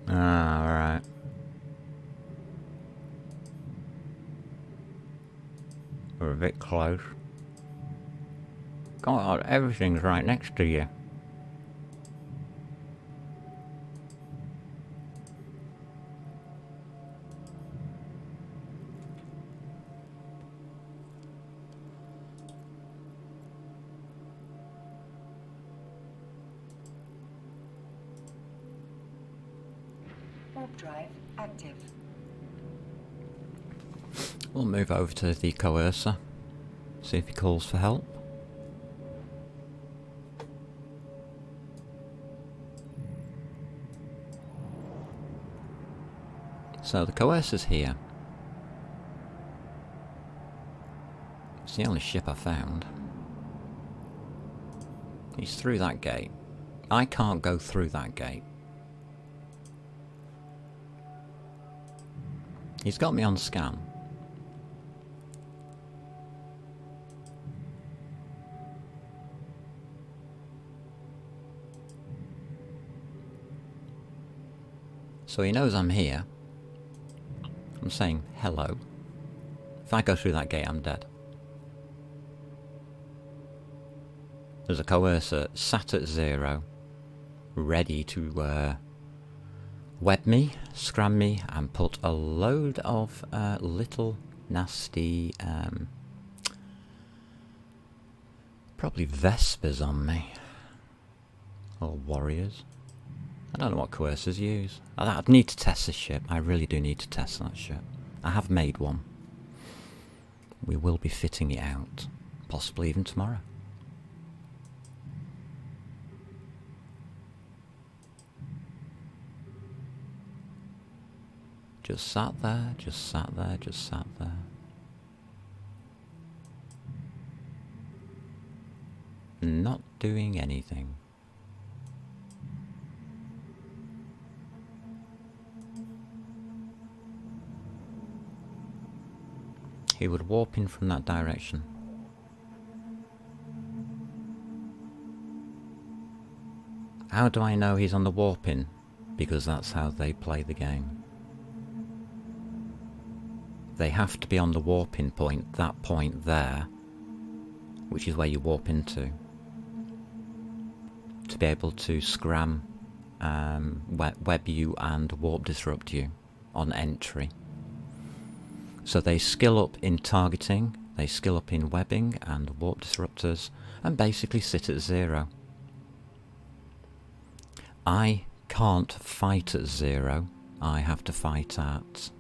Ah, alright. We're a bit close. God, everything's right next to you. Warp drive active. We'll move over to the coercer. See if he calls for help. So the coercer's here. It's the only ship I found. He's through that gate. I can't go through that gate. He's got me on scan. So he knows I'm here. I'm saying hello. If I go through that gate, I'm dead. There's a coercer sat at 0, ready to web me, scram me, and put a load of little nasty, probably Vespers on me. Or warriors. I don't know what coercers use. I'd need to test this ship. I really do need to test that ship. I have made one. We will be fitting it out. Possibly even tomorrow. Just sat there, just sat there, just sat there. Not doing anything. He would warp in from that direction. How do I know he's on the warp in? Because that's how they play the game. They have to be on the warp-in point, that point there, which is where you warp into, to be able to scram, web you and warp disrupt you on entry. So they skill up in targeting, they skill up in webbing and warp disruptors, and basically sit at 0. I can't fight at 0, I have to fight at,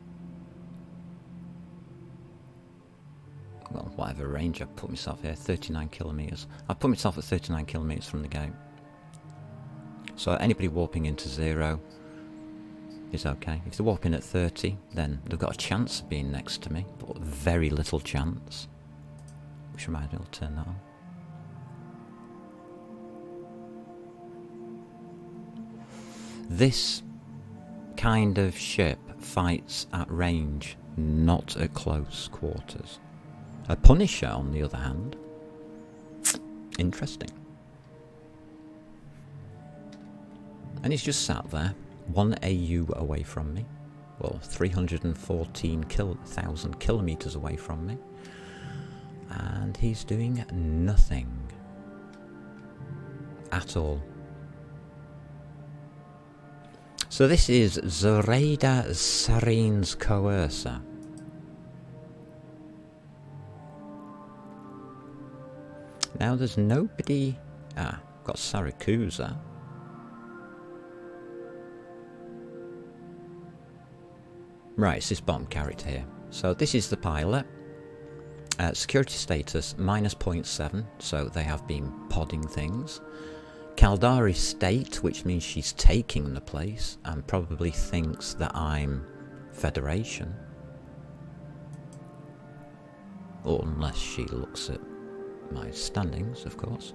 well, whatever range I've put myself here, 39 kilometres. I've put myself at 39 kilometres from the gate. So anybody warping into 0 is okay. If they're warping at 30, then they've got a chance of being next to me, but very little chance. Which reminds me, I'll turn that on. This kind of ship fights at range, not at close quarters. A Punisher, on the other hand, interesting. And he's just sat there, 1 AU away from me, well, 314,000 kilometres away from me, and he's doing nothing at all. So this is Zoraida Sarin's Coercer. Now there's nobody... got Saracusa. Right, it's this bomb character here. So this is the pilot. Security status -0.7, so they have been podding things. Caldari state, which means she's taking the place and probably thinks that I'm Federation. Or unless she looks at my standings, of course.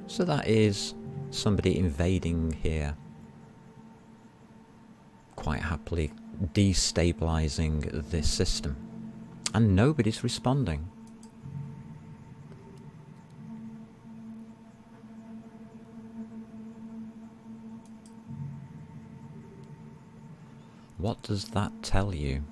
So that is somebody invading here, quite happily destabilising this system. And nobody's responding. What does that tell you?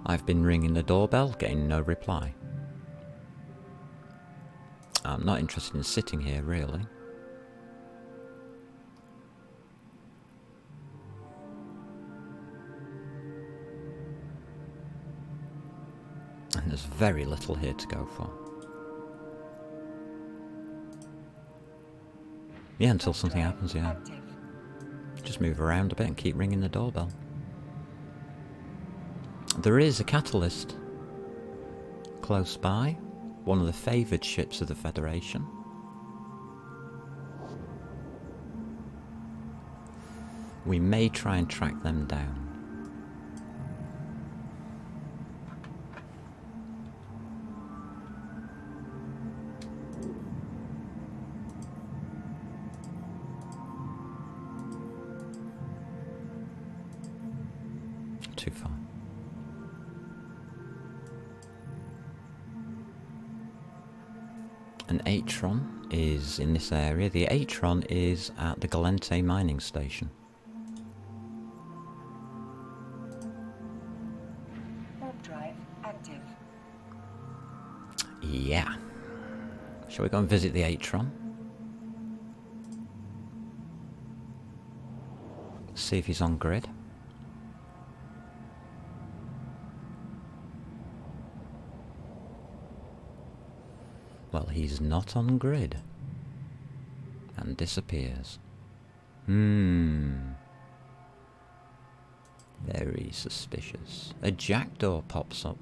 I've been ringing the doorbell, getting no reply. I'm not interested in sitting here, really. And there's very little here to go for. Yeah, until something happens, yeah. Just move around a bit and keep ringing the doorbell. There is a catalyst close by. one of the favoured ships of the Federation. We may try and track them down. Too far. An Atron is in this area. The Atron is at the Galente mining station. Warp drive active. Yeah. Shall we go and visit the Atron? See if he's on grid. Well, he's not on grid. And disappears. Very suspicious. A jackdaw pops up.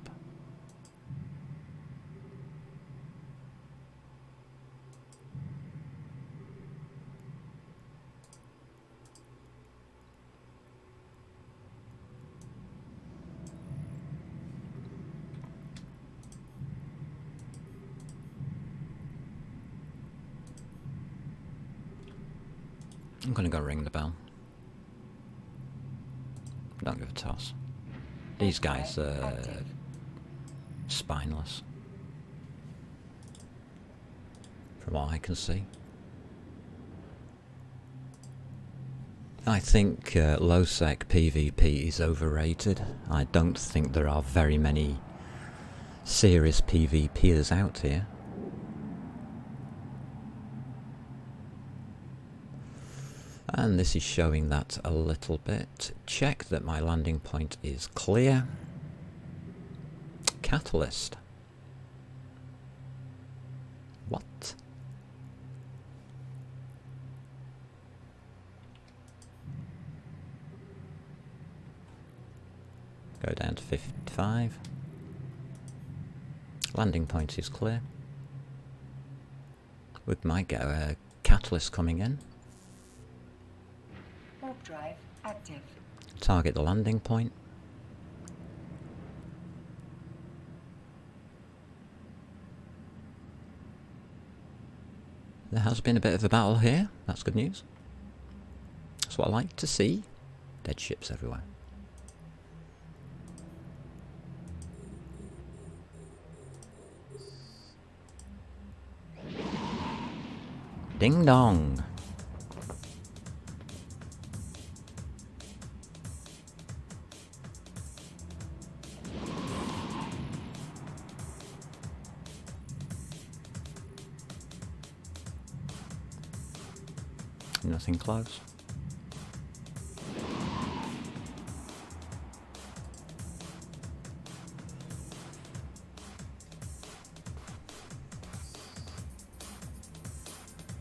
I'm gonna go ring the bell. Don't give a toss. These guys are spineless, from what I can see. I think low-sec PvP is overrated. I don't think there are very many serious PvPers out here. And this is showing that a little bit. Check that my landing point is clear. Catalyst. What? Go down to 55. Landing point is clear. We might get a catalyst coming in. Warp drive active. Target the landing point. There has been a bit of a battle here. That's good news. That's what I like to see. Dead ships everywhere. Ding dong. Nothing close.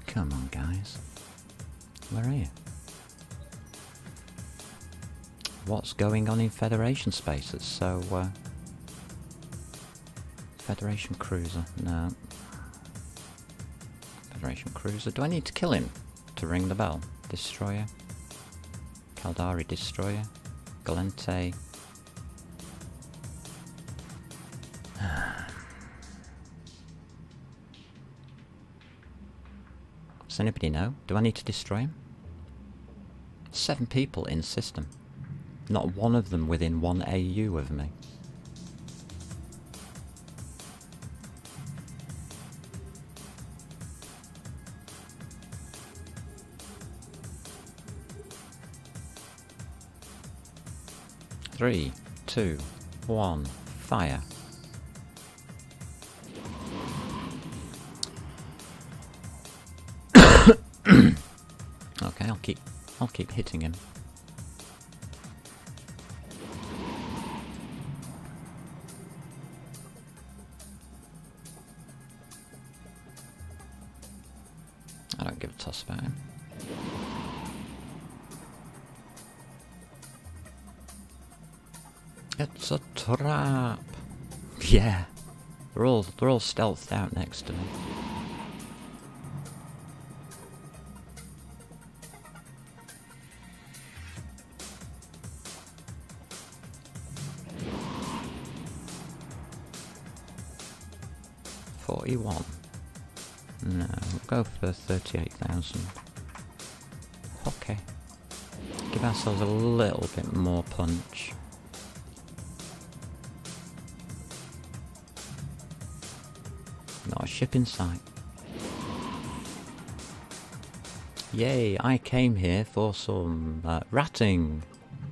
Come on, guys. Where are you? What's going on in Federation space that's so, Federation cruiser? No. Federation cruiser. Do I need to kill him to ring the bell? Destroyer. Caldari destroyer. Galente. Does anybody know? Do I need to destroy him? 7 people in system. Not one of them within 1 AU of me. Three, 2, 1, fire. Okay, I'll keep hitting him. I don't give a toss about him. It's a trap. Yeah, They're all stealthed out next to me. $41. No, we'll go for 38,000. Okay. Give ourselves a little bit more punch. Not a ship in sight. Yay, I came here for some ratting.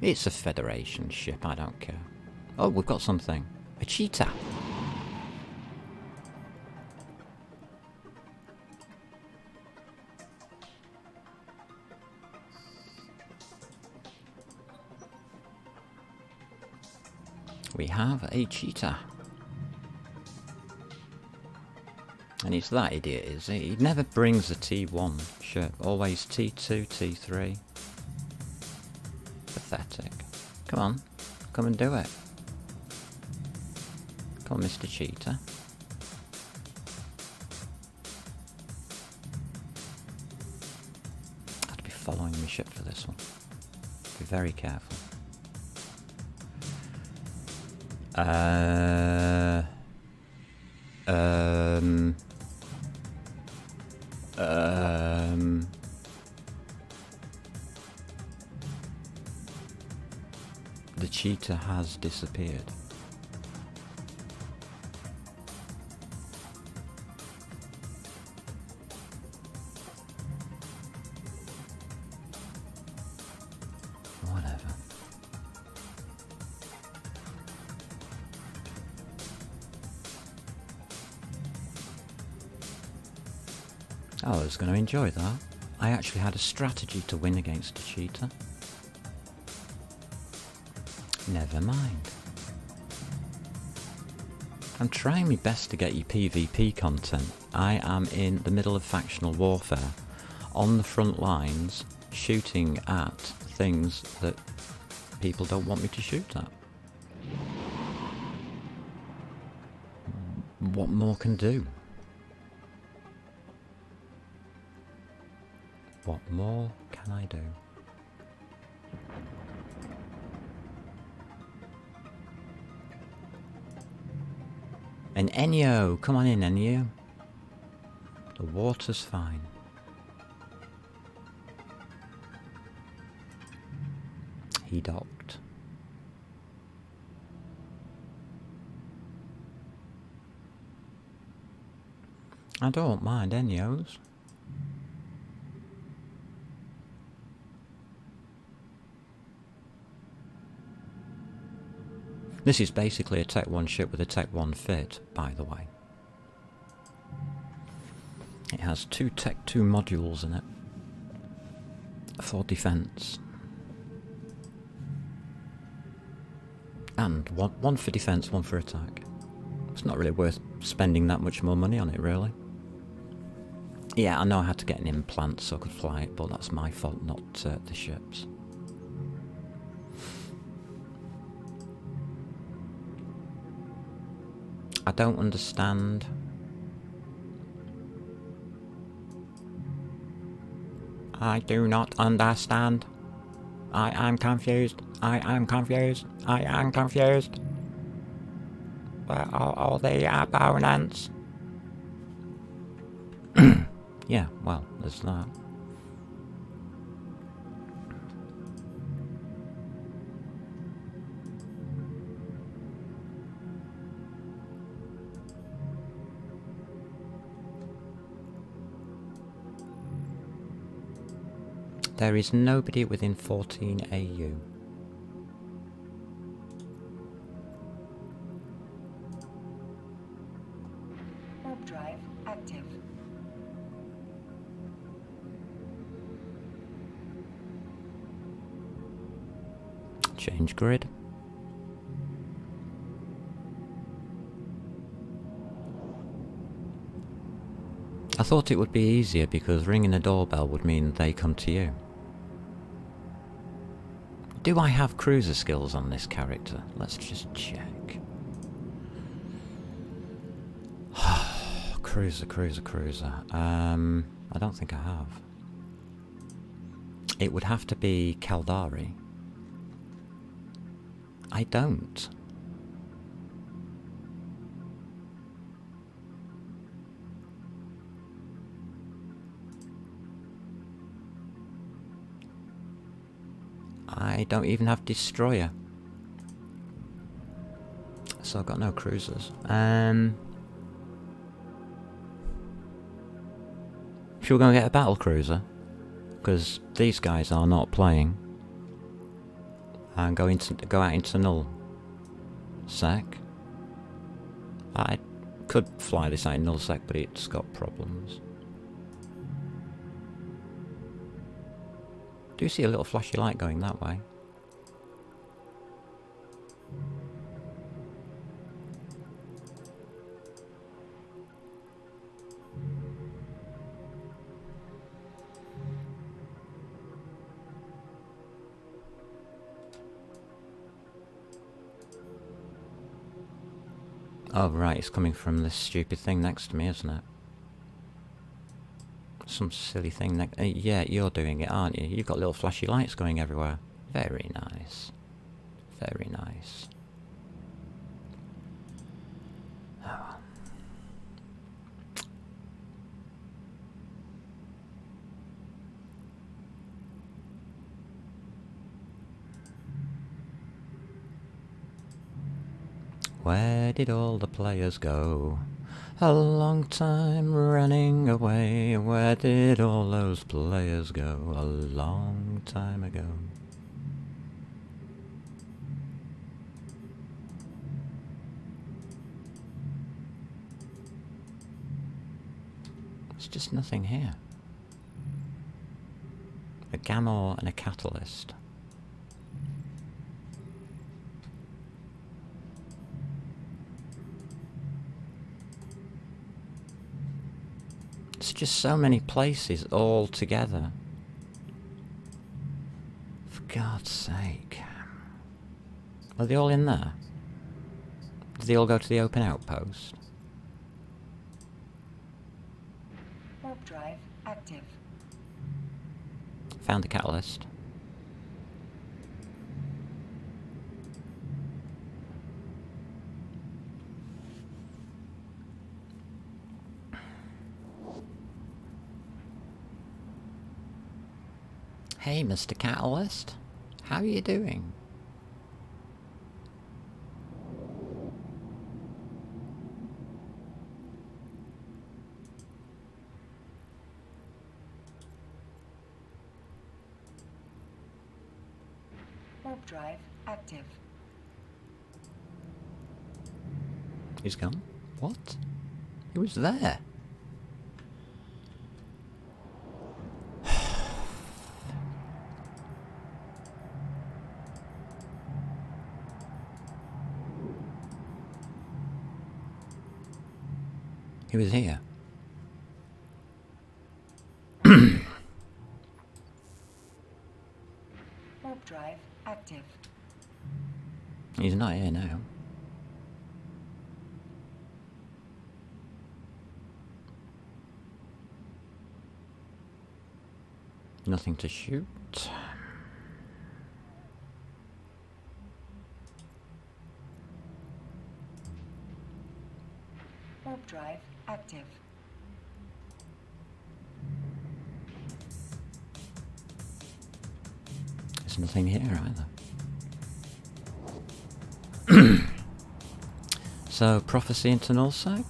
It's a Federation ship, I don't care. Oh, we've got something. A cheetah. We have a cheetah. And he's that idiot, is he? He never brings a T1 ship. Always T2, T3. Pathetic. Come on. Come and do it. Come on, Mr. Cheetah. I have to be following my ship for this one. Be very careful. The cheetah has disappeared. Whatever. Oh, I was going to enjoy that. I actually had a strategy to win against a cheetah. Never mind. I'm trying my best to get you PvP content. I am in the middle of factional warfare, on the front lines, shooting at things that people don't want me to shoot at. What more can do? What more can I do? And Ennio, come on in, Ennio. The water's fine. He docked. I don't mind Ennio's. This is basically a Tech 1 ship with a Tech 1 fit, by the way. It has 2 Tech 2 modules in it for defence. And one for defence, one for attack. It's not really worth spending that much more money on it, really. Yeah, I know I had to get an implant so I could fly it, but that's my fault, not the ship's. I don't understand. I do not understand. I am confused. I am confused. I am confused. Where are all the opponents? Yeah, well, there's that. There is nobody within 14 AU. Warp drive active. Change grid. I thought it would be easier because ringing a doorbell would mean they come to you. Do I have cruiser skills on this character? Let's just check. cruiser. I don't think I have. It would have to be Caldari. I don't. I don't even have Destroyer. So I've got no cruisers. Should we go and get a battle cruiser? Because these guys are not playing. And go out into null sec. I could fly this out in null sec, but it's got problems. Do you see a little flashy light going that way? Oh right, it's coming from this stupid thing next to me, isn't it? Some silly thing yeah, you're doing it, aren't you? You've got little flashy lights going everywhere. Very nice. Very nice. Oh well. Where did all the players go? A long time running away. Where did all those players go? A long time ago. There's just nothing here. A gamma and a catalyst. It's just so many places all together. For God's sake. Are they all in there? Did they all go to the open outpost? Warp drive active. Found the catalyst. Hey, Mr. Catalyst. How are you doing? Warp drive active. He's gone? What? He was there. He was here. Warp drive active. He's not here now. Nothing to shoot. Warp drive active. There's nothing here either. So, prophecy into nullsec?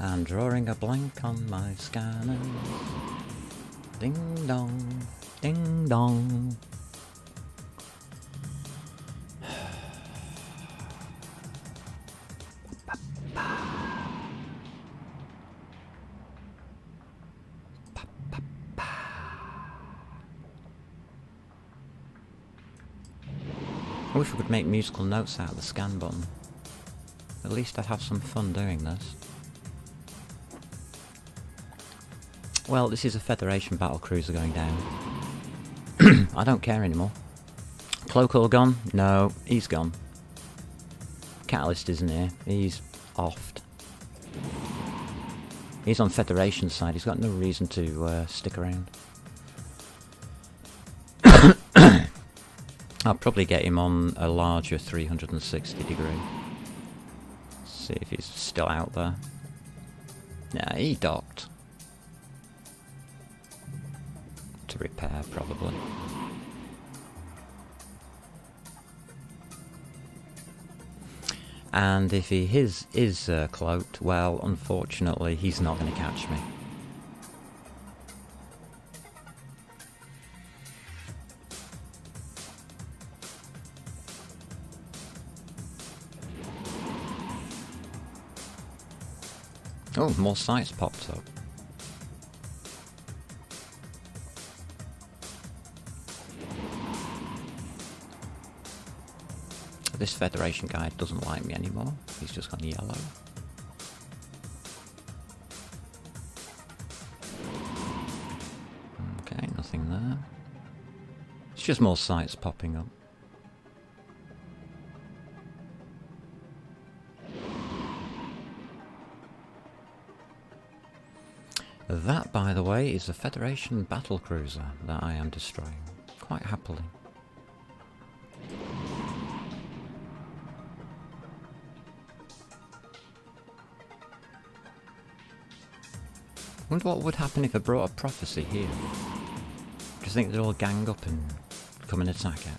I'm drawing a blank on my scanner. Ding dong, ding dong. I wish we could make musical notes out of the scan button. At least I'd have some fun doing this. Well, this is a Federation battlecruiser going down. I don't care anymore. Cloak all gone? No, he's gone. Catalyst isn't here. He's offed. He's on Federation side. He's got no reason to stick around. I'll probably get him on a larger 360 degree. See if he's still out there. Nah, he docked. To repair, probably. And if he is cloaked, well, unfortunately, he's not going to catch me. Oh, more sites popped up. This Federation guy doesn't like me anymore. He's just gone yellow. Okay, nothing there. It's just more sites popping up. That, by the way, is a Federation battlecruiser that I am destroying quite happily. Wonder what would happen if I brought a prophecy here. Do you think they'd all gang up and come and attack it?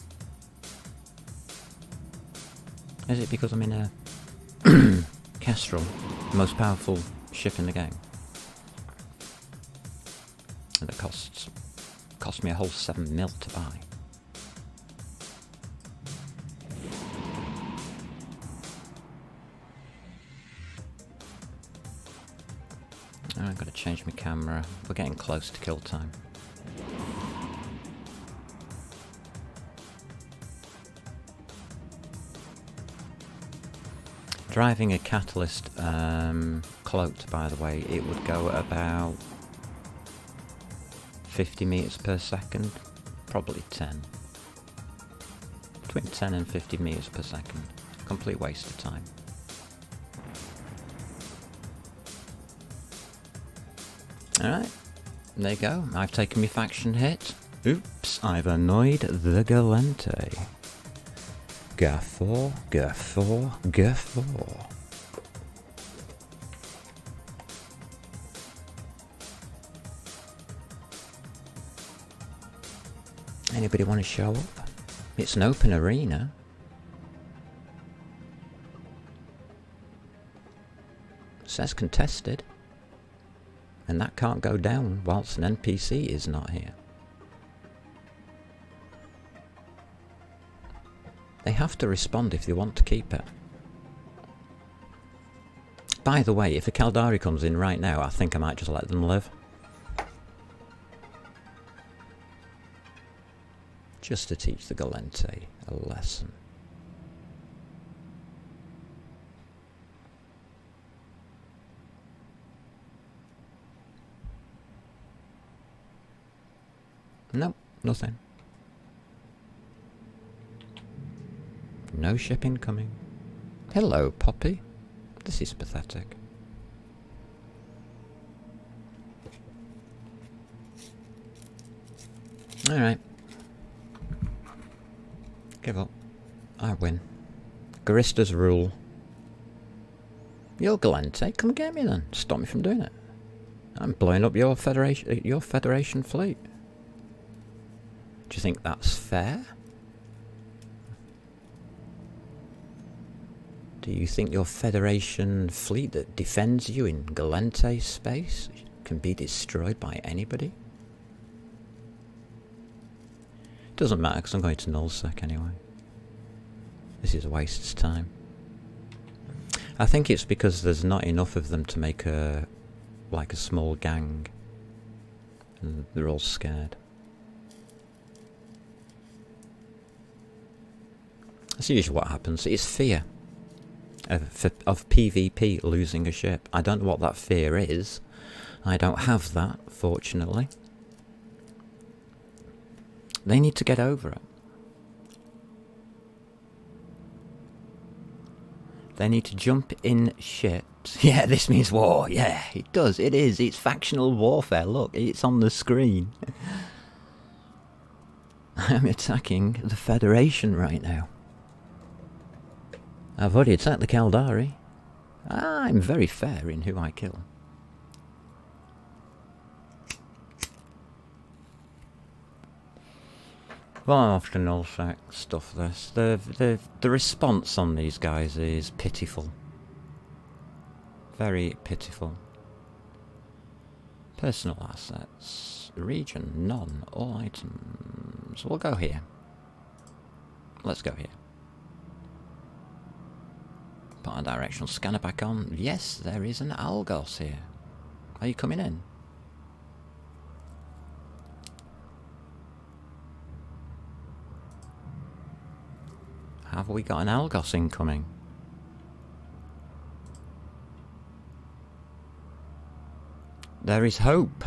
Is it because I'm in a Kestrel, the most powerful ship in the game? And it cost me a whole 7 mil to buy. I've got to change my camera. We're getting close to kill time. Driving a Catalyst cloaked, by the way, it would go at about 50 meters per second, probably 10. Between 10 and 50 meters per second. Complete waste of time. Alright, there you go. I've taken my faction hit. Oops, I've annoyed the Galente. Gaffor, Gaffor, Gaffor. Anybody want to show up? It's an open arena. Says contested. And that can't go down whilst an NPC is not here. They have to respond if they want to keep it. By the way, if a Caldari comes in right now, I think I might just let them live. Just to teach the Galente a lesson. Nope, nothing. No ship incoming. Hello, Poppy. This is pathetic. Alright. Give up. I win. Gurista's rule. Yo, Galente, come get me then. Stop me from doing it. I'm blowing up your Federation fleet. Do you think that's fair? Do you think your Federation fleet that defends you in Galente space can be destroyed by anybody? Doesn't matter because I'm going to nullsec anyway. This is a waste of time. I think it's because there's not enough of them to make a small gang. And they're all scared. That's usually what happens. It's fear of PvP losing a ship. I don't know what that fear is. I don't have that, fortunately. They need to get over it. They need to jump in ships. Yeah, this means war. Yeah, it does. It is. It's factional warfare. Look, it's on the screen. I'm attacking the Federation right now. I've already attacked the Kaldari. I'm very fair in who I kill. Well, I often also stuff this. The response on these guys is pitiful. Very pitiful. Personal assets. Region, none. All items. We'll go here. Let's go here. Put our directional scanner back on. Yes, there is an Algos here. Are you coming in? Have we got an Algos incoming? There is hope.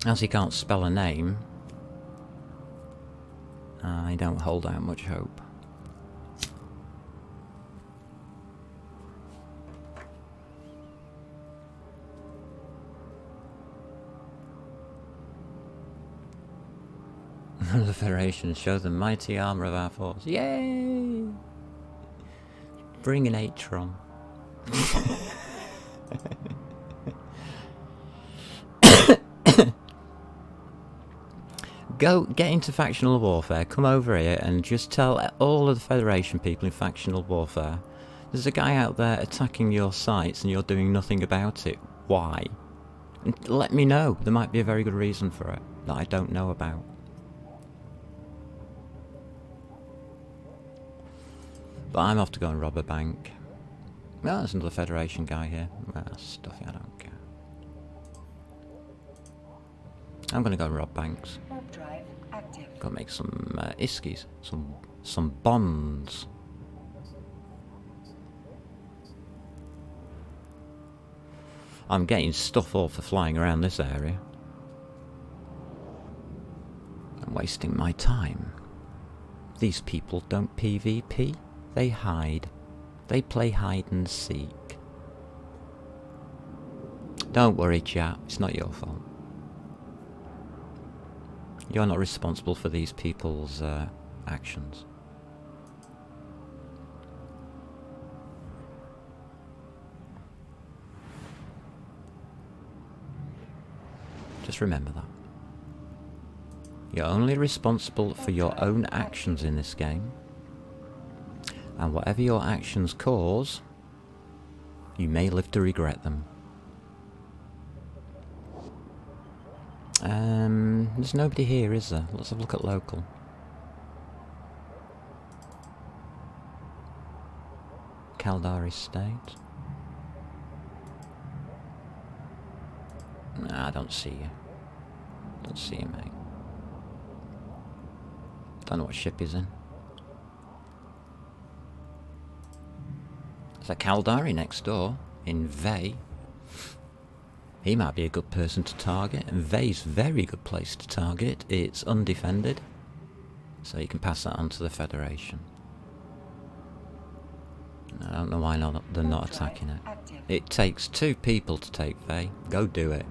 As he can't spell a name, I don't hold out much hope. The Federation show the mighty armour of our force. Yay! Bring an Atron. Go get into factional warfare. Come over here and just tell all of the Federation people in factional warfare, there's a guy out there attacking your sites and you're doing nothing about it. Why? And let me know. There might be a very good reason for it that I don't know about. But I'm off to go and rob a bank. Well, there's another Federation guy here. Well, stuffy, I don't care. I'm gonna go and rob banks. Warp drive active. Gotta make some iskies, some bonds. I'm getting stuff all for flying around this area. I'm wasting my time. These people don't PvP. They hide. They play hide and seek. Don't worry, chap. It's not your fault. You're not responsible for these people's actions. Just remember that. You're only responsible for your own actions in this game. And whatever your actions cause, you may live to regret them. There's nobody here, is there? Let's have a look at local. Kaldari State. Nah, I don't see you. Don't see you, mate. Don't know what ship he's in. There's a Kaldari next door, in Vey. He might be a good person to target, and Vey's a very good place to target. It's undefended, so you can pass that on to the Federation. I don't know why they're not attacking it. It takes 2 people to take Vey. Go do it.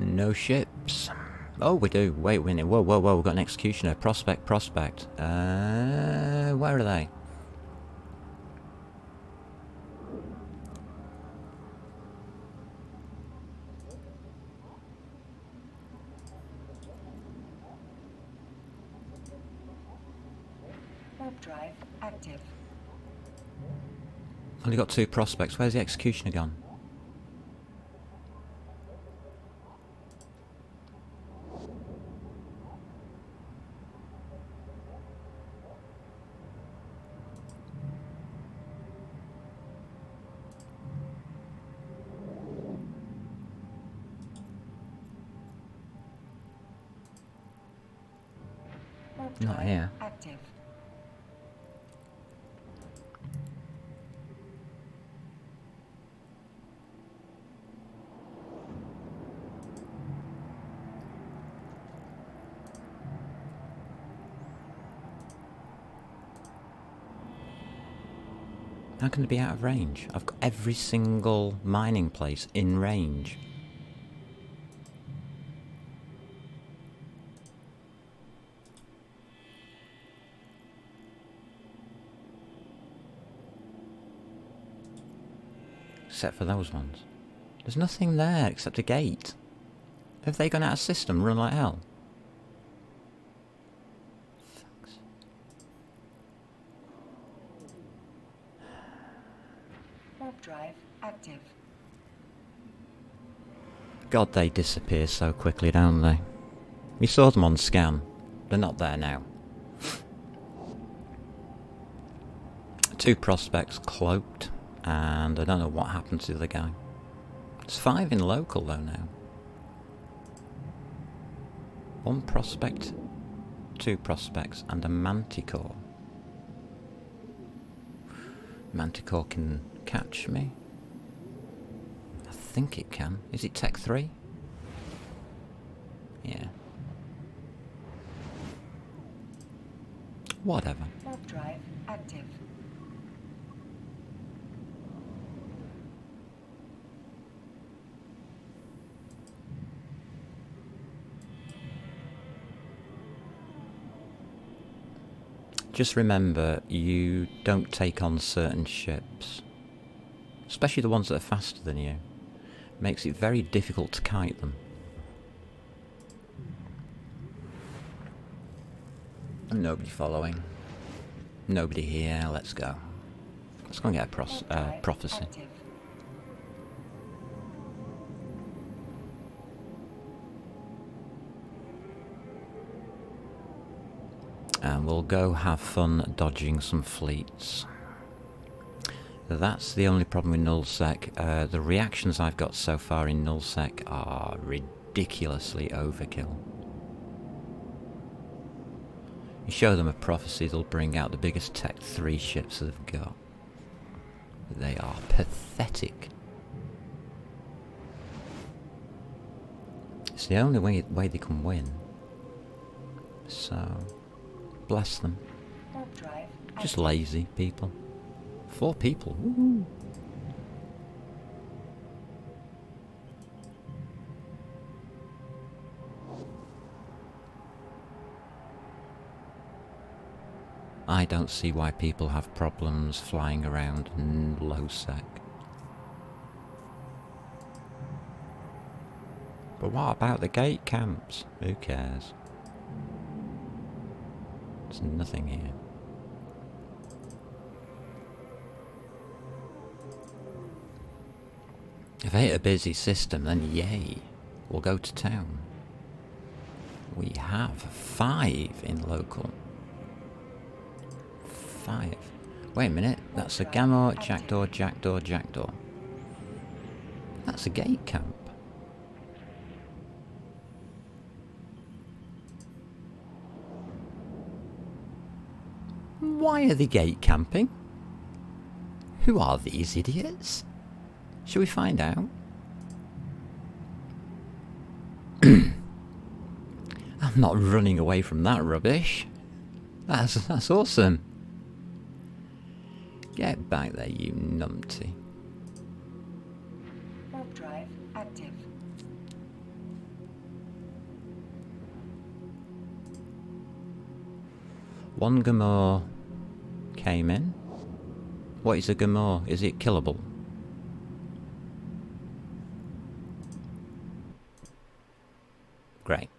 No ships. Oh, we do. Wait a minute. Whoa, whoa, whoa. We've got an executioner. Prospect. Where are they? Warp drive active. Only got 2 prospects. Where's the executioner gone? Warp Not drive here. active. How can it be out of range? I've got every single mining place in range. Except for those ones. There's nothing there except a gate. Have they gone out of system, run like hell? Thanks. Warp drive active. God, they disappear so quickly, don't they? We saw them on scan. They're not there now. 2 prospects cloaked, and I don't know what happened to the other guy. It's 5 in local though now. 1 prospect, 2 prospects, and a manticore. Manticore can catch me. I think it can. Is it Tech 3? Yeah. Whatever. Warp drive active. Just remember, you don't take on certain ships. Especially the ones that are faster than you. Makes it very difficult to kite them. Nobody following. Nobody here, let's go. Let's go and get a Warp drive prophecy. active. And we'll go have fun dodging some fleets. That's the only problem with nullsec. The reactions I've got so far in nullsec are ridiculously overkill. You show them a prophecy, they'll bring out the biggest Tech 3 ships they've got. They are pathetic. It's the only way they can win. So, bless them. Warp drive Just active. lazy people. 4 people. Woo. I don't see why people have problems flying around low sec. But what about the gate camps? Who cares? There's nothing here. If I hit a busy system, then yay, we'll go to town. We have 5 in local. 5. Wait a minute, that's a Gamma, Jackdaw, Jackdaw, Jackdaw. That's a gate camp. Why are they gate camping? Who are these idiots? Shall we find out? I'm not running away from that rubbish. That's awesome. Get back there, you numpty. Warp drive active. One Gamor came in. What is a Gamor? Is it killable? Great.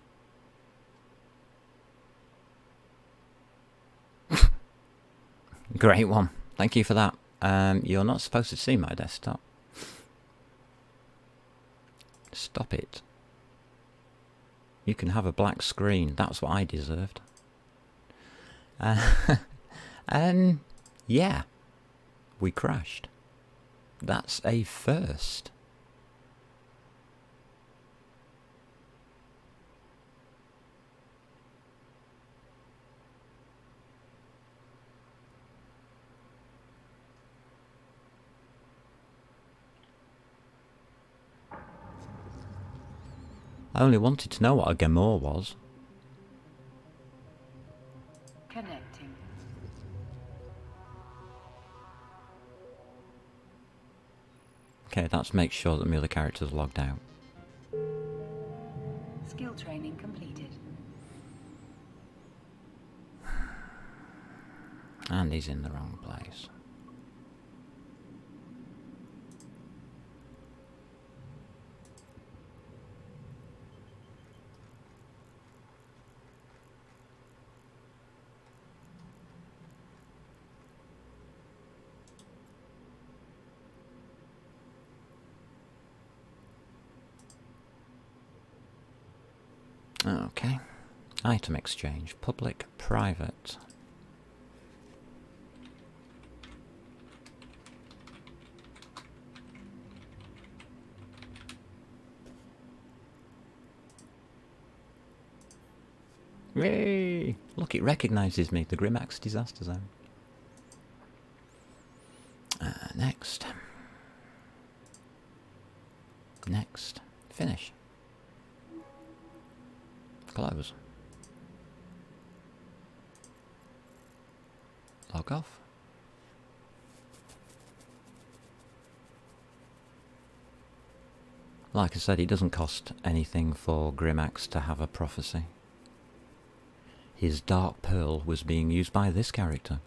Great one. Thank you for that. You're not supposed to see my desktop. Stop it. You can have a black screen. That's what I deserved. Yeah. We crashed. That's a first. I only wanted to know what a Gamor was. Connecting. Okay, that's make sure that my other character's logged out. Skill training completed. And he's in the wrong place. Okay. Item exchange. Public, private. Yay! Look, it recognises me. The Grimax Disaster Zone. Next. Next. Finish. Close. Log off. Like I said, it doesn't cost anything for Grimax to have a prophecy. His Dark Pearl was being used by this character.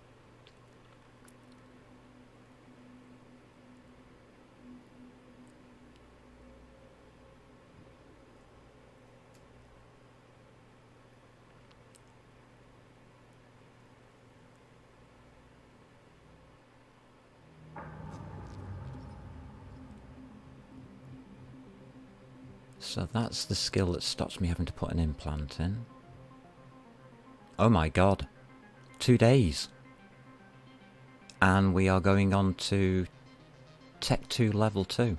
So that's the skill that stops me having to put an implant in. Oh my god. 2 days. And we are going on to Tech 2 Level 2.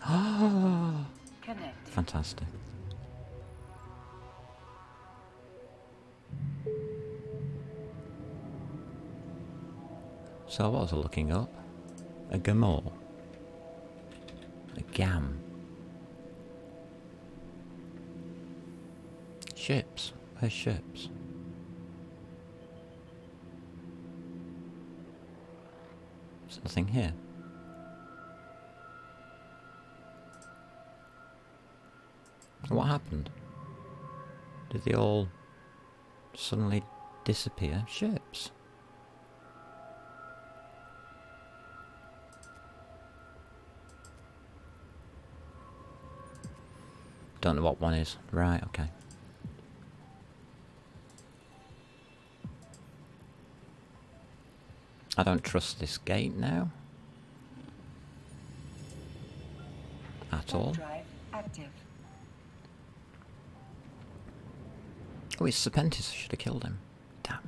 Connect. Fantastic. So what was I looking up? A Gamor. A Gam. Ships. Where's ships? There's nothing here. What happened? Did they all suddenly disappear? Ships. Don't know what one is. Right, okay. I don't trust this gate now. At all. Drive active. Oh, it's Serpentis. I should have killed him. Damn.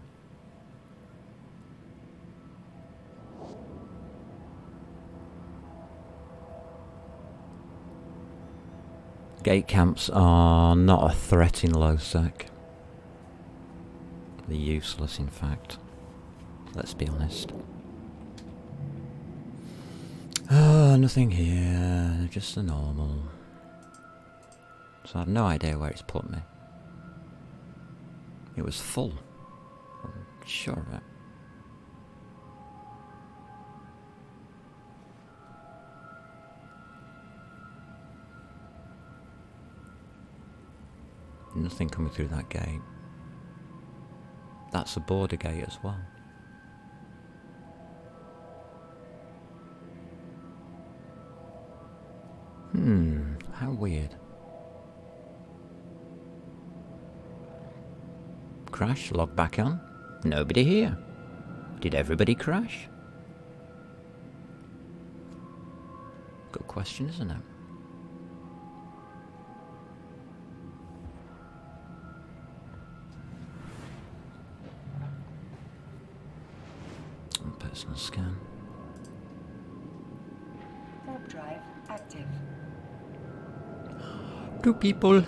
Gate camps are not a threat in low sec. They're useless, in fact. Let's be honest. Oh, nothing here. Just a normal. So I have no idea where it's put me. It was full. I'm sure of it. Nothing coming through that gate. That's a border gate as well. How weird. Crash, log back on. Nobody here. Did everybody crash? Good question, isn't it? Personal scan. Warp drive active. 2 people.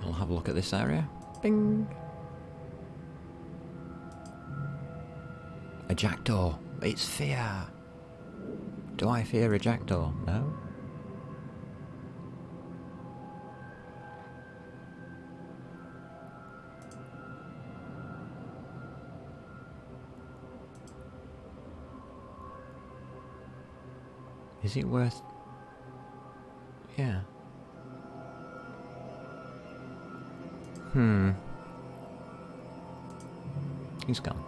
I'll have a look at this area. Bing. A jackdaw. It's fear. Do I fear a jackdaw? No. Is it worth... Yeah. He's gone.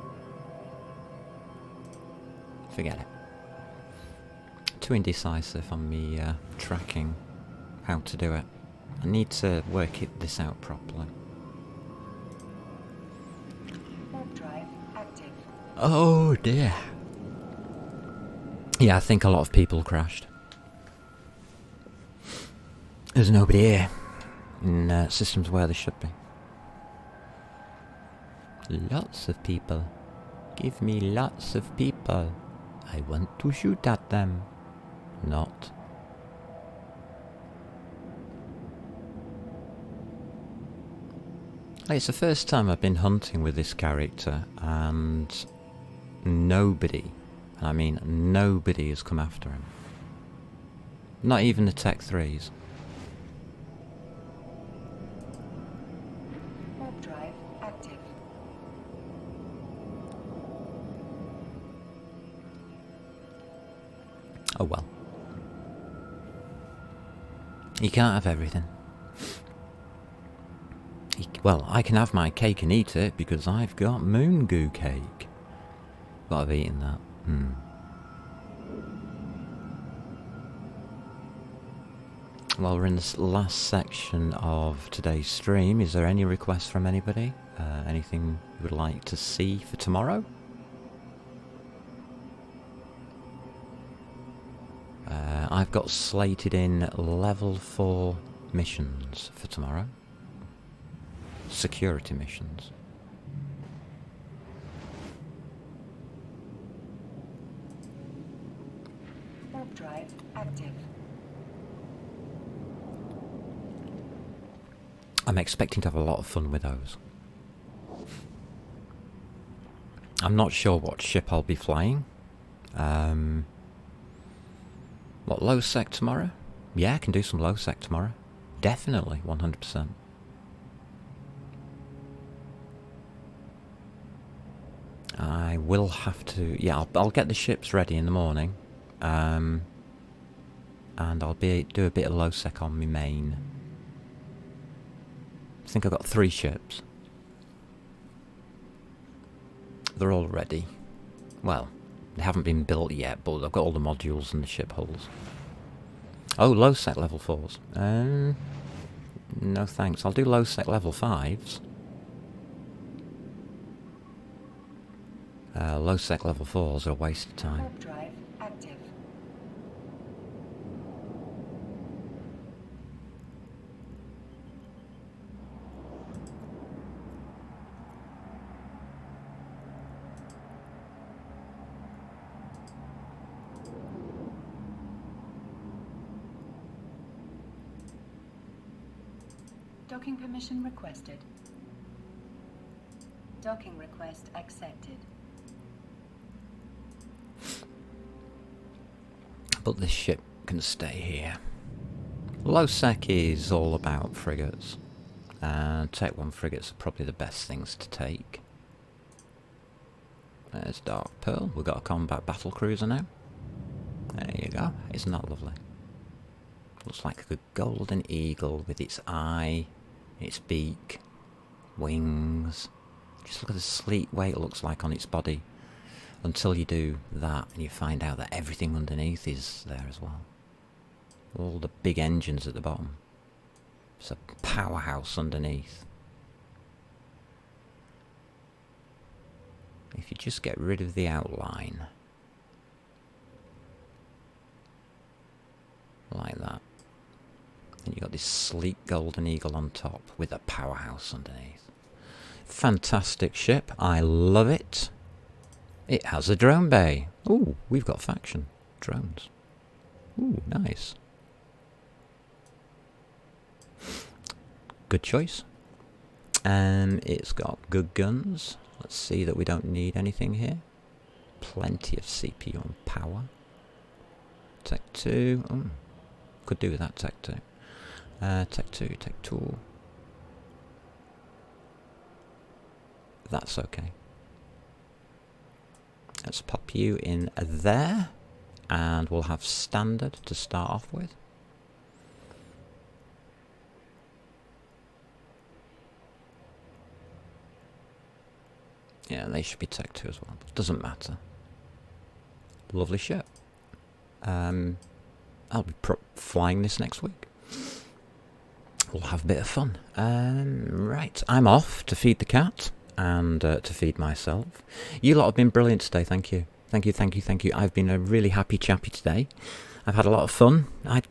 Forget it. Too indecisive on me tracking how to do it. I need to work this out properly. Warp drive active. Oh dear. Yeah, I think a lot of people crashed. There's nobody here in systems where they should be. Lots of people. Give me lots of people. I want to shoot at them. Not. It's the first time I've been hunting with this character and nobody, I mean nobody, has come after him. Not even the Tech 3s. Warp drive active. Oh well. You can't have everything. Well, I can have my cake and eat it because I've got moon goo cake. But I've eaten that. Well, we're in this last section of today's stream. Is there any requests from anybody? Anything you would like to see for tomorrow? I've got slated in level 4 missions for tomorrow. Security missions. Warp drive active. I'm expecting to have a lot of fun with those. I'm not sure what ship I'll be flying. What, low sec tomorrow? Yeah, I can do some low sec tomorrow. Definitely, 100%. I will have to... Yeah, I'll get the ships ready in the morning. And I'll do a bit of low sec on my main. I think I've got 3 ships. They're all ready. Well, they haven't been built yet, but I've got all the modules and the ship hulls. Oh, low sec level 4s. No thanks. I'll do low sec level 5s. Low sec level 4s are a waste of time. Warp drive active. Docking permission requested. Docking request accepted. But this ship can stay here. Low sec is all about frigates. Tech 1 frigates are probably the best things to take. There's Dark Pearl. We've got a combat battle cruiser now. There you go. Isn't that lovely? Looks like a golden eagle with its eye, its beak, wings. Just look at the sleek way it looks like on its body. Until you do that and you find out that everything underneath is there as well. All the big engines at the bottom. It's a powerhouse underneath. If you just get rid of the outline. Like that. And you've got this sleek golden eagle on top with a powerhouse underneath. Fantastic ship. I love it. It has a drone bay. Ooh, we've got faction drones. Ooh, nice. Good choice. It's got good guns. Let's see that we don't need anything here. Plenty of CPU and power. Tech 2. Oh, could do with that Tech 2. Tech 2, Tech 2. That's okay. Let's pop you in there. And we'll have standard to start off with. Yeah, they should be Tech 2 as well. Doesn't matter. Lovely ship. I'll be flying this next week. We'll have a bit of fun. Right, I'm off to feed the cat and to feed myself. You lot have been brilliant today, thank you. Thank you, thank you, thank you. I've been a really happy chappy today. I've had a lot of fun. I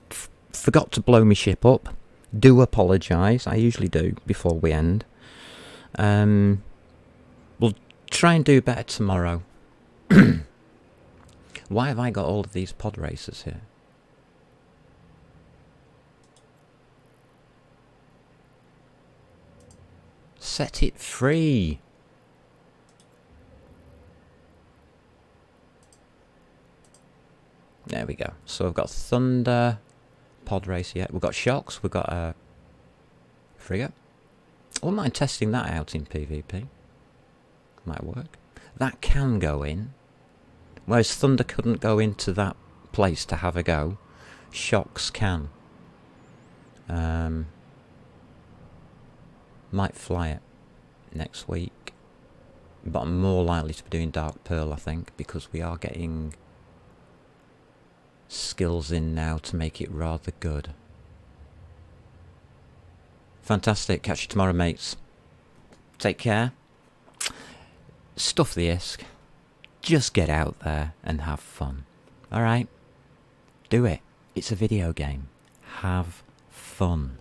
forgot to blow my ship up. Do apologise, I usually do before we end. We'll try and do better tomorrow. Why have I got all of these pod racers here? Set it free. There we go. So we've got Thunder, pod racer, yeah. We've got Shocks, we've got a frigate. I wouldn't mind testing that out in PvP. Might work. That can go in. Whereas Thunder couldn't go into that place to have a go. Shocks can. Might fly it next week. But I'm more likely to be doing Dark Pearl, I think, because we are getting skills in now to make it rather good. Fantastic. Catch you tomorrow, mates. Take care. Stuff the ISK. Just get out there and have fun. Alright? Do it. It's a video game. Have fun.